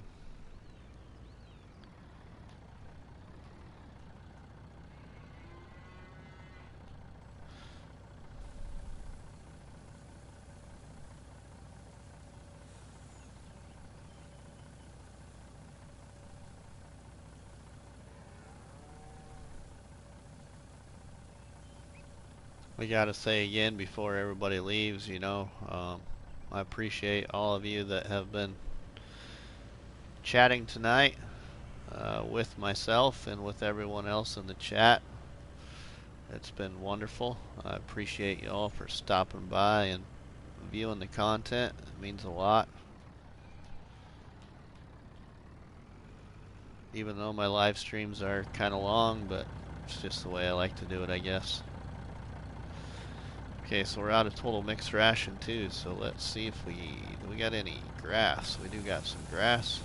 We gotta say again before everybody leaves, you know, I appreciate all of you that have been chatting tonight with myself and with everyone else in the chat. It's been wonderful. I appreciate you all for stopping by and viewing the content. It means a lot. Even though my live streams are kind of long, but it's just the way I like to do it, I guess. Okay, so we're out of total mixed ration too, so let's see if do we got any grass. We do got some grass.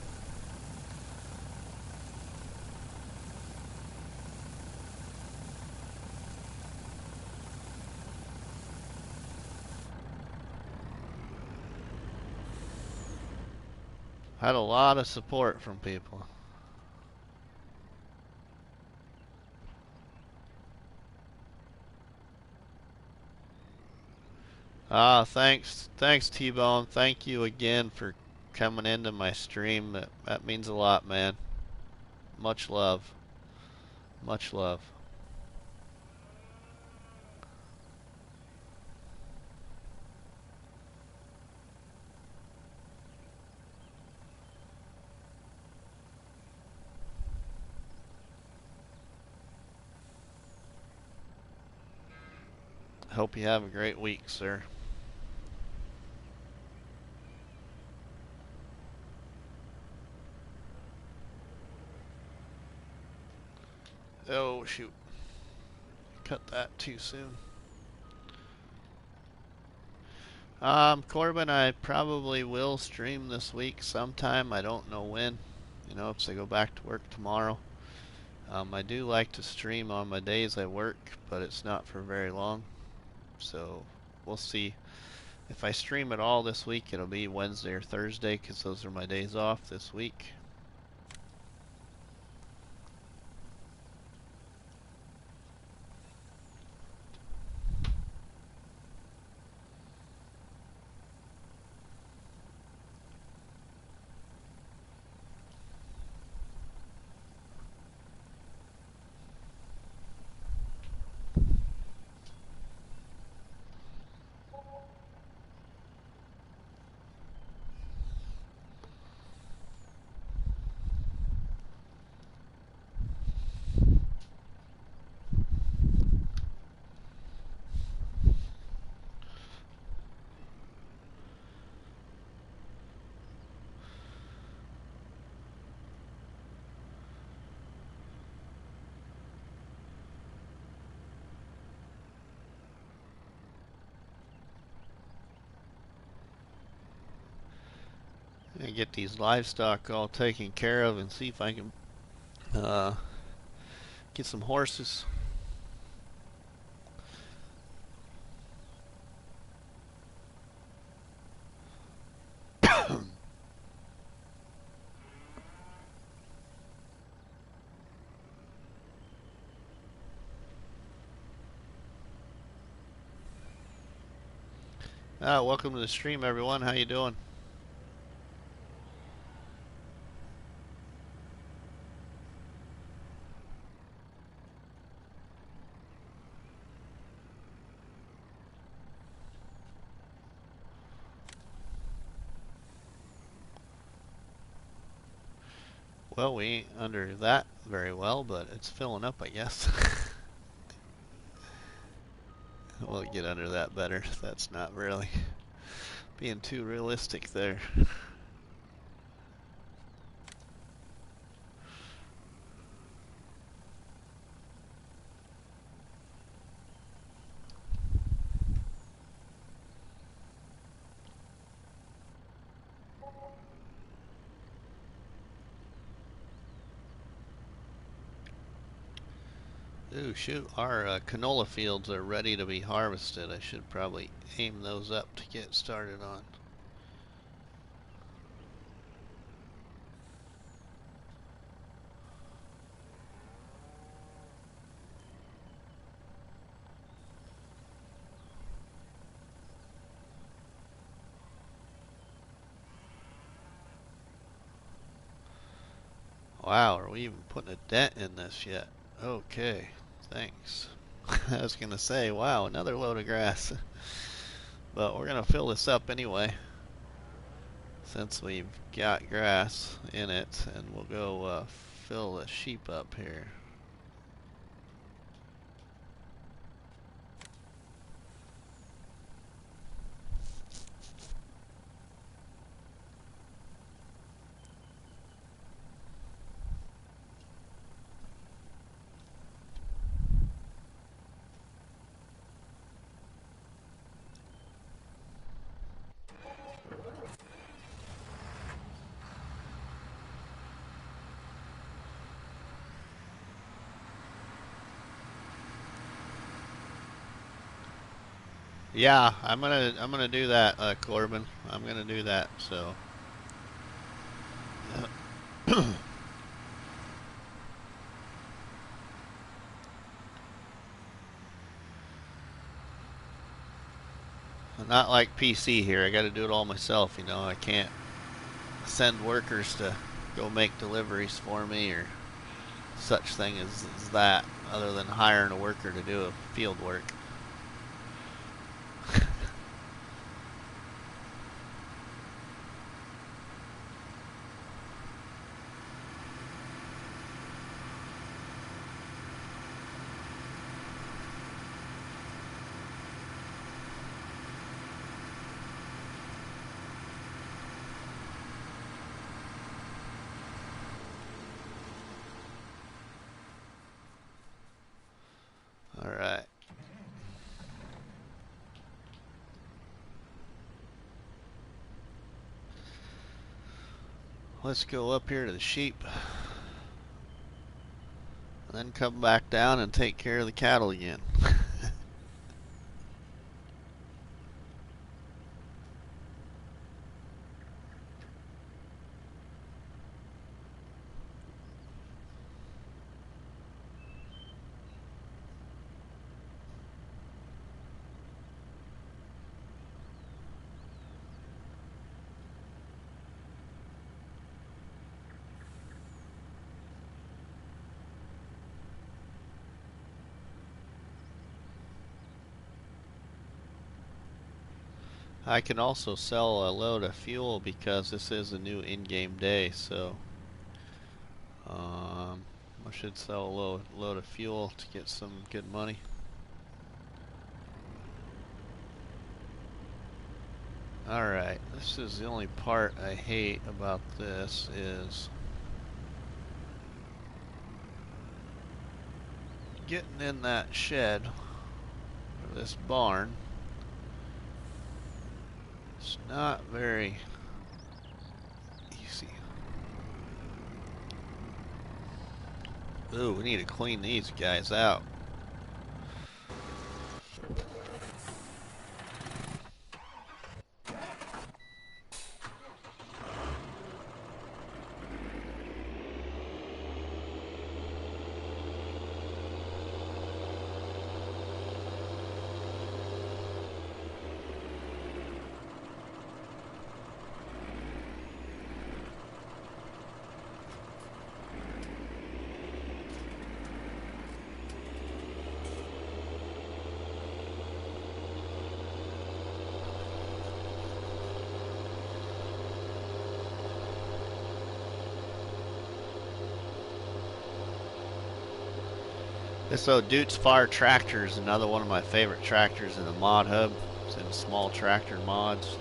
Had a lot of support from people. Thanks T-Bone. Thank you again for coming into my stream. That means a lot, man. Much love. Much love. Hope you have a great week, sir. Oh, shoot. Cut that too soon. Corbin, I probably will stream this week sometime. I don't know when. You know, if I go back to work tomorrow. I do like to stream on my days I work, but it's not for very long. So, we'll see. If I stream at all this week, it'll be Wednesday or Thursday, because those are my days off this week. And get these livestock all taken care of and see if I can get some horses. Welcome to the stream, everyone. How you doing? Well, we ain't under that very well, but it's filling up, I guess. We'll get under that better. That's not really being too realistic there. Ooh, shoot, our canola fields are ready to be harvested. I should probably aim those up to get started on. Wow, are we even putting a dent in this yet? Okay, thanks. I was gonna say, wow, another load of grass. But we're gonna fill this up anyway, since we've got grass in it, and we'll go fill the sheep up here. Yeah, I'm gonna do that, Corbin. I'm gonna do that. So, not like PC here. I got to do it all myself. You know, I can't send workers to go make deliveries for me or such thing as that, other than hiring a worker to do a field work. All right. Let's go up here to the sheep, and then come back down and take care of the cattle again. I can also sell a load of fuel because this is a new in-game day, so I should sell a load of fuel to get some good money. Alright, this is the only part I hate about this is getting in that shed, or this barn. It's not very easy. Ooh, we need to clean these guys out. This Dute's Fire tractor is another one of my favorite tractors in the mod hub. It's in small tractor mods.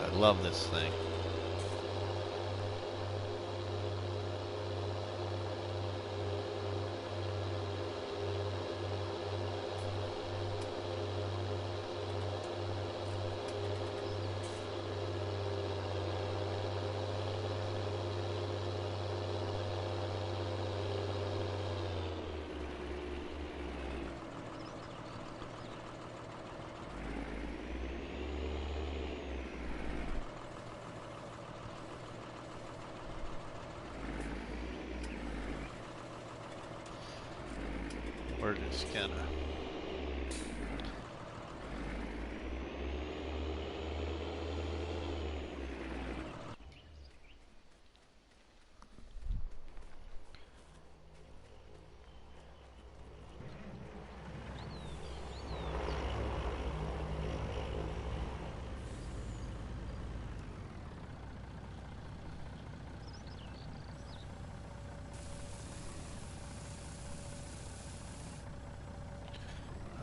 I love this thing. we're just gonna...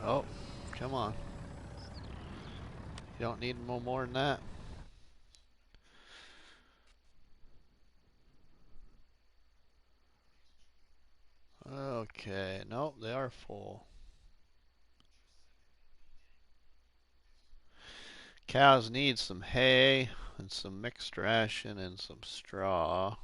Oh, come on. You don't need no more than that. Okay, nope, they are full. Cows need some hay and some mixed ration and some straw.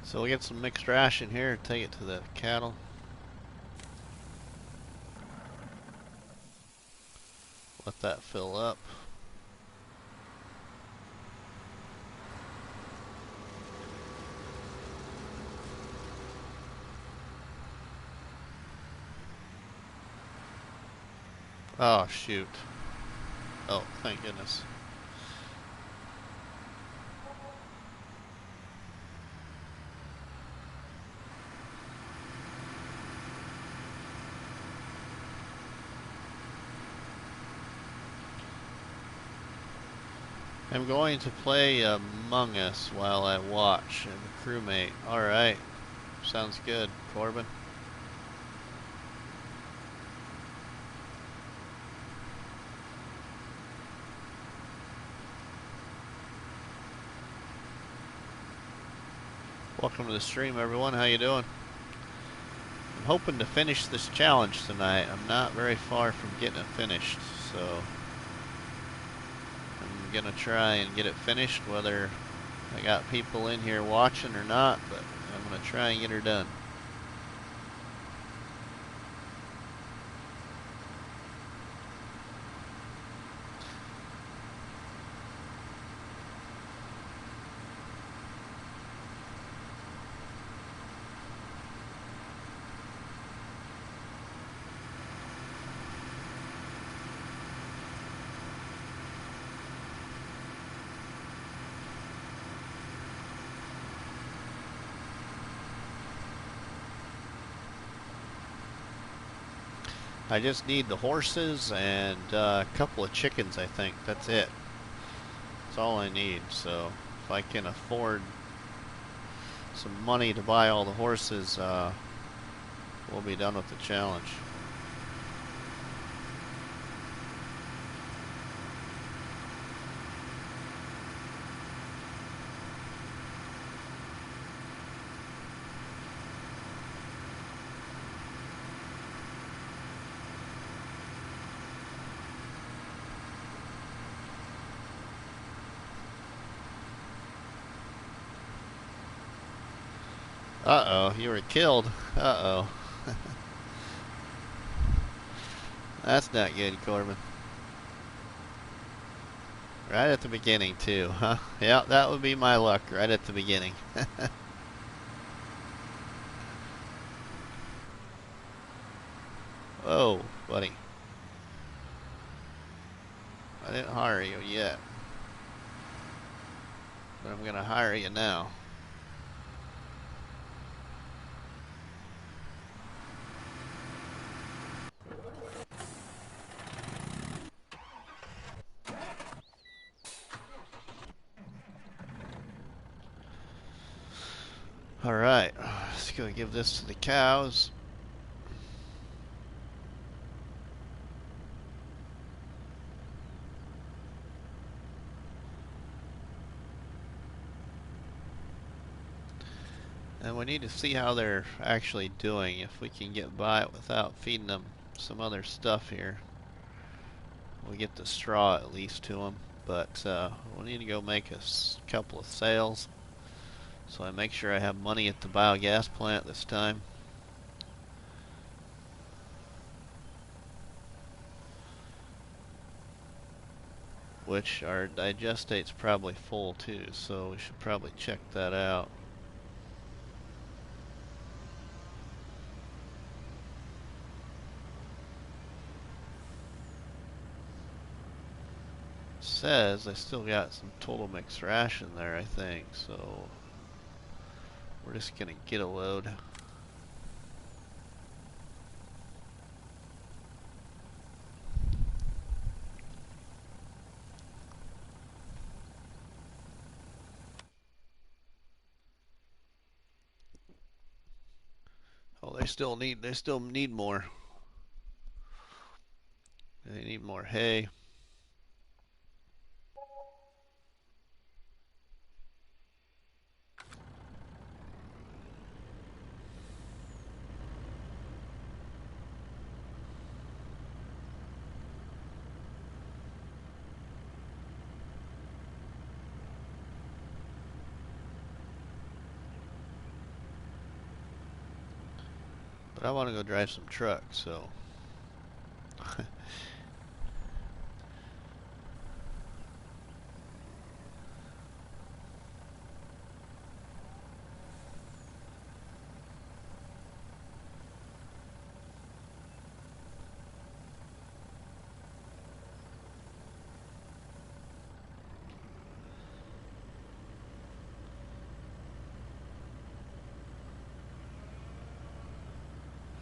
So we'll get some mixed ration here, take it to the cattle. Let that fill up. Oh, shoot. Oh, thank goodness. I'm going to play Among Us while I watch and the crewmate. Alright. Sounds good, Corbin. Welcome to the stream, everyone. How you doing? I'm hoping to finish this challenge tonight. I'm not very far from getting it finished, so I'm gonna try and get it finished, whether I got people in here watching or not, but I'm gonna try and get her done. I just need the horses and a couple of chickens, I think. That's it. That's all I need. So if I can afford some money to buy all the horses, we'll be done with the challenge. Uh-oh, you were killed. Uh-oh. That's not good, Corbin. Right at the beginning, too, huh? Yeah, that would be my luck right at the beginning. Whoa, buddy. I didn't hire you yet, but I'm gonna hire you now. Alright, let's go give this to the cows. And we need to see how they're actually doing, if we can get by it without feeding them some other stuff here. We'll get the straw at least to them, but we'll need to go make a couple of sales. So I make sure I have money at the biogas plant this time. Which our digestate's probably full too, so we should probably check that out. Says I still got some total mixed ration there, I think, so we're just gonna get a load. Oh, they still need more. They need more hay. But I want to go drive some trucks, so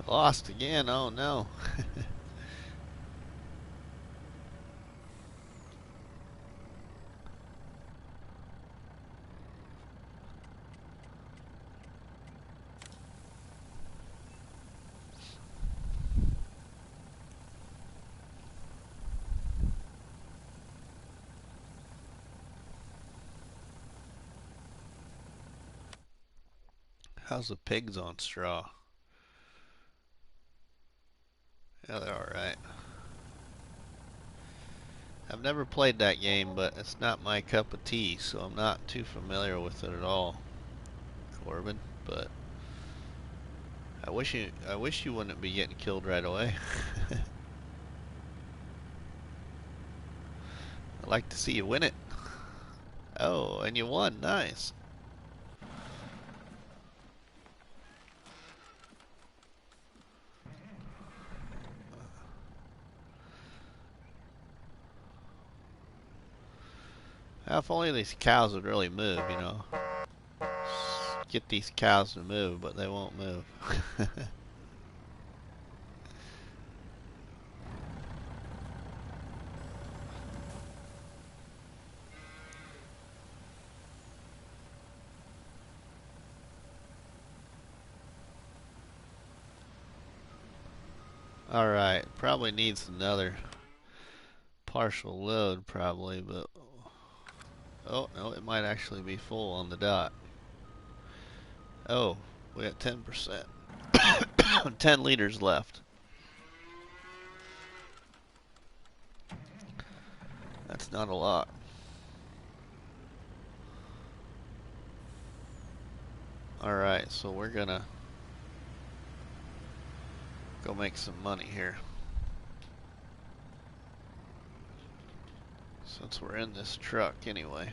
I lost again. Oh no. How's the pigs on straw? Yeah, they're alright. I've never played that game, but it's not my cup of tea, so I'm not too familiar with it at all, Corbin. But I wish you wouldn't be getting killed right away. I'd like to see you win it. Oh, and you won. Nice. Now, if only these cows would really move, you know. Get these cows to move, but they won't move. Alright, probably needs another partial load, probably, but oh no, it might actually be full on the dot. Oh, we got 10%. 10 liters left. That's not a lot. Alright, so we're gonna go make some money here. since we're in this truck anyway.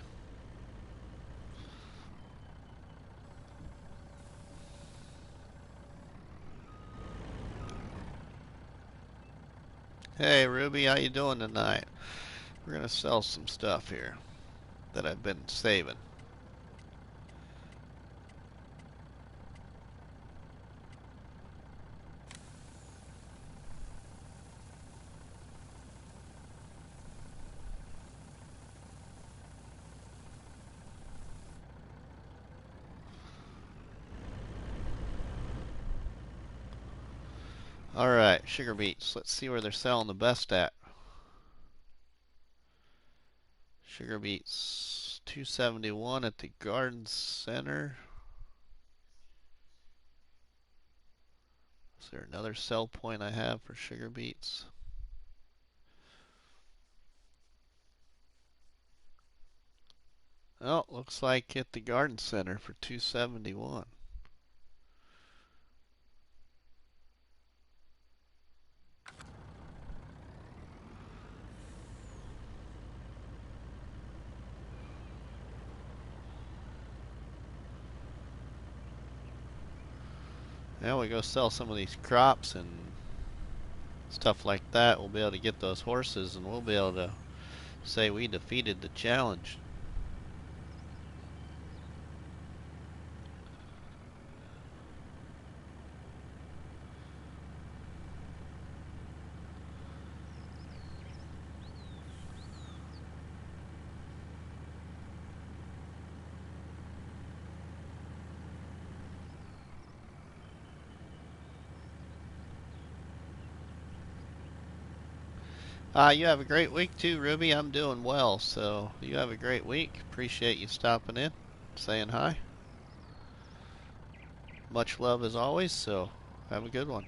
Hey Ruby, how you doing tonight? We're gonna sell some stuff here that I've been saving. Alright, sugar beets. Let's see where they're selling the best at. Sugar beets $2.71 at the garden center. Is there another sell point I have for sugar beets? Oh, looks like at the garden center for $2.71. Now we go sell some of these crops and stuff like that. We'll be able to get those horses and we'll be able to say we defeated the challenge. You have a great week too, Ruby. I'm doing well, so you have a great week. Appreciate you stopping in, saying hi. Much love as always, so have a good one.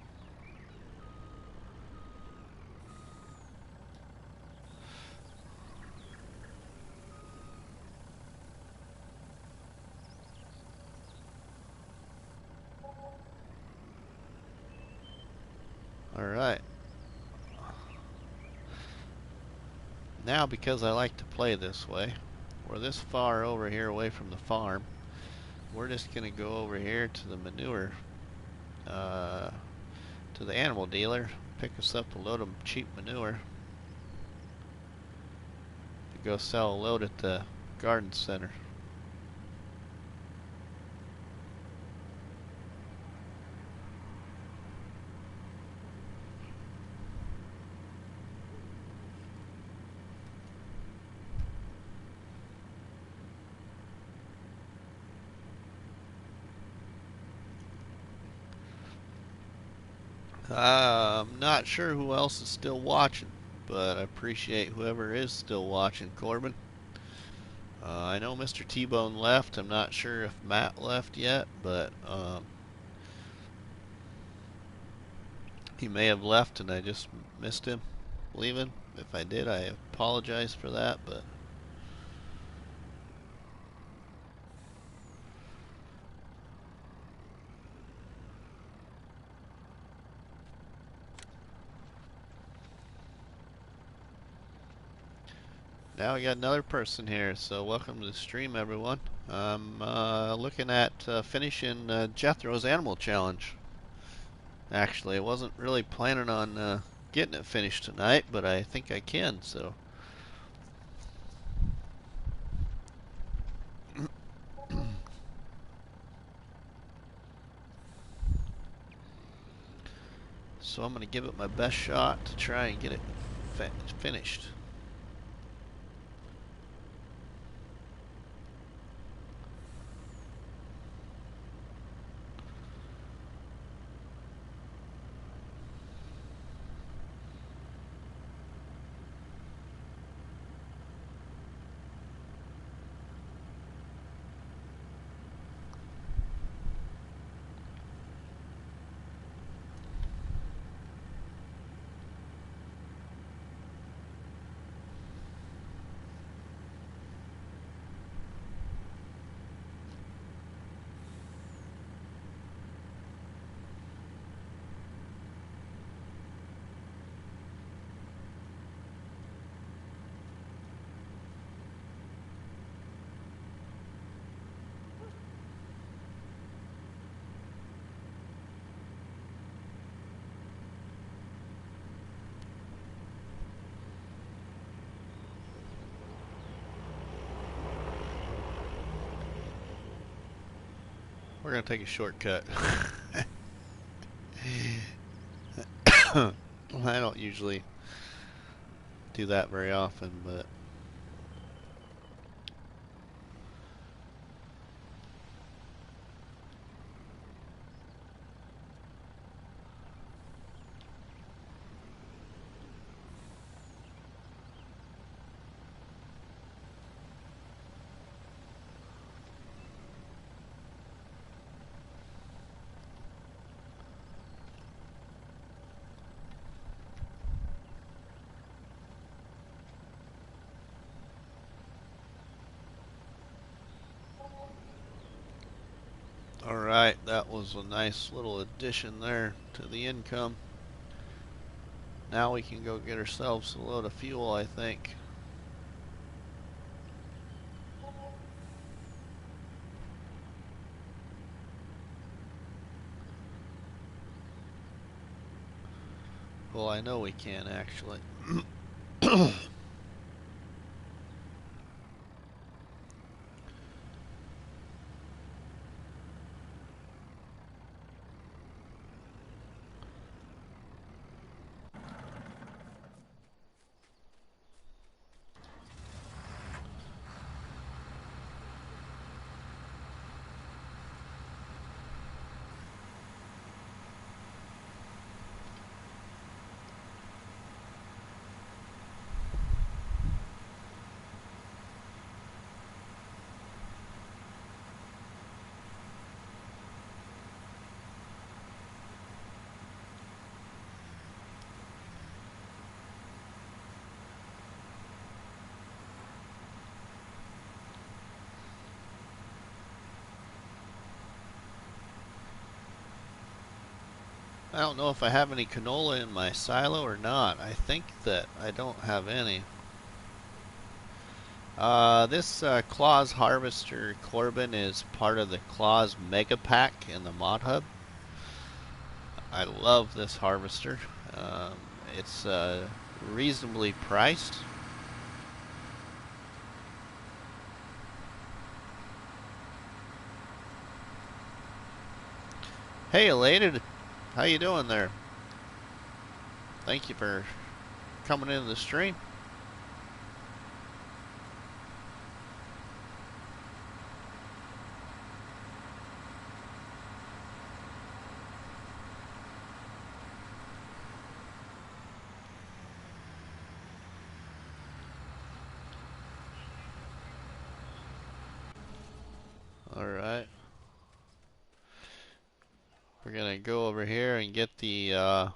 Alright. Now, because I like to play this way, we're this far over here away from the farm, we're just going to go over here to the manure, to the animal dealer, pick us up a load of cheap manure to go sell a load at the garden center. I'm not sure who else is still watching, but I appreciate whoever is still watching, Corbin. I know Mr. T-Bone left. I'm not sure if Matt left yet, but he may have left and I just missed him leaving. If I did, I apologize for that, but now we got another person here, so welcome to the stream, everyone. I'm looking at finishing Jethro's Animal Challenge. Actually, I wasn't really planning on getting it finished tonight, but I think I can, so. So I'm going to give it my best shot to try and get it finished. We're gonna take a shortcut. I don't usually do that very often, but alright, that was a nice little addition there to the income. Now we can go get ourselves a load of fuel, I think. Well, I know we can actually. I don't know if I have any canola in my silo or not. I think that I don't have any. This Claws Harvester Corbin is part of the Claws Mega Pack in the Mod Hub. I love this harvester. It's reasonably priced. Hey, Elated, how you doing there? Thank you for coming into the stream. Alright. We're gonna go over here and get the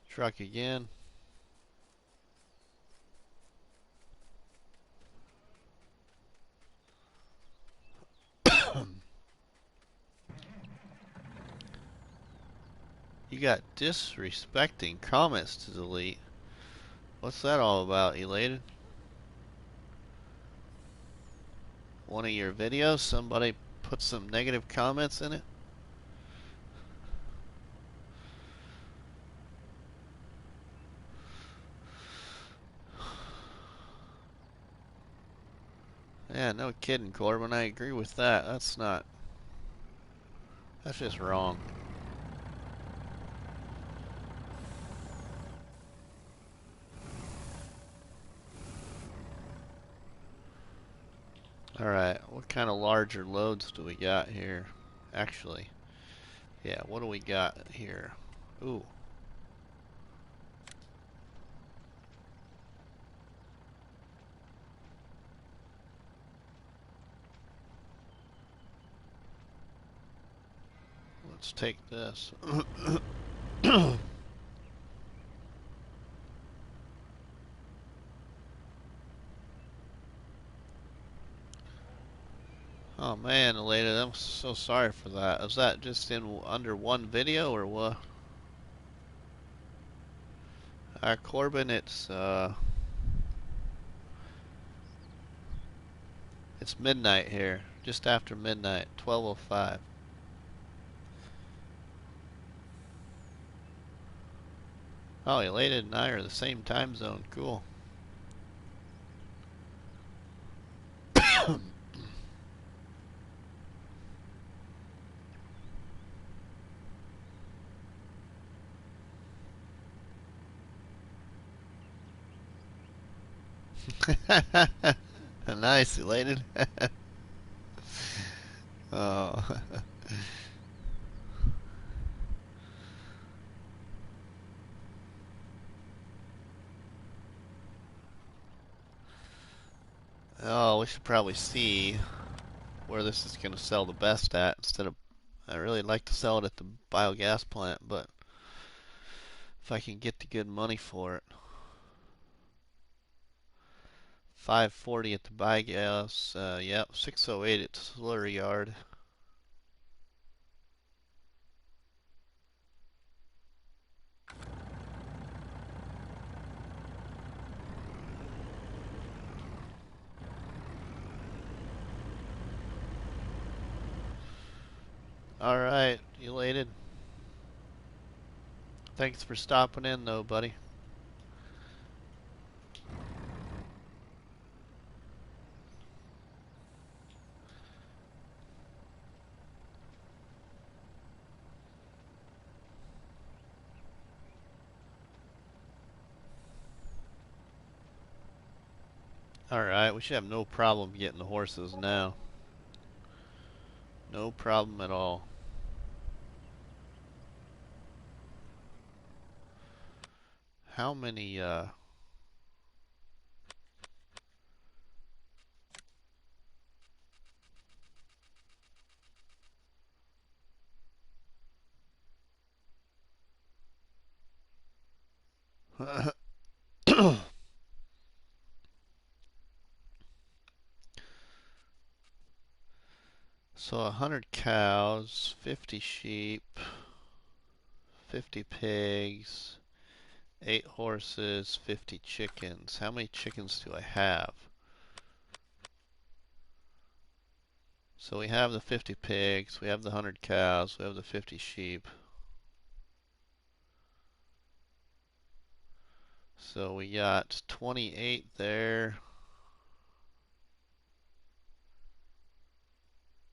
truck again. You got disrespecting comments to delete. What's that all about, Elated? One of your videos, somebody put some negative comments in it? Yeah, no kidding, Corbin. I agree with that. That's just wrong. Alright, what kind of larger loads do we got here? Actually, yeah, what do we got here? Ooh. Let's take this. Oh man, Elated, I'm so sorry for that. Was that just in under one video or what? Corbin, it's midnight here, just after midnight, 12:05. Oh, Elated and I are the same time zone. Cool. Nice, elated. Oh. Oh, we should probably see where this is going to sell the best at instead of. I really like to sell it at the biogas plant, but if I can get the good money for it. 540 at the biogas. Yep, 608 at the slurry yard. Alright, elated. Thanks for stopping in though, buddy. Alright, we should have no problem getting the horses now. No problem at all. How many, So 100 cows, 50 sheep, 50 pigs, 8 horses, 50 chickens. How many chickens do I have? So we have the 50 pigs, we have the 100 cows, we have the 50 sheep. So we got 28 there.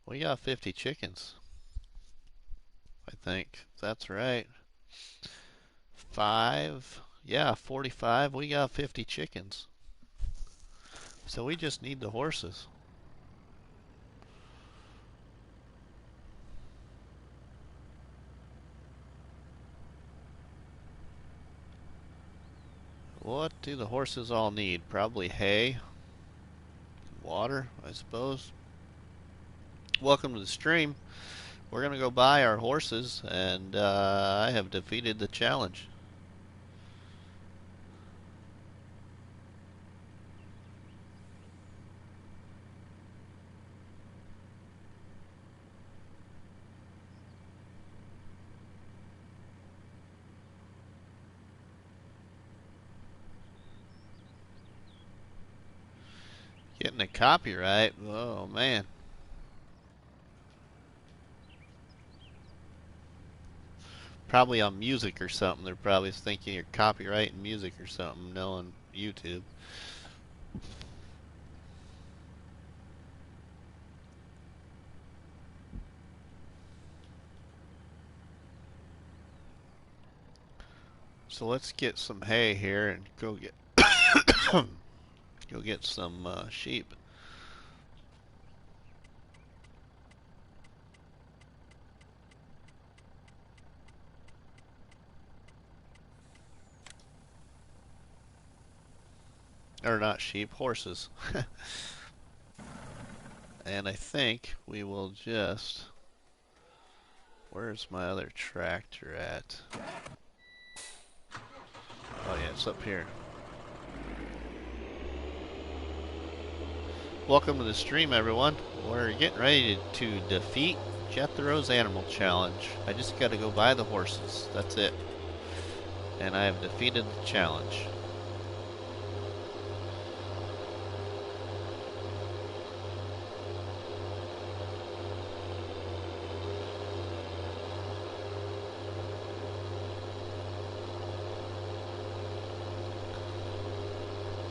We got 50 chickens, I think. That's right. 5, yeah, 45. We got 50 chickens. So we just need the horses. What do the horses all need? Probably hay, water, I suppose. Welcome to the stream. We're going to go buy our horses, and I have defeated the challenge. Getting a copyright? Oh, man. Probably on music or something. They're probably thinking you're copyrighting music or something, knowing YouTube. So let's get some hay here and go get go get some sheep. Or not sheep, horses. And I think we will just... Where's my other tractor at? Oh yeah, it's up here. Welcome to the stream, everyone. We're getting ready to defeat Jethro's Animal Challenge. I just gotta go buy the horses. That's it. And I have defeated the challenge.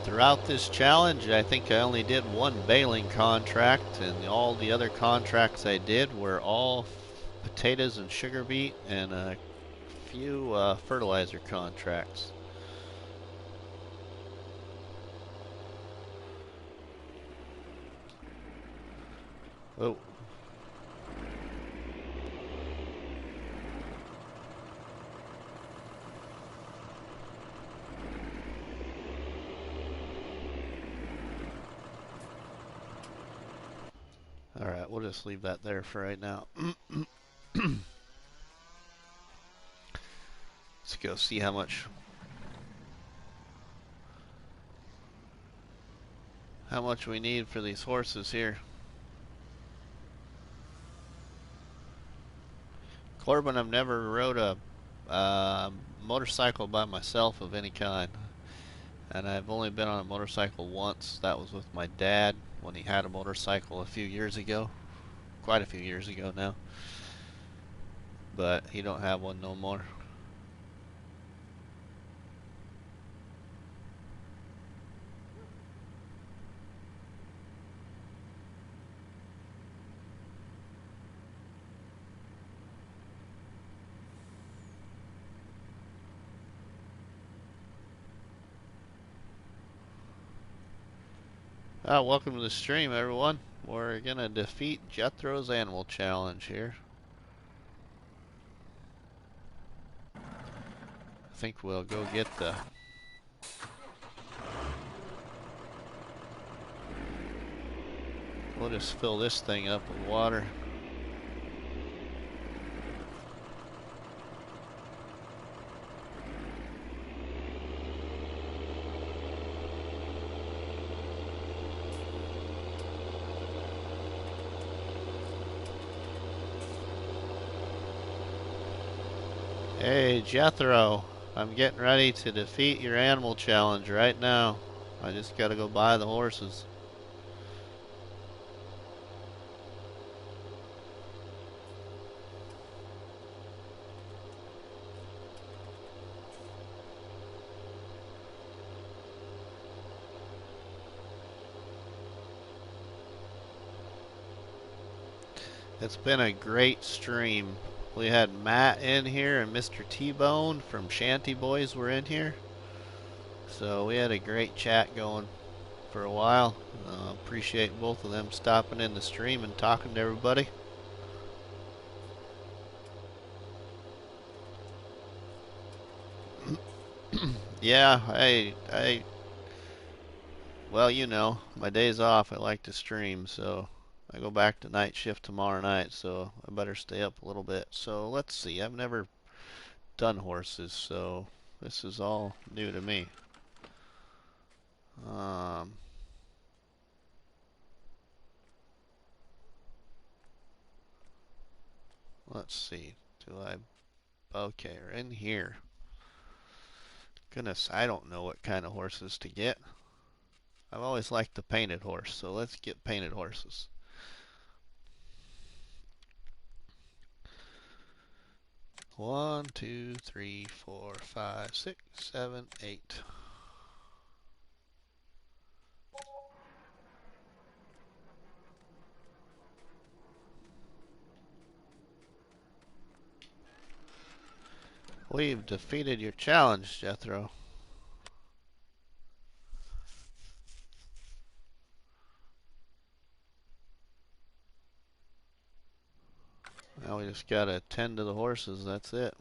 Throughout this challenge, I think I only did one baling contract, and all the other contracts I did were all potatoes and sugar beet, and a few fertilizer contracts. Oh. Alright, we'll just leave that there for right now. Let's go see how much we need for these horses here. Corbin, I've never rode a motorcycle by myself of any kind. And I've only been on a motorcycle once. That was with my dad when he had a motorcycle a few years ago. Quite a few years ago now. But he don't have one no more. Welcome to the stream, everyone. We're gonna defeat Jethro's Animal Challenge here. I think we'll go get the... We'll just fill this thing up with water. Hey Jethro, I'm getting ready to defeat your animal challenge right now. I just gotta go buy the horses. It's been a great stream. We had Matt in here and Mr. T-Bone from Shanty Boys were in here. So we had a great chat going for a while. Appreciate both of them stopping in the stream and talking to everybody. Yeah, well, you know, my days off I like to stream, so I go back to night shift tomorrow night, so I better stay up a little bit. So let's see, I've never done horses, so this is all new to me. Let's see, okay, we're in here. Goodness, I don't know what kind of horses to get. I've always liked the painted horse, so let's get painted horses. One, two, three, 4, 5, 6, 7, 8. We've defeated your challenge, Jethro. Now we just gotta tend to the horses, that's it.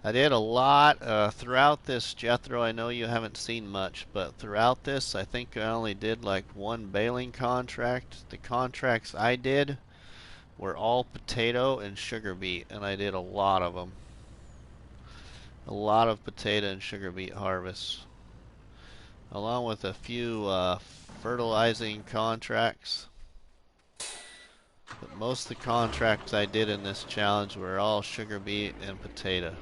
I did a lot throughout this, Jethro. I know you haven't seen much, but throughout this, I think I only did like one baling contract. The contracts I did were all potato and sugar beet, and I did a lot of them. A lot of potato and sugar beet harvests, along with a few fertilizing contracts. But most of the contracts I did in this challenge were all sugar beet and potato,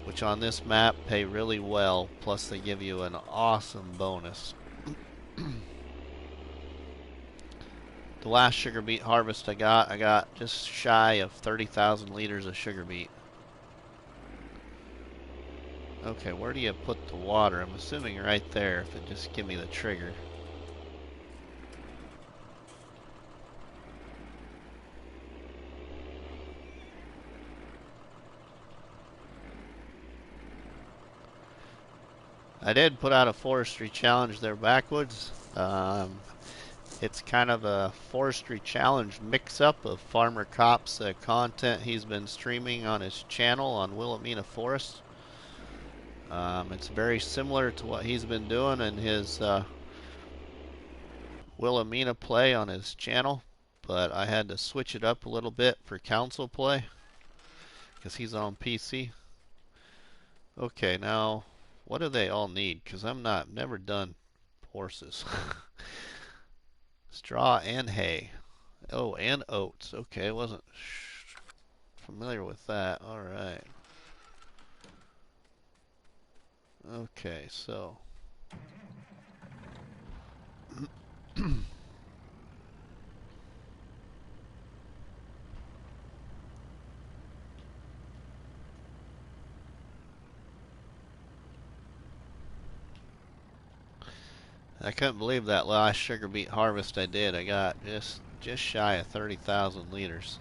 which on this map pay really well, plus they give you an awesome bonus. The last sugar beet harvest I got just shy of 30,000 liters of sugar beet. Okay, where do you put the water? I'm assuming right there, if it just give me the trigger. I did put out a forestry challenge there backwoods. It's kind of a forestry challenge mix-up of Farmer Cop's content he's been streaming on his channel on Wilhelmina Forest. It's very similar to what he's been doing in his Wilhelmina play on his channel, but I had to switch it up a little bit for council play because he's on PC. Okay, now what do they all need? Because never done horses. Straw and hay. Oh, and oats. Okay, I wasn't familiar with that. All right. Okay, so I couldn't believe that last sugar beet harvest I did. I got just shy of 30,000 liters.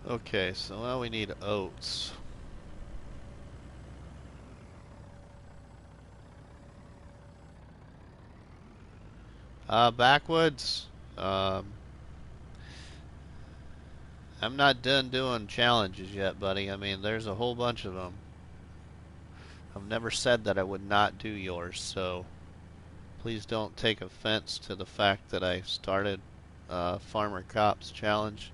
Okay, so now we need oats. Backwoods. I'm not done doing challenges yet, buddy. I mean, there's a whole bunch of them. I've never said that I would not do yours, so please don't take offense to the fact that I started Farmer Cop's challenge.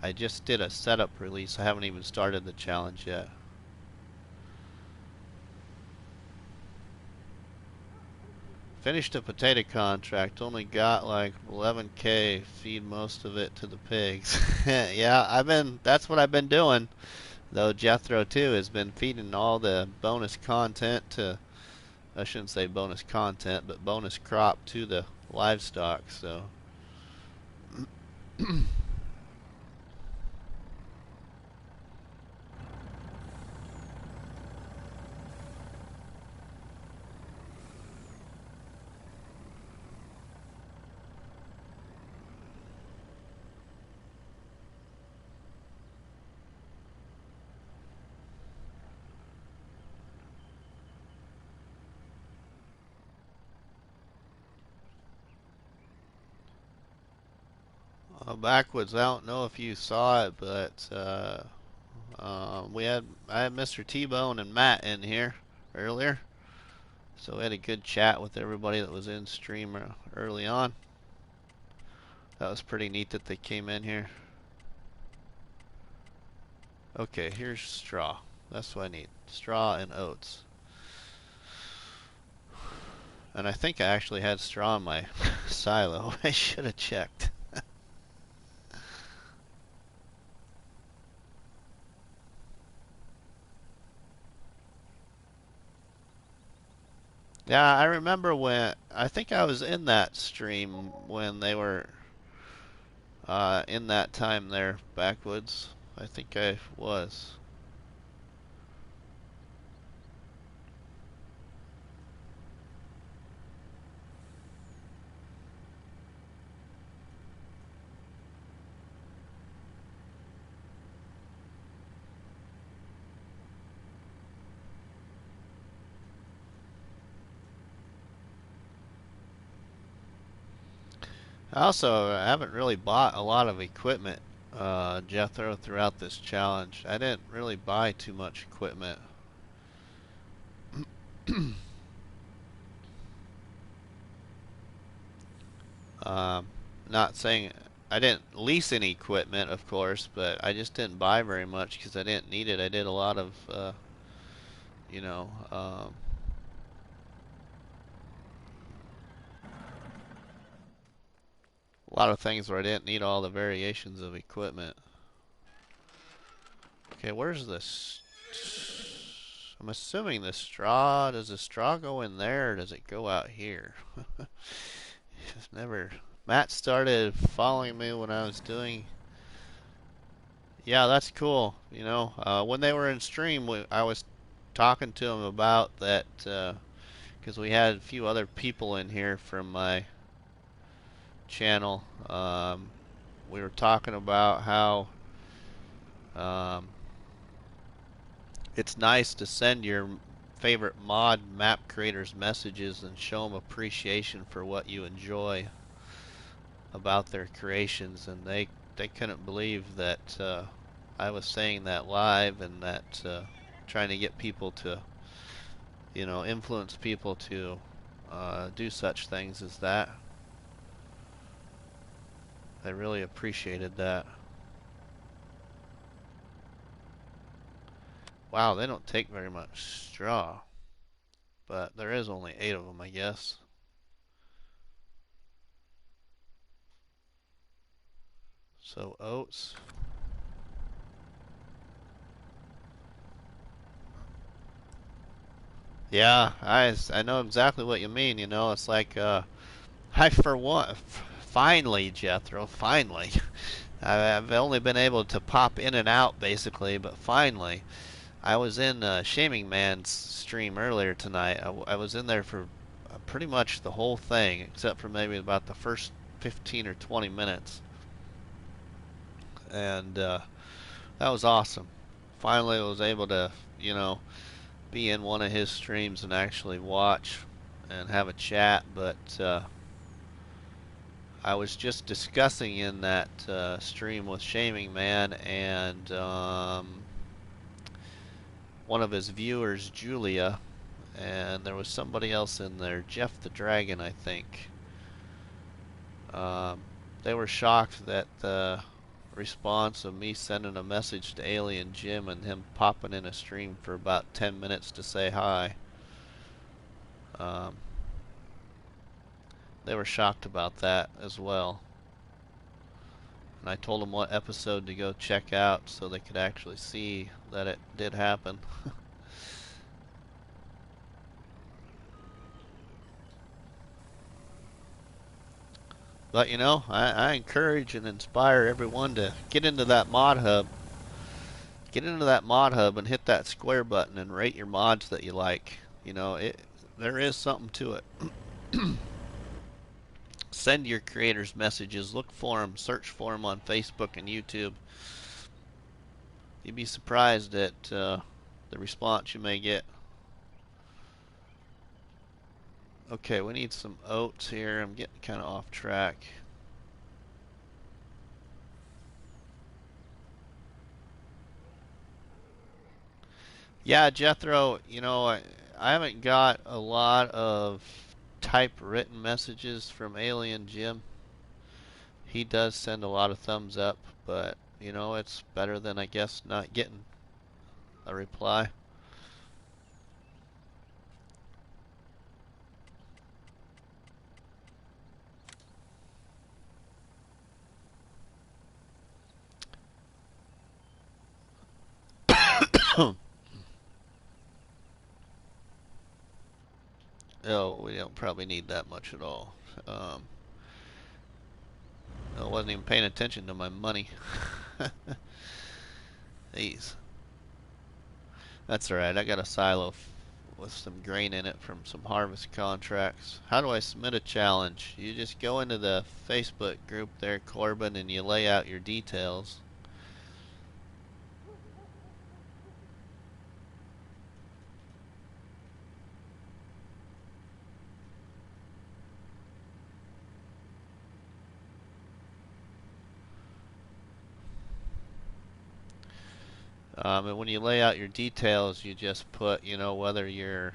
I just did a setup release. I haven't even started the challenge yet. Finished a potato contract. Only got like 11K. Feed most of it to the pigs. Yeah, that's what I've been doing. Though Jethro too has been feeding all the bonus content to, I shouldn't say bonus content, but bonus crop to the livestock, so. Backwoods, I don't know if you saw it, but I had Mr. T-Bone and Matt in here earlier, so we had a good chat with everybody that was in stream early on. That was pretty neat that they came in here. Okay, here's straw. That's what I need. Straw and oats. And I think I actually had straw in my silo. I should have checked. Yeah, I remember I think I was in that stream when they were in that time there, backwoods. I think I was. I haven't really bought a lot of equipment, Jethro, throughout this challenge. I didn't really buy too much equipment. Not saying I didn't lease any equipment, of course, but I just didn't buy very much because I didn't need it. I did a lot of, you know, a lot of things where I didn't need all the variations of equipment. Okay, where's this? I'm assuming the straw, does the straw go in there or does it go out here? Just never. Matt started following me when I was doing. Yeah, that's cool. You know, when they were in stream, I was talking to them about that because we had a few other people in here from my channel. We were talking about how um, it's nice to send your favorite mod map creators messages and show them appreciation for what you enjoy about their creations, and they couldn't believe that I was saying that live, and that trying to get people to, you know, influence people to do such things as that. I really appreciated that. Wow, they don't take very much straw, but there is only 8 of them, I guess. So oats. Yeah, I know exactly what you mean. You know, it's like I for one, finally, Jethro, finally. I've only been able to pop in and out basically, but finally, I was in Shaming Man's stream earlier tonight. I was in there for pretty much the whole thing, except for maybe about the first 15 or 20 minutes, and that was awesome. Finally, I was able to, you know, be in one of his streams and actually watch and have a chat, but I was just discussing in that stream with Shaming Man and one of his viewers, Julia, and there was somebody else in there, Jeff the Dragon, I think. Um, they were shocked that the response of me sending a message to Alien Jim and him popping in a stream for about 10 minutes to say hi. Um, they were shocked about that as well. And I told them what episode to go check out so they could actually see that it did happen. But you know, I encourage and inspire everyone to get into that mod hub. Get into that mod hub and hit that square button and rate your mods that you like. You know, there is something to it. Send your creators messages. Look for them. Search for them on Facebook and YouTube. You'd be surprised at the response you may get. Okay, we need some oats here. I'm getting kind of off track. Yeah, Jethro, you know, I haven't got a lot of typewritten messages from Alien Jim. He does send a lot of thumbs up, but, you know, it's better than, I guess, not getting a reply. Oh, we don't probably need that much at all. I wasn't even paying attention to my money. These. That's alright. I got a silo with some grain in it from some harvest contracts. How do I submit a challenge? You just go into the Facebook group there, Corbin, and you lay out your details. And when you lay out your details, you just put, you know, whether you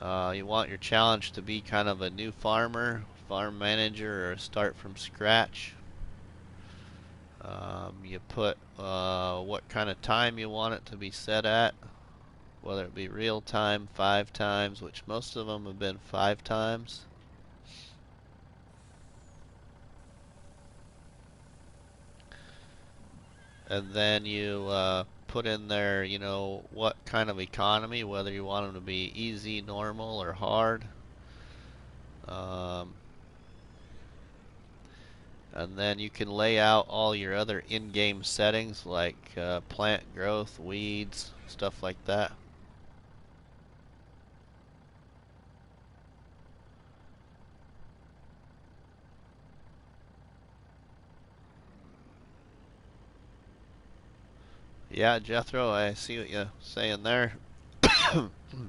want your challenge to be kind of a new farmer, farm manager, or start from scratch. You put what kind of time you want it to be set at, whether it be real time, 5 times, which most of them have been 5 times. And then you put in there, you know, what kind of economy, whether you want them to be easy, normal, or hard. Um, And then you can lay out all your other in-game settings like plant growth, weeds, stuff like that. Yeah, Jethro, I see what you're saying there.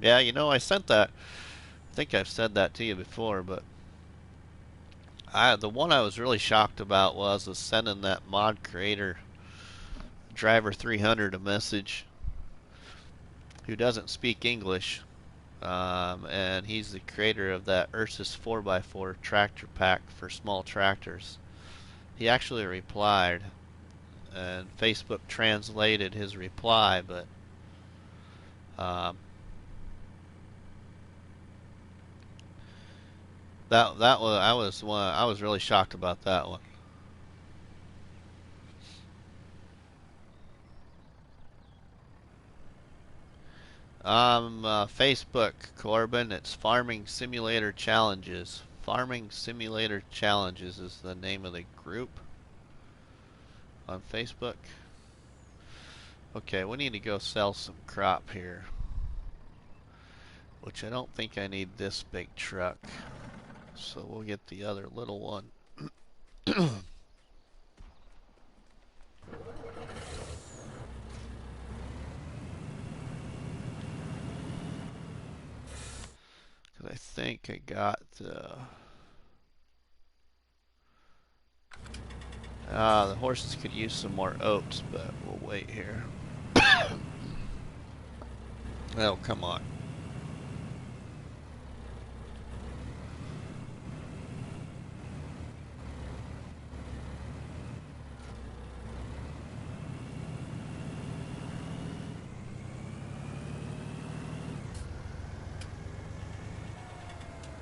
Yeah, you know, I sent that. I think I've said that to you before, but the one I was really shocked about was sending that mod creator driver 300 a message who doesn't speak English, and he's the creator of that Ursus 4x4 tractor pack for small tractors. He actually replied, and Facebook translated his reply, but um, that was I was really shocked about that one. Facebook, Corbin. It's Farming Simulator Challenges. Farming Simulator Challenges is the name of the group on Facebook. Okay, we need to go sell some crop here, which I don't think I need this big truck, so we'll get the other little one. Because I think I got the horses could use some more oats, but we'll wait here. Oh, come on.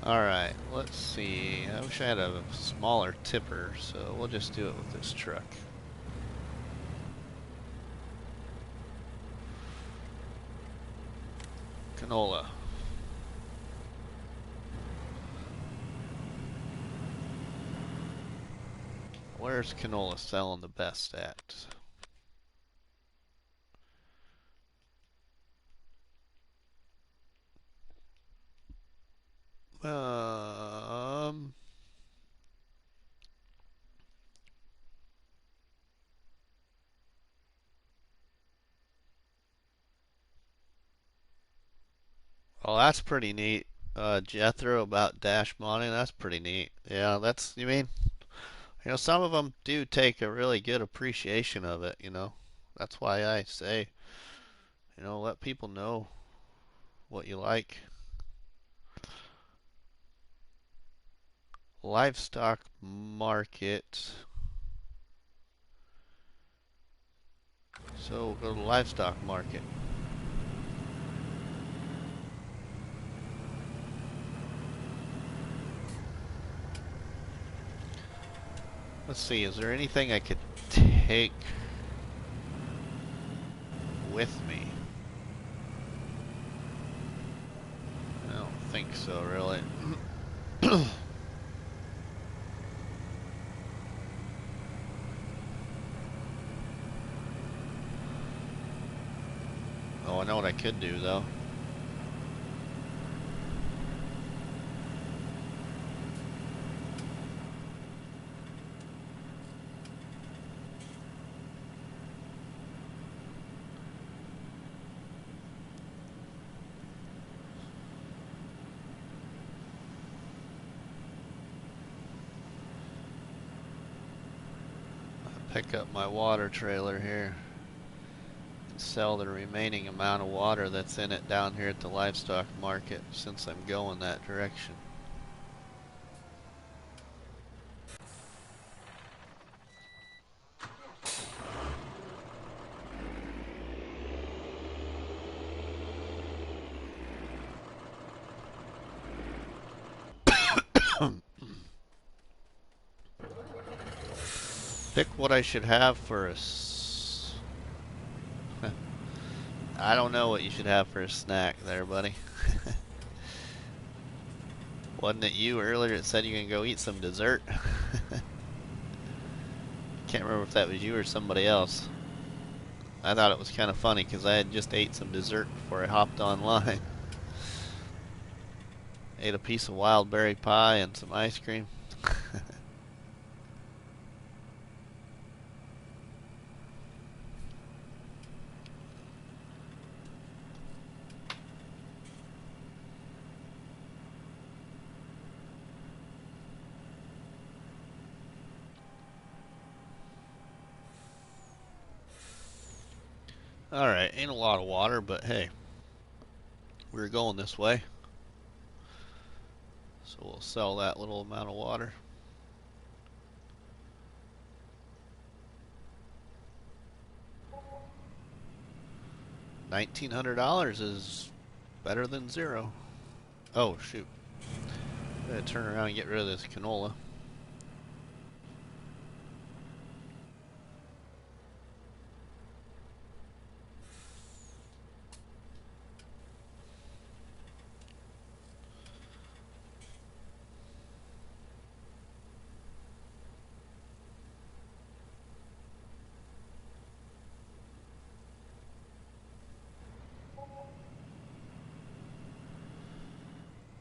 Alright, let's see. I wish I had a smaller tipper, so we'll just do it with this truck. Canola. Where's canola selling the best at? Um, well, that's pretty neat. Jethro about dash modding, that's pretty neat. Yeah, that's, you mean, some of them do take a really good appreciation of it, That's why I say, let people know what you like. Livestock market. So we'll go to the livestock market. Let's see, is there anything I could take with me? I don't think so, really. Oh, I know what I could do, though. Pick up my water trailer here and sell the remaining amount of water that's in it down here at the livestock market since I'm going that direction. Pick what I should have for a I don't know what you should have for a snack there, buddy. Wasn't it you earlier that said you can go eat some dessert? can't remember if that was you or somebody else. I thought it was kind of funny because I had just ate some dessert before I hopped online. Ate a piece of wild berry pie and some ice cream. Alright, ain't a lot of water, but hey, we're going this way. So we'll sell that little amount of water. $1,900 is better than zero. Oh, shoot. I'm going to turn around and get rid of this canola.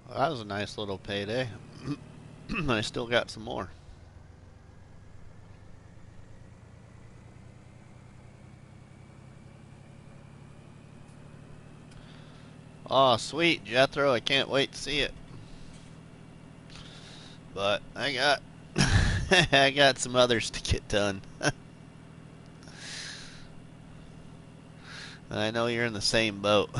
Well, that was a nice little payday. I still got some more. Oh, sweet, Jethro. I can't wait to see it. But I got I got some others to get done. I know you're in the same boat.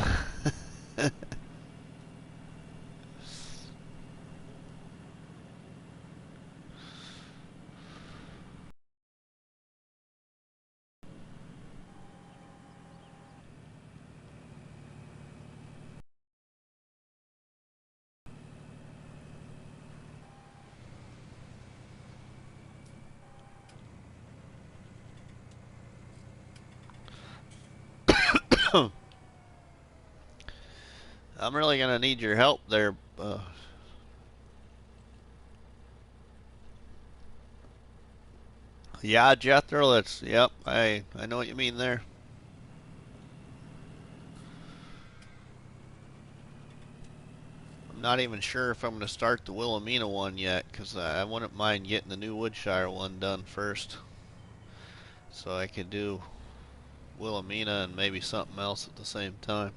I'm really gonna need your help there. Yeah, Jethro. That's yep. I know what you mean there. I'm not even sure if I'm gonna start the Wilhelmina one yet, because I wouldn't mind getting the new Woodshire one done first, so I could do Wilhelmina and maybe something else at the same time.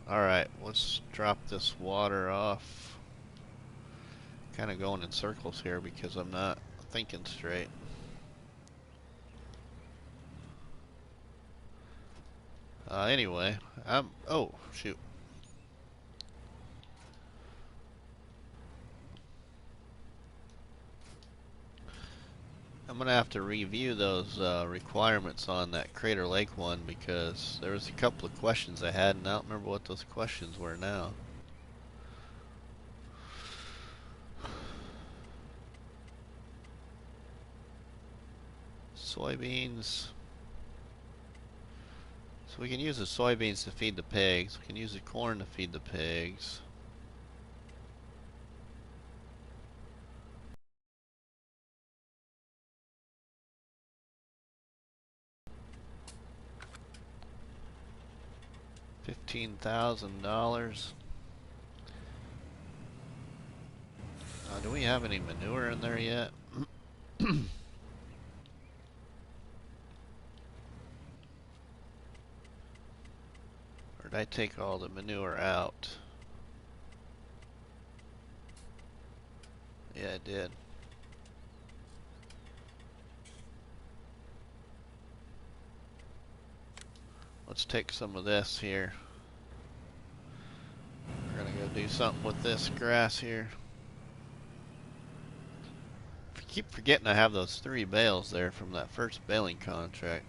Alright, let's drop this water off. Kind of going in circles here because I'm not thinking straight. Anyway, oh, shoot. I'm gonna have to review those requirements on that Crater Lake one because there was a couple of questions I had and I don't remember what those questions were now. Soybeans. So we can use the soybeans to feed the pigs. We can use the corn to feed the pigs. $15,000. Do we have any manure in there yet? Or did I take all the manure out? Yeah, I did. Let's take some of this here. We're gonna go do something with this grass here. I keep forgetting I have those 3 bales there from that first baling contract.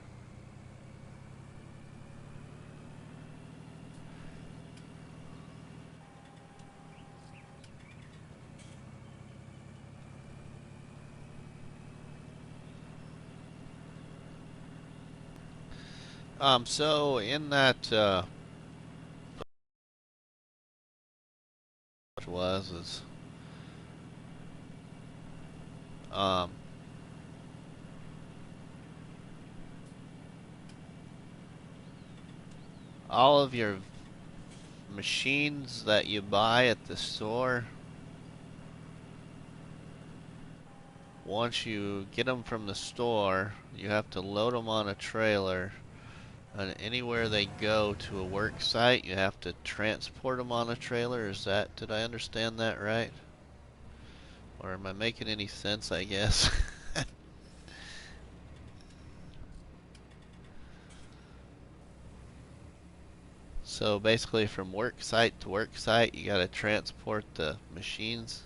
So in that was um all of your machines that you buy at the store, once you get them from the store, you have to load them on a trailer, and anywhere they go to a work site, you have to transport them on a trailer. Did I understand that right? Or am I making any sense, I guess? So basically from work site to work site, you gotta transport the machines.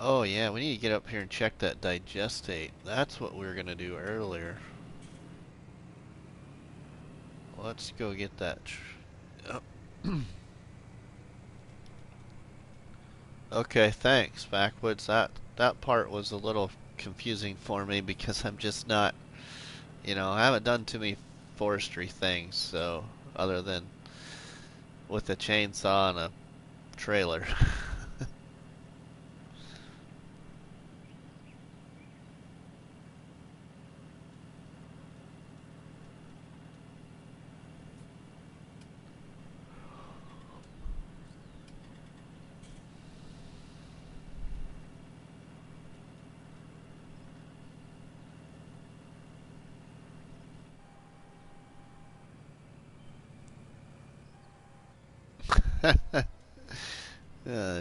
Oh yeah, we need to get up here and check that digestate. That's what we were gonna do earlier. Let's go get that. Okay, thanks, Backwoods. That part was a little confusing for me because I'm just not, I haven't done too many forestry things, so other than with a chainsaw and a trailer.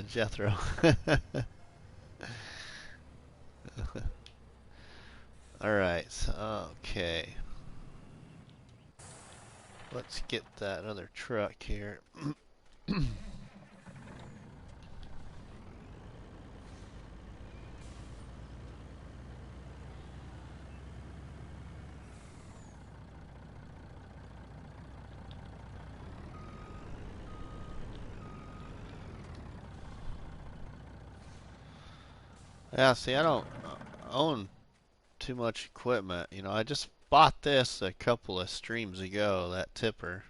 Jethro. Alright, okay. Let's get that other truck here. Yeah, see, I don't own too much equipment. I just bought this a couple of streams ago, that tipper.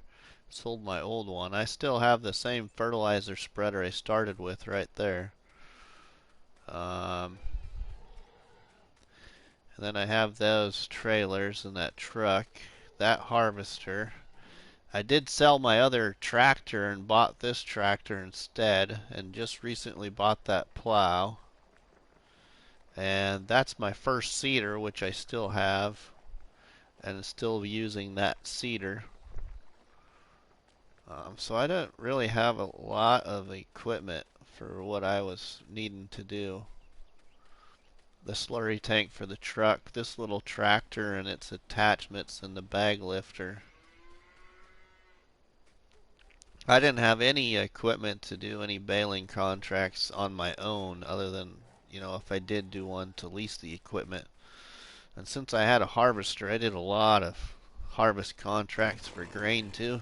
Sold my old one. I still have the same fertilizer spreader I started with right there. And then I have those trailers and that truck, that harvester. I did sell my other tractor and bought this tractor instead, and just recently bought that plow. And that's my first seeder, which I still have, and still using that seeder. So I don't really have a lot of equipment for what I was needing to do. The slurry tank for the truck, this little tractor and its attachments, and the bag lifter. I didn't have any equipment to do any baling contracts on my own other than, if I did do one, to lease the equipment. And since I had a harvester, I did a lot of harvest contracts for grain too.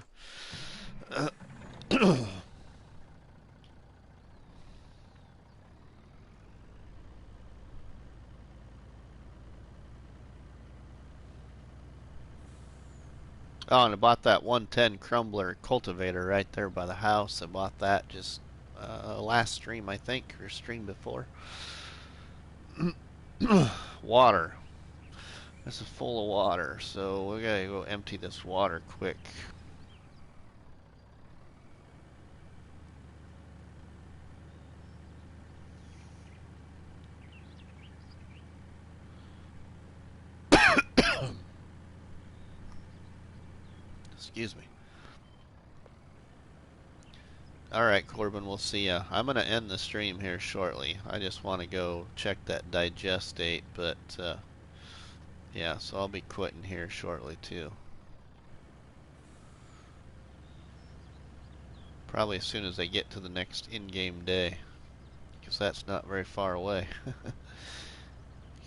Oh, and I bought that 110 Crumbler cultivator right there by the house. I bought that just last stream, I think, or stream before. Water. This is full of water, so we gotta go empty this water quick. Excuse me. Alright, Corbin, we'll see ya. I'm gonna end the stream here shortly. I just want to go check that digestate, but yeah, so I'll be quitting here shortly too. Probably as soon as I get to the next in-game day, because that's not very far away. You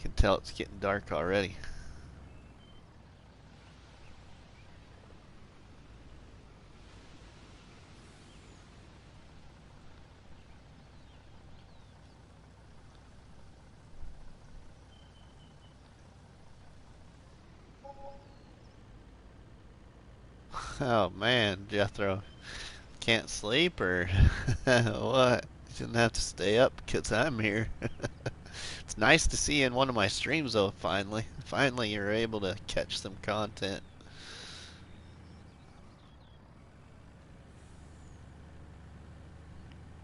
can tell it's getting dark already. Oh man, Jethro, can't sleep or what? You shouldn't have to stay up because I'm here. It's nice to see in one of my streams though. Finally, you're able to catch some content.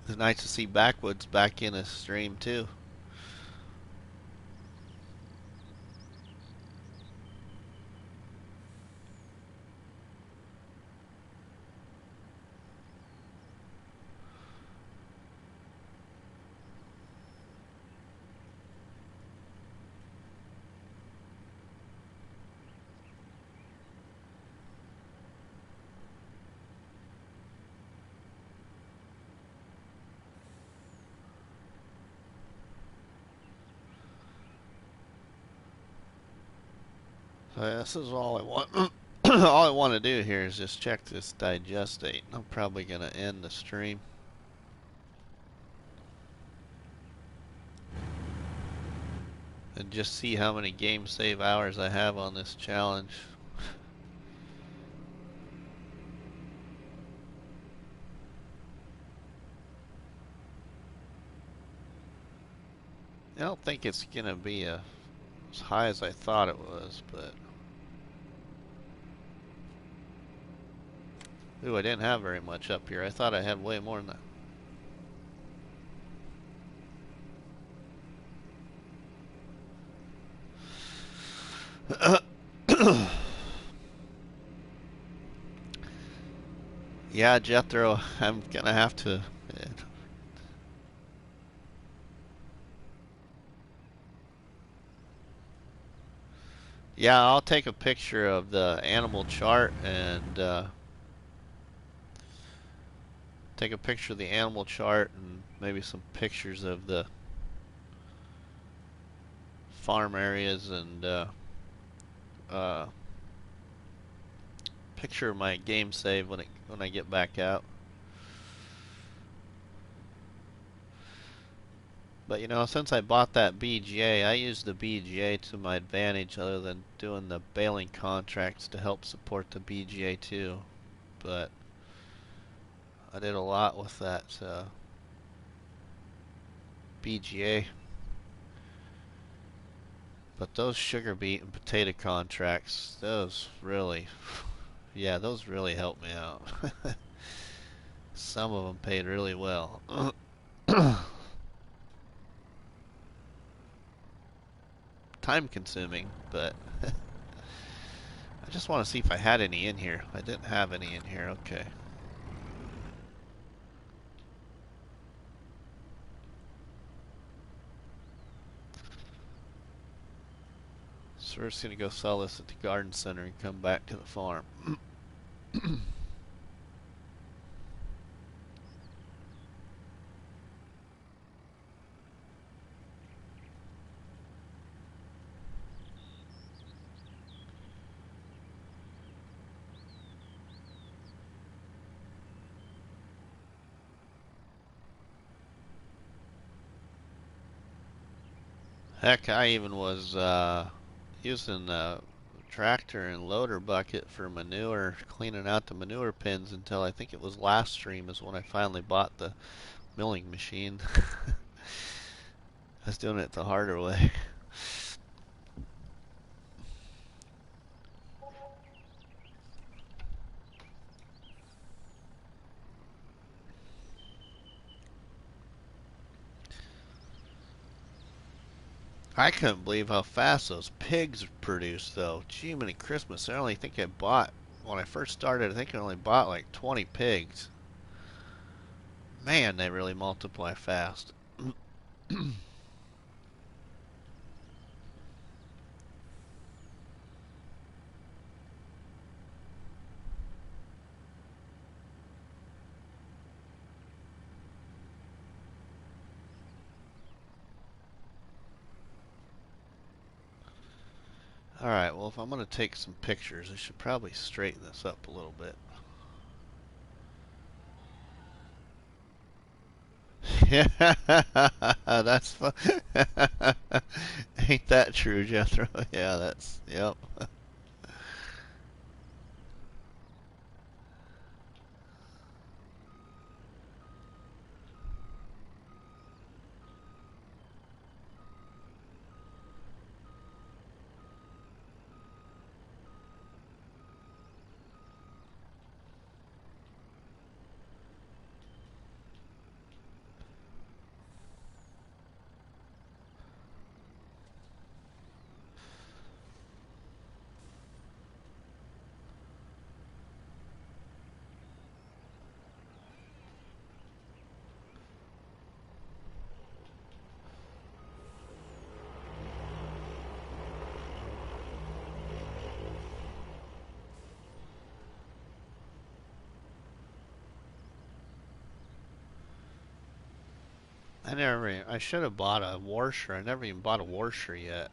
It's nice to see Backwoods back in a stream too. So yeah, this is all I want. All I want to do here is just check this digest date. I'm probably gonna end the stream. And just see how many game save hours I have on this challenge. I don't think it's gonna be as high as I thought it was, but ooh, I didn't have very much up here. I thought I had way more than that. Yeah, Jethro, I'm gonna have to. Yeah, I'll take a picture of the animal chart and take a picture of the animal chart and maybe some pictures of the farm areas and uh, picture of my game save when I get back out. But you know, since I bought that BGA, I used the BGA to my advantage other than doing the baling contracts to help support the BGA too. But I did a lot with that BGA. But those sugar beet and potato contracts, those really, yeah, those really helped me out. Some of them paid really well. Time consuming, but I just want to see if I had any in here. I didn't have any in here. Okay. So we're just going to go sell this at the garden center and come back to the farm. Heck, I even was using the tractor and loader bucket for manure, cleaning out the manure pins until I think it was last stream is when I finally bought the milling machine. I was doing it the harder way. I couldn't believe how fast those pigs produce, though. Gee, many Christmas. I only think I bought, when I first started, I think I only bought like 20 pigs. Man, they really multiply fast. Alright, well, if I'm going to take some pictures, I should probably straighten this up a little bit. Yeah, that's fun. Ain't that true, Jethro? Yeah, that's, yep. I should have bought a washer. I never even bought a washer yet.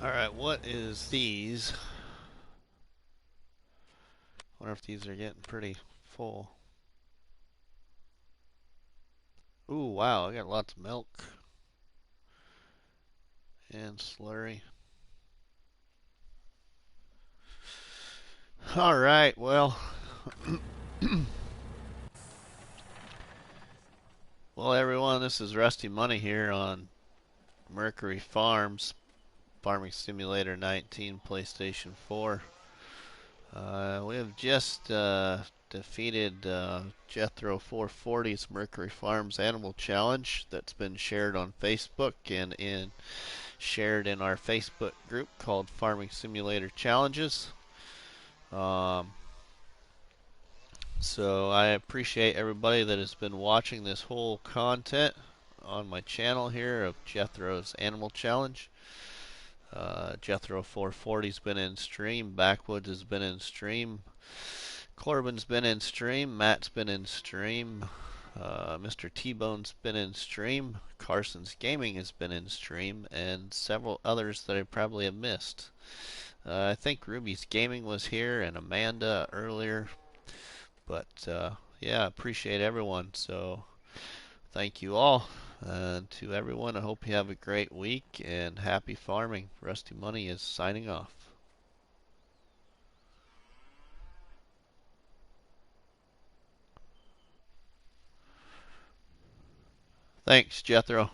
Alright, what is these? Wonder if these are getting pretty full. Ooh, wow, I got lots of milk and slurry. Alright, well. Well, everyone, this is RustyMoney here on Mercury Farms, Farming Simulator 19, PlayStation 4. We have just defeated Jethro 440's Mercury Farms Animal Challenge that's been shared on Facebook and shared in our Facebook group called Farming Simulator Challenges. So I appreciate everybody that has been watching this whole content on my channel here of Jethro's Animal Challenge. Jethro 440's been in stream, Backwoods has been in stream, Corbin's been in stream, Matt's been in stream, Mr. T-Bone's been in stream, Carson's Gaming has been in stream, and several others that I probably have missed. I think Ruby's Gaming was here and Amanda earlier, but yeah, appreciate everyone. So thank you all. And to everyone, I hope you have a great week and happy farming. RustyMoney is signing off. Thanks, Jethro.